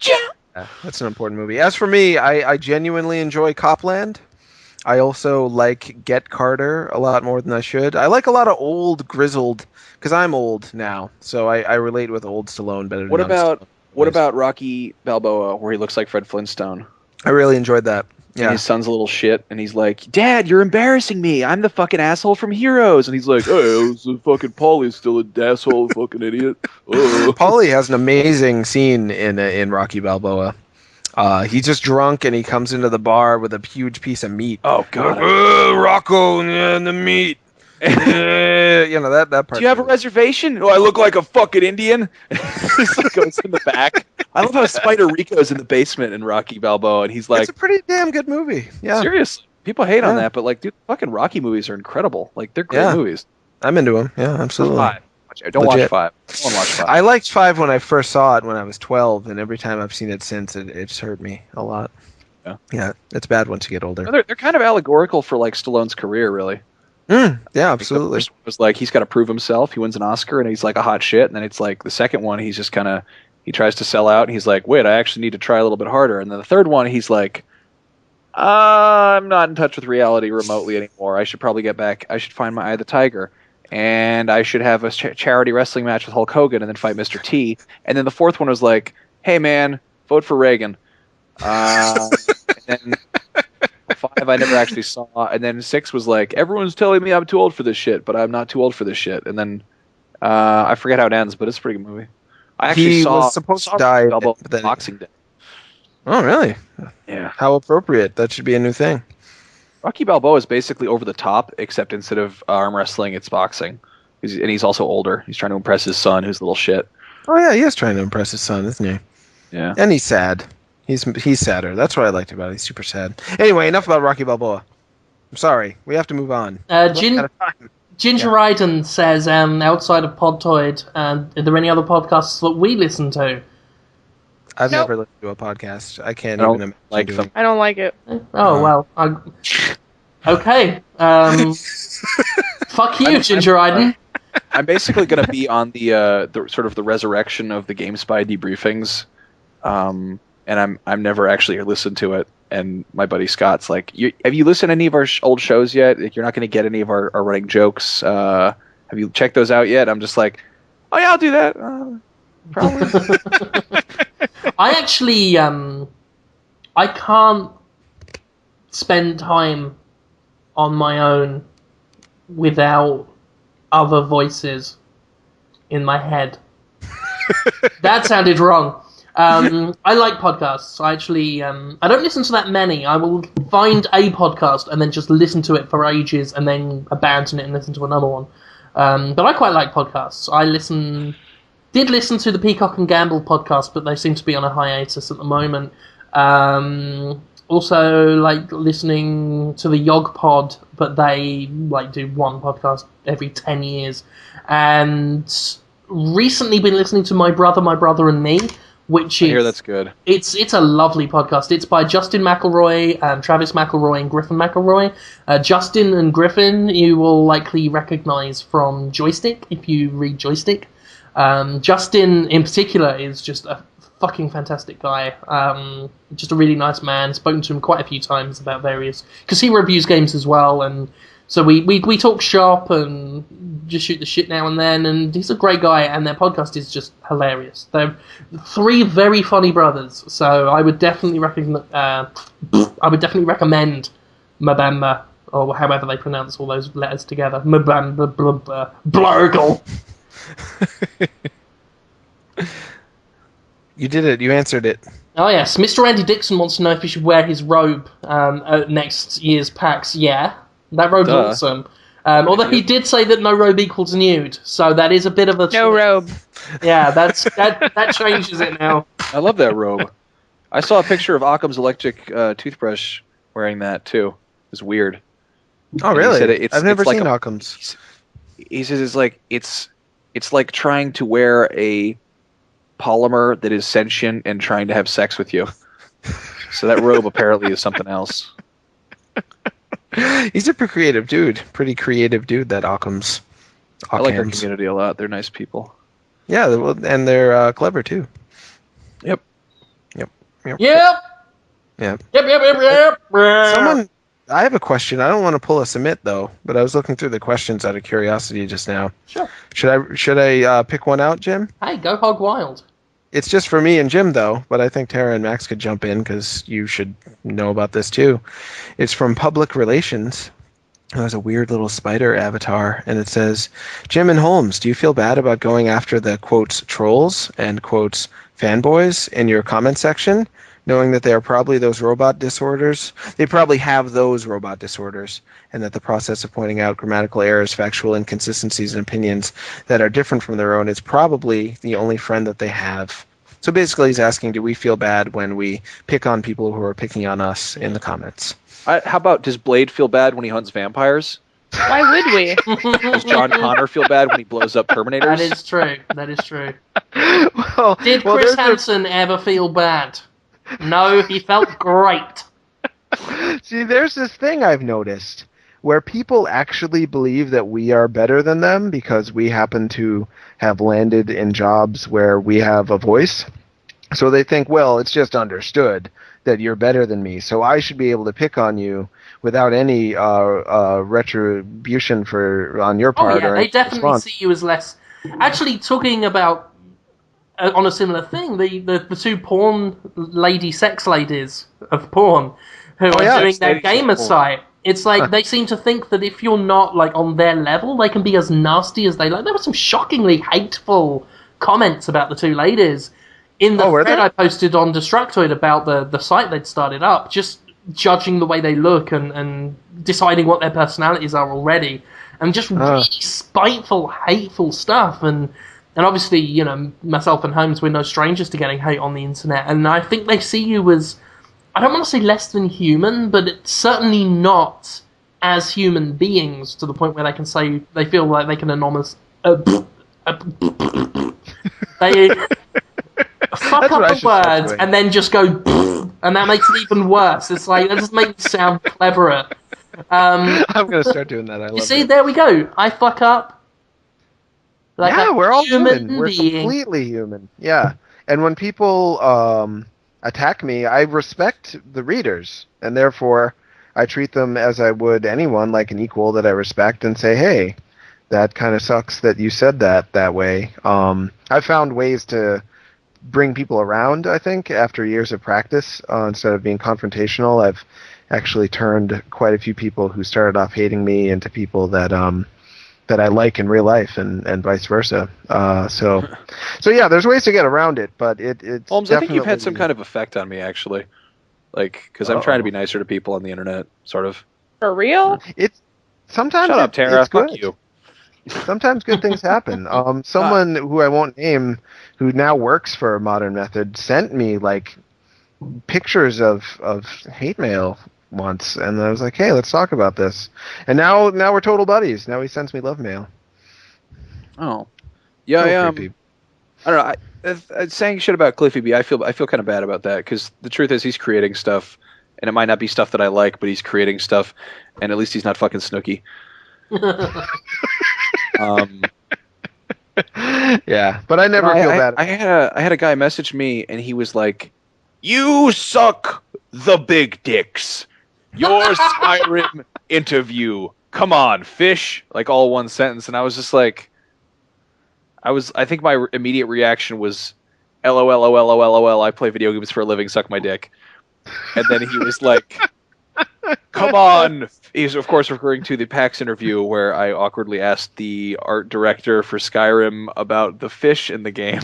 Speaker 6: Yeah, that's an important movie. As for me, I genuinely enjoy Copland. I also like Get Carter a lot more than I should. I like a lot of old, grizzled, because I'm old now, so I relate with old Stallone better than
Speaker 2: What
Speaker 6: young
Speaker 2: about
Speaker 6: Stallone.
Speaker 2: what about Rocky Balboa, where he looks like Fred Flintstone?
Speaker 6: I really enjoyed that.
Speaker 2: And
Speaker 6: Yeah.
Speaker 2: his son's a little shit, and he's like, "Dad, you're embarrassing me. I'm the fucking asshole from Heroes." And he's like, "Oh, so fucking Paulie's still an asshole, fucking idiot." Oh.
Speaker 6: Paulie has an amazing scene in Rocky Balboa. He's just drunk and he comes into the bar with a huge piece of meat.
Speaker 2: Oh god.
Speaker 6: Rocco and the meat. That part.
Speaker 2: Do you have a reservation? Oh, I look like a fucking Indian. He like goes in the back. I love how Spider Rico's in the basement in Rocky Balboa, and he's like,
Speaker 6: It's a pretty damn good movie. Yeah,
Speaker 2: seriously. People hate on
Speaker 6: Yeah.
Speaker 2: that, but like, dude, fucking Rocky movies are incredible. Like, they're great
Speaker 6: Yeah.
Speaker 2: movies.
Speaker 6: I'm into them. Yeah, absolutely.
Speaker 2: Five. Don't watch
Speaker 6: Legit.
Speaker 2: 5. Don't watch 5.
Speaker 6: I liked 5 when I first saw it when I was 12, and every time I've seen it since, it's hurt me a lot.
Speaker 2: Yeah.
Speaker 6: It's bad once you get older.
Speaker 2: They're kind of allegorical for like Stallone's career, really.
Speaker 6: Yeah,
Speaker 2: The
Speaker 6: absolutely.
Speaker 2: first one was like he's got to prove himself. He wins an Oscar and he's like a hot shit. And then it's like the second one, he's just kind of he tries to sell out. And he's like, wait, I actually need to try a little bit harder. And then the third one, he's like, I'm not in touch with reality remotely anymore. I should probably get back. I should find my Eye of the Tiger. And I should have a charity wrestling match with Hulk Hogan and then fight Mr. T. And then the fourth one was like, hey man, vote for Reagan. And then 5 I never actually saw, and then 6 was like, everyone's telling me I'm too old for this shit, but I'm not too old for this shit. And then I forget how it ends, but it's a pretty good movie. I actually
Speaker 6: He
Speaker 2: saw
Speaker 6: was supposed to die,
Speaker 2: Balboa
Speaker 6: but then-
Speaker 2: Boxing Day.
Speaker 6: Oh, really?
Speaker 2: Yeah,
Speaker 6: How appropriate. That should be a new thing.
Speaker 2: Rocky Balboa is basically over the top, except instead of arm wrestling, it's boxing. And he's also older. He's trying to impress his son, who's a little shit.
Speaker 6: Oh, yeah, he is trying to impress his son, isn't he?
Speaker 2: Yeah.
Speaker 6: And he's sad. He's sadder. That's what I liked about it. He's super sad. Anyway, enough about Rocky Balboa. I'm sorry. We have to move on.
Speaker 3: Ginger
Speaker 6: Out of time.
Speaker 3: Ryden says, outside of Podtoid, are there any other podcasts that we listen to?
Speaker 6: I've
Speaker 5: Nope.
Speaker 6: never listened to a podcast. I can't
Speaker 2: I don't
Speaker 6: even imagine
Speaker 2: like
Speaker 6: doing
Speaker 2: them.
Speaker 5: I don't like it.
Speaker 3: Oh, well. Okay. Fuck you, Ginger Ryden.
Speaker 2: I'm basically going to be on the sort of the resurrection of the GameSpy debriefings, and I'm never actually listened to it. And my buddy Scott's like, have you listened to any of our old shows yet? Like, you're not going to get any of our running jokes. Have you checked those out yet? I'm just like, oh yeah, I'll do that. Probably.
Speaker 3: I actually, I can't spend time on my own without other voices in my head. That sounded wrong. I like podcasts. I actually, I don't listen to that many. I will find a podcast and then just listen to it for ages and then abandon it and listen to another one. But I quite like podcasts. I did listen to the Peacock and Gamble podcast, but they seem to be on a hiatus at the moment. Also, like listening to the Yog Pod, but they like do one podcast every 10 years. And recently been listening to My Brother and Me, which
Speaker 2: I
Speaker 3: is
Speaker 2: hear that's good.
Speaker 3: it's a lovely podcast. It's by Justin McElroy, Travis McElroy, and Griffin McElroy. Justin and Griffin you will likely recognize from Joystick if you read Joystick. Justin in particular is just a fucking fantastic guy. Just a really nice man. Spoken to him quite a few times about various, because he reviews games as well, and so we talk shop and just shoot the shit now and then. And he's a great guy, and their podcast is just hilarious. They're 3 very funny brothers, so I would definitely recommend Mabamba, or however they pronounce all those letters together. Mabamba, Blurgle.
Speaker 6: You did it. You answered it.
Speaker 3: Oh yes, Mr. Andy Dixon wants to know if he should wear his robe at next year's PAX. Yeah, that robe's
Speaker 2: Duh.
Speaker 3: awesome. Although he did say that no robe equals nude, so that is a bit of a
Speaker 5: No robe.
Speaker 3: Yeah, that changes it now.
Speaker 2: I love that robe. I saw a picture of Occam's electric toothbrush wearing that too. It's weird.
Speaker 6: Oh,
Speaker 2: And he
Speaker 6: really?
Speaker 2: said it's
Speaker 6: I've never
Speaker 2: like
Speaker 6: seen
Speaker 2: a-
Speaker 6: Occam's.
Speaker 2: He says it's like trying to wear a polymer that is sentient and trying to have sex with you. So that robe apparently is something else.
Speaker 6: He's a pretty creative dude. That Occam's.
Speaker 2: I like our
Speaker 6: Occam's.
Speaker 2: community a lot. They're nice people.
Speaker 6: Yeah, well, and they're clever too.
Speaker 2: Yep.
Speaker 3: Yep.
Speaker 6: Yeah.
Speaker 3: Yep.
Speaker 6: Someone, I have a question. I don't want to pull a submit though, but I was looking through the questions out of curiosity just now.
Speaker 3: Sure.
Speaker 6: Should I pick one out, Jim?
Speaker 3: Hey, go hog wild.
Speaker 6: It's just for me and Jim though, but I think Tara and Max could jump in because you should know about this too. It's from Public Relations. It has a weird little spider avatar, and it says, Jim and Holmes, do you feel bad about going after the, quotes, trolls and, quotes, fanboys in your comment section, knowing that they are probably those robot disorders? They probably have those robot disorders, and that the process of pointing out grammatical errors, factual inconsistencies, and opinions that are different from their own is probably the only friend that they have. So basically he's asking, do we feel bad when we pick on people who are picking on us in the comments?
Speaker 2: How about, does Blade feel bad when he hunts vampires?
Speaker 5: Why would we?
Speaker 2: Does John Connor feel bad when he blows up Terminators?
Speaker 3: That is true. Did
Speaker 6: well,
Speaker 3: Chris Hansen ever feel bad? No, he felt great.
Speaker 6: See, there's this thing I've noticed where people actually believe that we are better than them because we happen to have landed in jobs where we have a voice. So they think, well, it's just understood that you're better than me, so I should be able to pick on you without any retribution on your part.
Speaker 3: Oh yeah,
Speaker 6: or
Speaker 3: they definitely
Speaker 6: response.
Speaker 3: see you as less. Actually, talking about on a similar thing, the two porn sex ladies of porn who are
Speaker 6: yeah,
Speaker 3: doing their
Speaker 2: ladies of
Speaker 3: gamer
Speaker 2: porn.
Speaker 3: site. It's like they seem to think that if you're not like on their level, they can be as nasty as they like. There were some shockingly hateful comments about the two ladies in the
Speaker 6: were
Speaker 3: thread
Speaker 6: there?
Speaker 3: I posted on Destructoid about the site they'd started up, just judging the way they look and deciding what their personalities are already, and just really spiteful, hateful stuff. And obviously, you know, myself and Holmes, we're no strangers to getting hate on the internet, and I think they see you as, I don't want to say less than human, but it's certainly not as human beings to the point where they can say they feel like they can they fuck
Speaker 6: That's what I
Speaker 3: up the
Speaker 6: should start
Speaker 3: words
Speaker 6: doing.
Speaker 3: and then just go and that makes it even worse. It's like, that just makes it sound cleverer.
Speaker 6: I'm going to start doing that. I love
Speaker 3: You see,
Speaker 6: it.
Speaker 3: there we go. I fuck up. Like
Speaker 6: Yeah,
Speaker 3: a
Speaker 6: we're all human. We're
Speaker 3: being.
Speaker 6: completely human. Yeah. And when people attack me, I respect the readers, and therefore I treat them as I would anyone, like an equal that I respect, and say, hey, that kind of sucks that you said that way. I found ways to bring people around, I think, after years of practice. Instead of being confrontational, I've actually turned quite a few people who started off hating me into people that I like in real life, and vice versa. So yeah, there's ways to get around it, but it's
Speaker 2: Holmes, I think you've had
Speaker 6: definitely-
Speaker 2: some kind of effect on me, actually. Like, because I'm trying to be nicer to people on the internet, sort of.
Speaker 5: For real?
Speaker 6: It's sometimes
Speaker 2: Shut up, Tara.
Speaker 6: it's good.
Speaker 2: Fuck you.
Speaker 6: Sometimes good things happen. Someone who I won't name, who now works for Modern Method, sent me like pictures of hate mail once, and I was like, "Hey, let's talk about this." And now we're total buddies. Now he sends me love mail.
Speaker 2: Oh. Yeah,
Speaker 6: So creepy.
Speaker 2: I don't know. I saying shit about Cliffy B, I feel kind of bad about that, because the truth is he's creating stuff, and it might not be stuff that I like, but he's creating stuff, and at least he's not fucking Snooki.
Speaker 6: Yeah, but I never feel bad.
Speaker 2: I had a guy message me, and he was like, "You suck the big dicks. Your Skyrim interview. Come on, fish." Like, all one sentence, and I was just like, I think my immediate reaction was, LOL, I play video games for a living, suck my dick. And then he was like, "Come on." He's, of course, referring to the PAX interview where I awkwardly asked the art director for Skyrim about the fish in the game.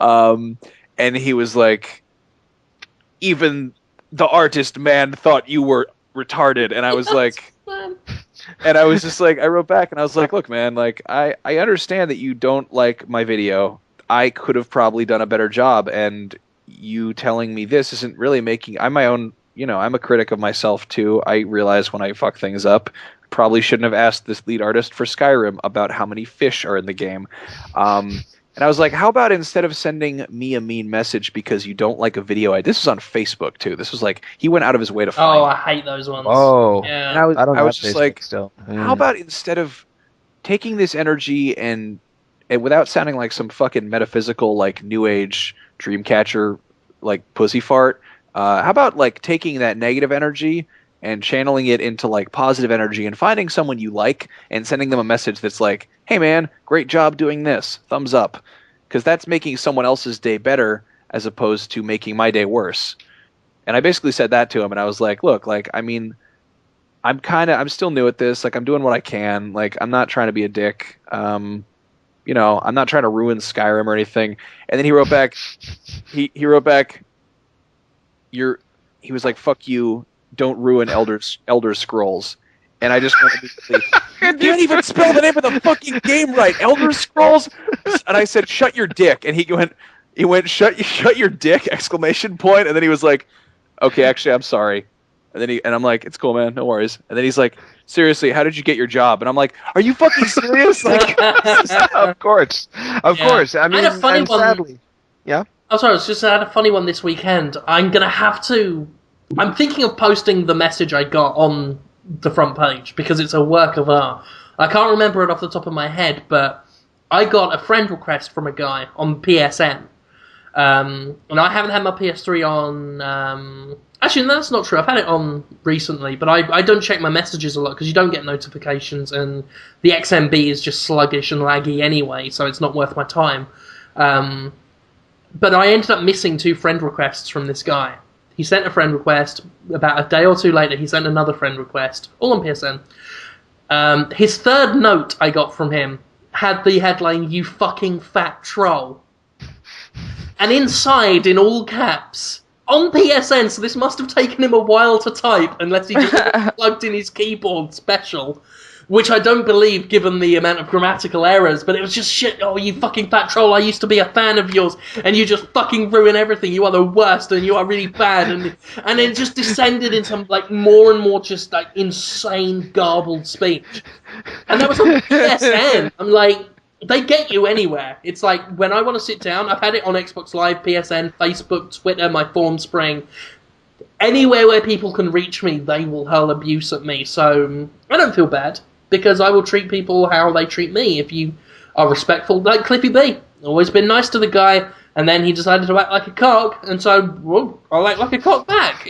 Speaker 2: And he was like, "Even the artist man thought you were retarded." And I was like, and I was just like, I wrote back and I was like, "Look, man, like, I understand that you don't like my video. I could have probably done a better job, and you telling me this isn't really making, I'm my own, you know, I'm a critic of myself too. I realize when I fuck things up. Probably shouldn't have asked this lead artist for Skyrim about how many fish are in the game. And I was like, how about instead of sending me a mean message because you don't like a video, this was on Facebook too. This was like, he went out of his way to find
Speaker 3: Oh,
Speaker 2: it.
Speaker 3: I hate those ones.
Speaker 6: Oh.
Speaker 3: Yeah.
Speaker 2: And I was
Speaker 6: I don't
Speaker 2: was
Speaker 6: have
Speaker 2: just
Speaker 6: Facebook
Speaker 2: like,
Speaker 6: still.
Speaker 2: how about instead of taking this energy and without sounding like some fucking metaphysical, like new age dream catcher, like pussy fart, how about like taking that negative energy and channeling it into like positive energy and finding someone you like and sending them a message that's like, hey man, great job doing this, thumbs up, because that's making someone else's day better as opposed to making my day worse. And I basically said that to him, and I was like, look, like, I mean, I'm still new at this. Like, I'm doing what I can. Like, I'm not trying to be a dick. You know, I'm not trying to ruin Skyrim or anything. And then he wrote back, he wrote back, he was like, fuck you, don't ruin Elder Scrolls. And I just went immediately, you can't even spell the name of the fucking game right, Elder Scrolls. And I said, shut your dick. And he went, shut your dick, exclamation point. And then he was like, okay, actually, I'm sorry. And I'm like, it's cool, man, no worries. And then he's like, seriously, how did you get your job? And I'm like, are you fucking serious? Like,
Speaker 6: Of course. Of
Speaker 3: Yeah.
Speaker 6: course. I mean,
Speaker 3: I had a funny
Speaker 6: and
Speaker 3: one.
Speaker 6: sadly. Yeah?
Speaker 3: Oh, sorry, I had a funny one this weekend. I'm thinking of posting the message I got on the front page because it's a work of art. I can't remember it off the top of my head, but I got a friend request from a guy on PSN. And I haven't had my PS3 on... Actually, no, that's not true. I've had it on recently, but I don't check my messages a lot because you don't get notifications, and the XMB is just sluggish and laggy anyway, so it's not worth my time. But I ended up missing 2 friend requests from this guy. He sent a friend request. About a day or 2 later, he sent another friend request, all on PSN. His third note I got from him had the headline, "You fucking fat troll." And inside, in all caps, on PSN, so this must have taken him a while to type, unless he just plugged in his keyboard special, which I don't believe given the amount of grammatical errors, but it was just shit, oh, you fucking fat troll, I used to be a fan of yours, and you just fucking ruin everything, you are the worst, and you are really bad, and it just descended into, like, more and more just, like, insane, garbled speech. And that was on PSN. I'm like... They get you anywhere. It's like, when I want to sit down, I've had it on Xbox Live, PSN, Facebook, Twitter, my form spring. Anywhere where people can reach me, they will hurl abuse at me. So, I don't feel bad, because I will treat people how they treat me. If you are respectful, like Cliffy B. Always been nice to the guy, and then he decided to act like a cock, and so, well, I'll act like a cock back.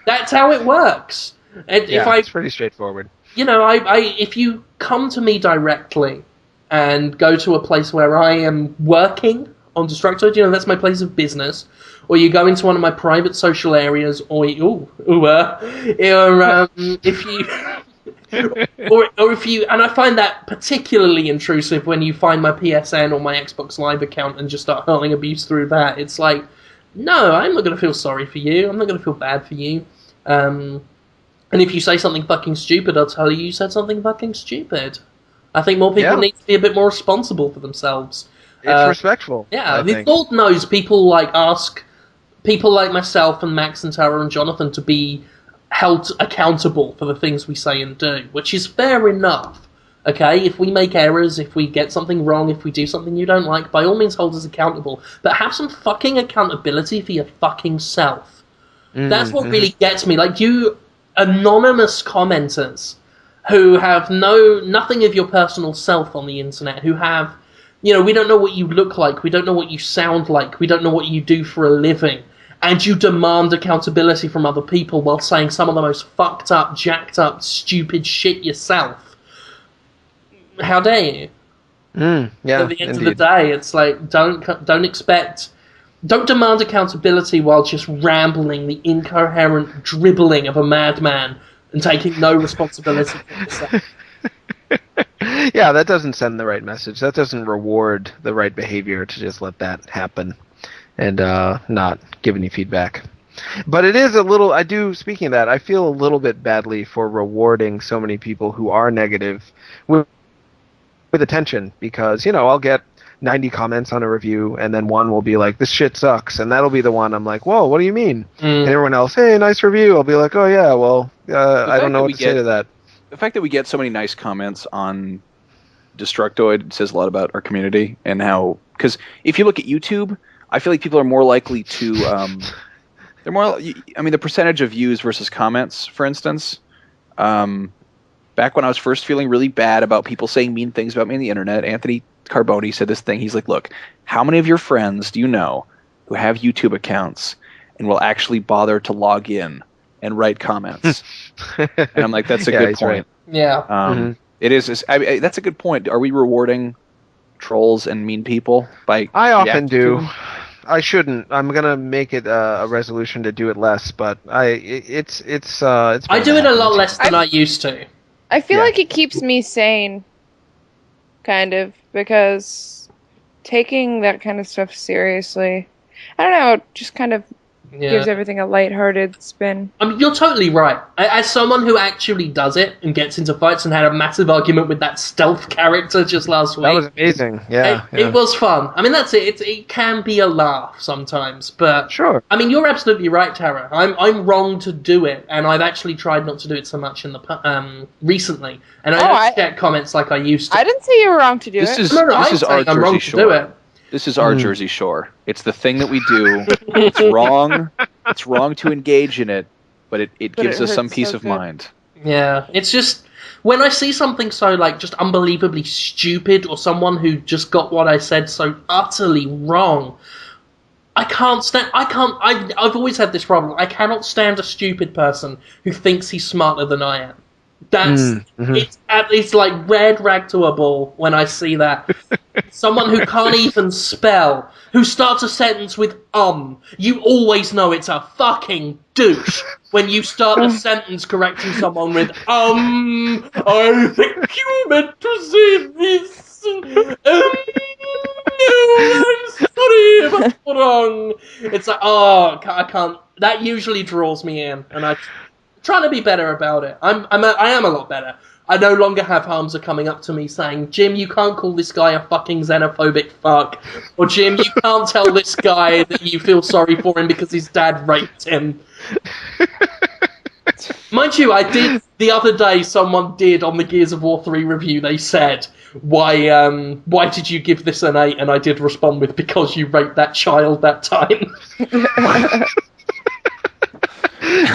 Speaker 3: That's how it works. And
Speaker 6: It's pretty straightforward.
Speaker 3: You know, if you come to me directly, and go to a place where I am working on Destructoid, you know, that's my place of business, or you go into one of my private social areas, or if you, or if you, and I find that particularly intrusive when you find my PSN or my Xbox Live account and just start hurling abuse through that. It's like, no, I'm not going to feel sorry for you. I'm not going to feel bad for you. And if you say something fucking stupid, I'll tell you said something fucking stupid. I think more people need to be a bit more responsible for themselves.
Speaker 6: It's respectful.
Speaker 3: Yeah, the Lord knows people ask people like myself and Max and Tara and Jonathan to be held accountable for the things we say and do, which is fair enough. Okay, if we make errors, if we get something wrong, if we do something you don't like, by all means hold us accountable. But have some fucking accountability for your fucking self. That's what really gets me. Like, you anonymous commenters who have nothing of your personal self on the internet, who have, you know, we don't know what you look like, we don't know what you sound like, we don't know what you do for a living, and you demand accountability from other people while saying some of the most fucked up, jacked up, stupid shit yourself. How dare you?
Speaker 6: Yeah,
Speaker 3: at the end of the day, it's like, don't demand accountability while just rambling the incoherent dribbling of a madman and taking no responsibility for yourself.
Speaker 6: Yeah, that doesn't send the right message. That doesn't reward the right behavior to just let that happen and not give any feedback. But it is a little, speaking of that, I feel a little bit badly for rewarding so many people who are negative with attention, because, you know, I'll get 90 comments on a review, and then one will be like, this shit sucks, and that'll be the one I'm like, whoa, what do you mean? And everyone else, hey, nice review. I'll be like, oh yeah, well, I don't know what to say to that.
Speaker 2: The fact that we get so many nice comments on Destructoid says a lot about our community and how because if you look at YouTube, I feel like people are more likely to they're more. I mean, the percentage of views versus comments, for instance. Back when I was first feeling really bad about people saying mean things about me on the internet, Anthony Carboni said this thing. He's like, look, how many of your friends do you know who have YouTube accounts and will actually bother to log in and write comments? And I'm like, that's a good point.
Speaker 6: Right.
Speaker 3: Yeah.
Speaker 2: It is. That's a good point. Are we rewarding trolls and mean people by?
Speaker 6: I often
Speaker 2: reacting to
Speaker 6: do.
Speaker 2: them?
Speaker 6: I shouldn't. I'm gonna make it a resolution to do it less, but it's.
Speaker 3: I do it a lot less than I used to.
Speaker 5: I feel
Speaker 6: Yeah.
Speaker 5: like it keeps me sane, kind of, because taking that kind of stuff seriously, I don't know, it just kind of gives everything a lighthearted spin.
Speaker 3: I mean, you're totally right. As someone who actually does it and gets into fights and had a massive argument with that stealth character just last week.
Speaker 6: That was amazing. Yeah,
Speaker 3: It was fun. I mean, that's it. It can be a laugh sometimes, but
Speaker 6: Sure.
Speaker 3: I mean, you're absolutely right, Tara. I'm wrong to do it, and I've actually tried not to do it so much in the recently. And I don't get comments like I used to.
Speaker 5: I didn't say you were wrong to do it.
Speaker 2: This
Speaker 3: I'm
Speaker 2: is our
Speaker 3: saying I'm wrong
Speaker 2: Jersey
Speaker 3: to do
Speaker 2: Shore.
Speaker 3: it.
Speaker 2: This is our Jersey Shore. It's the thing that we do. It's wrong. It's wrong to engage in it, but it gives us some
Speaker 5: hurts
Speaker 2: peace
Speaker 5: so
Speaker 2: of
Speaker 5: good.
Speaker 2: mind.
Speaker 3: Yeah, it's just when I see something so like just unbelievably stupid, or someone who just got what I said so utterly wrong, I can't stand. I've always had this problem. I cannot stand a stupid person who thinks he's smarter than I am. That's it's like red rag to a bull when I see that. Someone who can't even spell, who starts a sentence with you always know it's a fucking douche when you start a sentence correcting someone with I think you meant to say this. No, I'm sorry, that's wrong. It's like, I can't. That usually draws me in, and I'm trying to be better about it. I am a lot better. I no longer have Hamza coming up to me saying, Jim, you can't call this guy a fucking xenophobic fuck. Or, Jim, you can't tell this guy that you feel sorry for him because his dad raped him. Mind you, I did, the other day, someone did, on the Gears of War 3 review, they said, why did you give this an 8? And I did respond with, because you raped that child that time.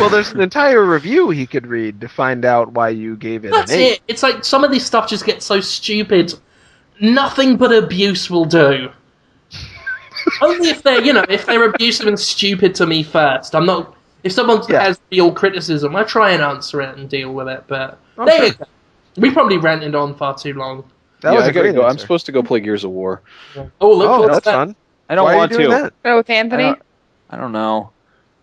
Speaker 6: Well, there's an entire review he could read to find out why you gave it
Speaker 3: That's
Speaker 6: an 8.
Speaker 3: it. It's like some of this stuff just gets so stupid. Nothing but abuse will do. Only if they're abusive and stupid to me first. I'm not. If someone has real criticism, I try and answer it and deal with it. But there you go. We probably ranted on far too long.
Speaker 6: That was
Speaker 2: I
Speaker 6: a
Speaker 2: gotta
Speaker 6: great
Speaker 2: go. I'm
Speaker 6: answer.
Speaker 2: supposed to go play Gears of War.
Speaker 3: Oh, look forward to
Speaker 6: that's
Speaker 3: that.
Speaker 6: fun.
Speaker 2: I don't
Speaker 6: Why
Speaker 2: want
Speaker 6: are you doing
Speaker 2: to.
Speaker 6: that?
Speaker 5: Oh, with Anthony?
Speaker 2: I don't know.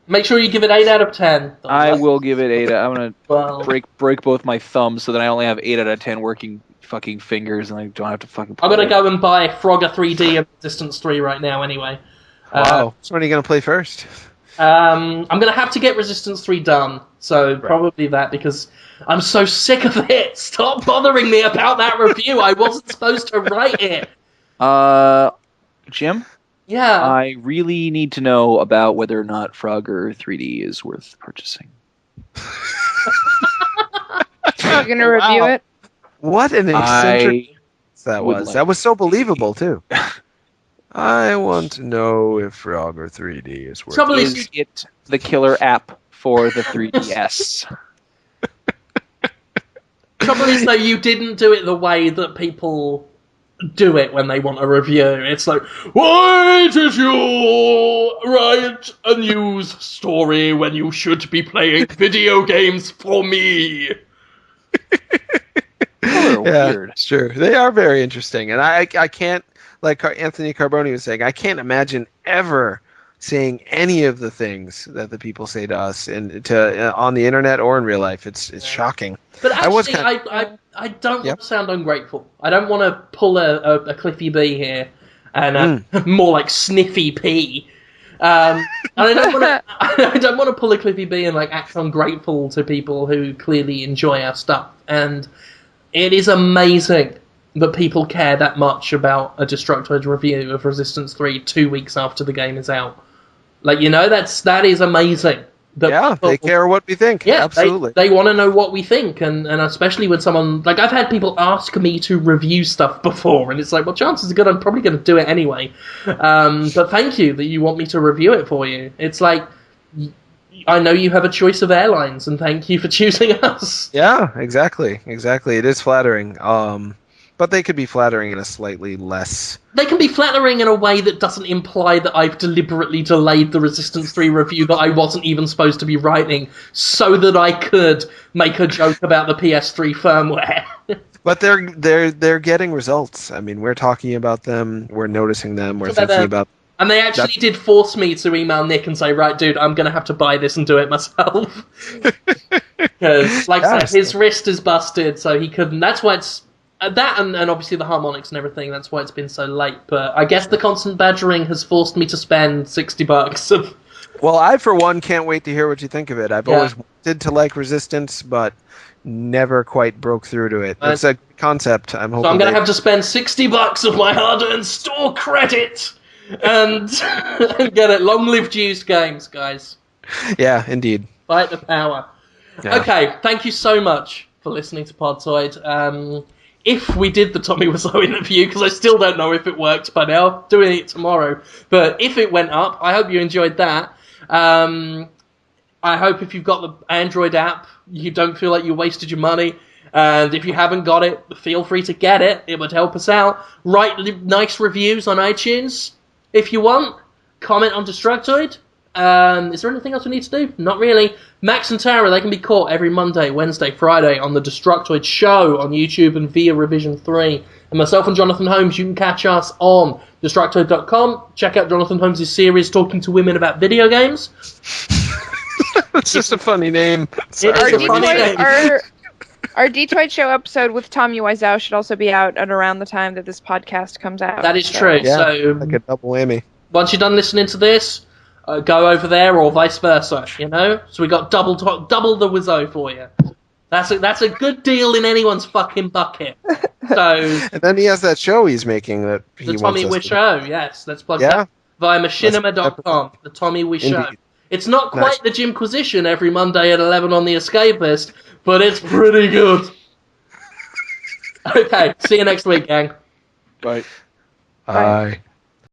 Speaker 3: Make sure you give it 8 out of 10.
Speaker 2: I will give it 8. I'm gonna
Speaker 3: Well,
Speaker 2: break both my thumbs so that I only have 8 out of 10 working fucking fingers, and I don't have to fucking.
Speaker 3: I'm
Speaker 2: play
Speaker 3: gonna
Speaker 2: it.
Speaker 3: go and buy Frogger 3D and Resistance 3 right now. Anyway.
Speaker 6: Wow. So when are you going to play first?
Speaker 3: I'm gonna have to get Resistance 3 done, so probably that, because I'm so sick of it. Stop bothering me about that review. I wasn't supposed to write it.
Speaker 2: Jim?
Speaker 3: Yeah.
Speaker 2: I really need to know about whether or not Frogger 3D is worth purchasing.
Speaker 5: You're going to review it?
Speaker 6: What an eccentric that
Speaker 2: would
Speaker 6: was.
Speaker 2: like-
Speaker 6: That was so believable, too. I want to know if Frogger 3D is worth
Speaker 3: Trouble
Speaker 6: it.
Speaker 3: is,
Speaker 2: Is it the killer app for the 3DS?
Speaker 3: trouble is though, you didn't do it the way that people do it when they want a review. It's like, why did you write a news story when you should be playing video games for me?
Speaker 2: Oh, they're weird.
Speaker 6: It's true. They are very interesting, and I can't, like Anthony Carboni was saying, I can't imagine ever saying any of the things that the people say to us on the internet or in real life. It's shocking.
Speaker 3: But
Speaker 6: I was
Speaker 3: actually, I don't want to sound ungrateful. I don't want to pull a Cliffy B here, and more like Sniffy P. And I don't want to pull a Cliffy B and like act ungrateful to people who clearly enjoy our stuff. And it is amazing that people care that much about a Destructoid review of Resistance 3 2 weeks after the game is out. Like, that is amazing.
Speaker 6: They care what we think.
Speaker 3: Yeah,
Speaker 6: absolutely.
Speaker 3: They want to know what we think, and especially when someone like I've had people ask me to review stuff before, and it's like, well, chances are good I'm probably going to do it anyway. But thank you that you want me to review it for you. It's like I know you have a choice of airlines, and thank you for choosing us.
Speaker 6: Yeah, exactly. It is flattering. But they could be flattering in a slightly less...
Speaker 3: They can be flattering in a way that doesn't imply that I've deliberately delayed the Resistance 3 review that I wasn't even supposed to be writing so that I could make a joke about the PS3 firmware.
Speaker 6: But they're getting results. I mean, we're talking about them, we're noticing them, we're thinking about...
Speaker 3: And they actually did force me to email Nick and say, right, dude, I'm going to have to buy this and do it myself. Because, like I said, his wrist is busted, so he couldn't... That's why it's... That and obviously the harmonics and everything, that's why it's been so late. But I guess the constant badgering has forced me to spend $60.
Speaker 6: Well, I, for one, can't wait to hear what you think of it. I've always wanted to like Resistance, but never quite broke through to it. It's a concept. I'm hoping.
Speaker 3: So I'm going to have to spend $60 of my hard-earned store credit and get it. Long-lived used games, guys.
Speaker 6: Yeah, indeed.
Speaker 3: Fight the power. Yeah. Okay, thank you so much for listening to Podtoid. If we did the Tommy Wiseau interview, because I still don't know if it worked by now, doing it tomorrow, but if it went up, I hope you enjoyed that. I hope if you've got the Android app, you don't feel like you wasted your money, and if you haven't got it, feel free to get it. It would help us out. Write nice reviews on iTunes if you want. Comment on Destructoid. Is there anything else we need to do? Not really. Max and Tara, they can be caught every Monday, Wednesday, Friday on the Destructoid Show on YouTube and via Revision 3. And myself and Jonathan Holmes, you can catch us on Destructoid.com. Check out Jonathan Holmes' series, Talking to Women About Video Games.
Speaker 6: It's just a funny name.
Speaker 5: Our Detroit Show episode with Tommy Wiseau should also be out at around the time that this podcast comes out.
Speaker 3: That is true.
Speaker 6: Yeah,
Speaker 3: so
Speaker 6: like a double whammy.
Speaker 3: Once you're done listening to this, go over there or vice versa, you know? So we got double the Wiseau for you. That's a good deal in anyone's fucking bucket. So
Speaker 6: and then he has that show he's making that he
Speaker 3: the Tommy Wiseau, yes. Let's plug that via machinima.com. The Tommy Wiseau. It's not quite the Jimquisition every Monday at 11 on The Escapist, but it's pretty good. Okay, see you next week, gang.
Speaker 6: Bye. Bye.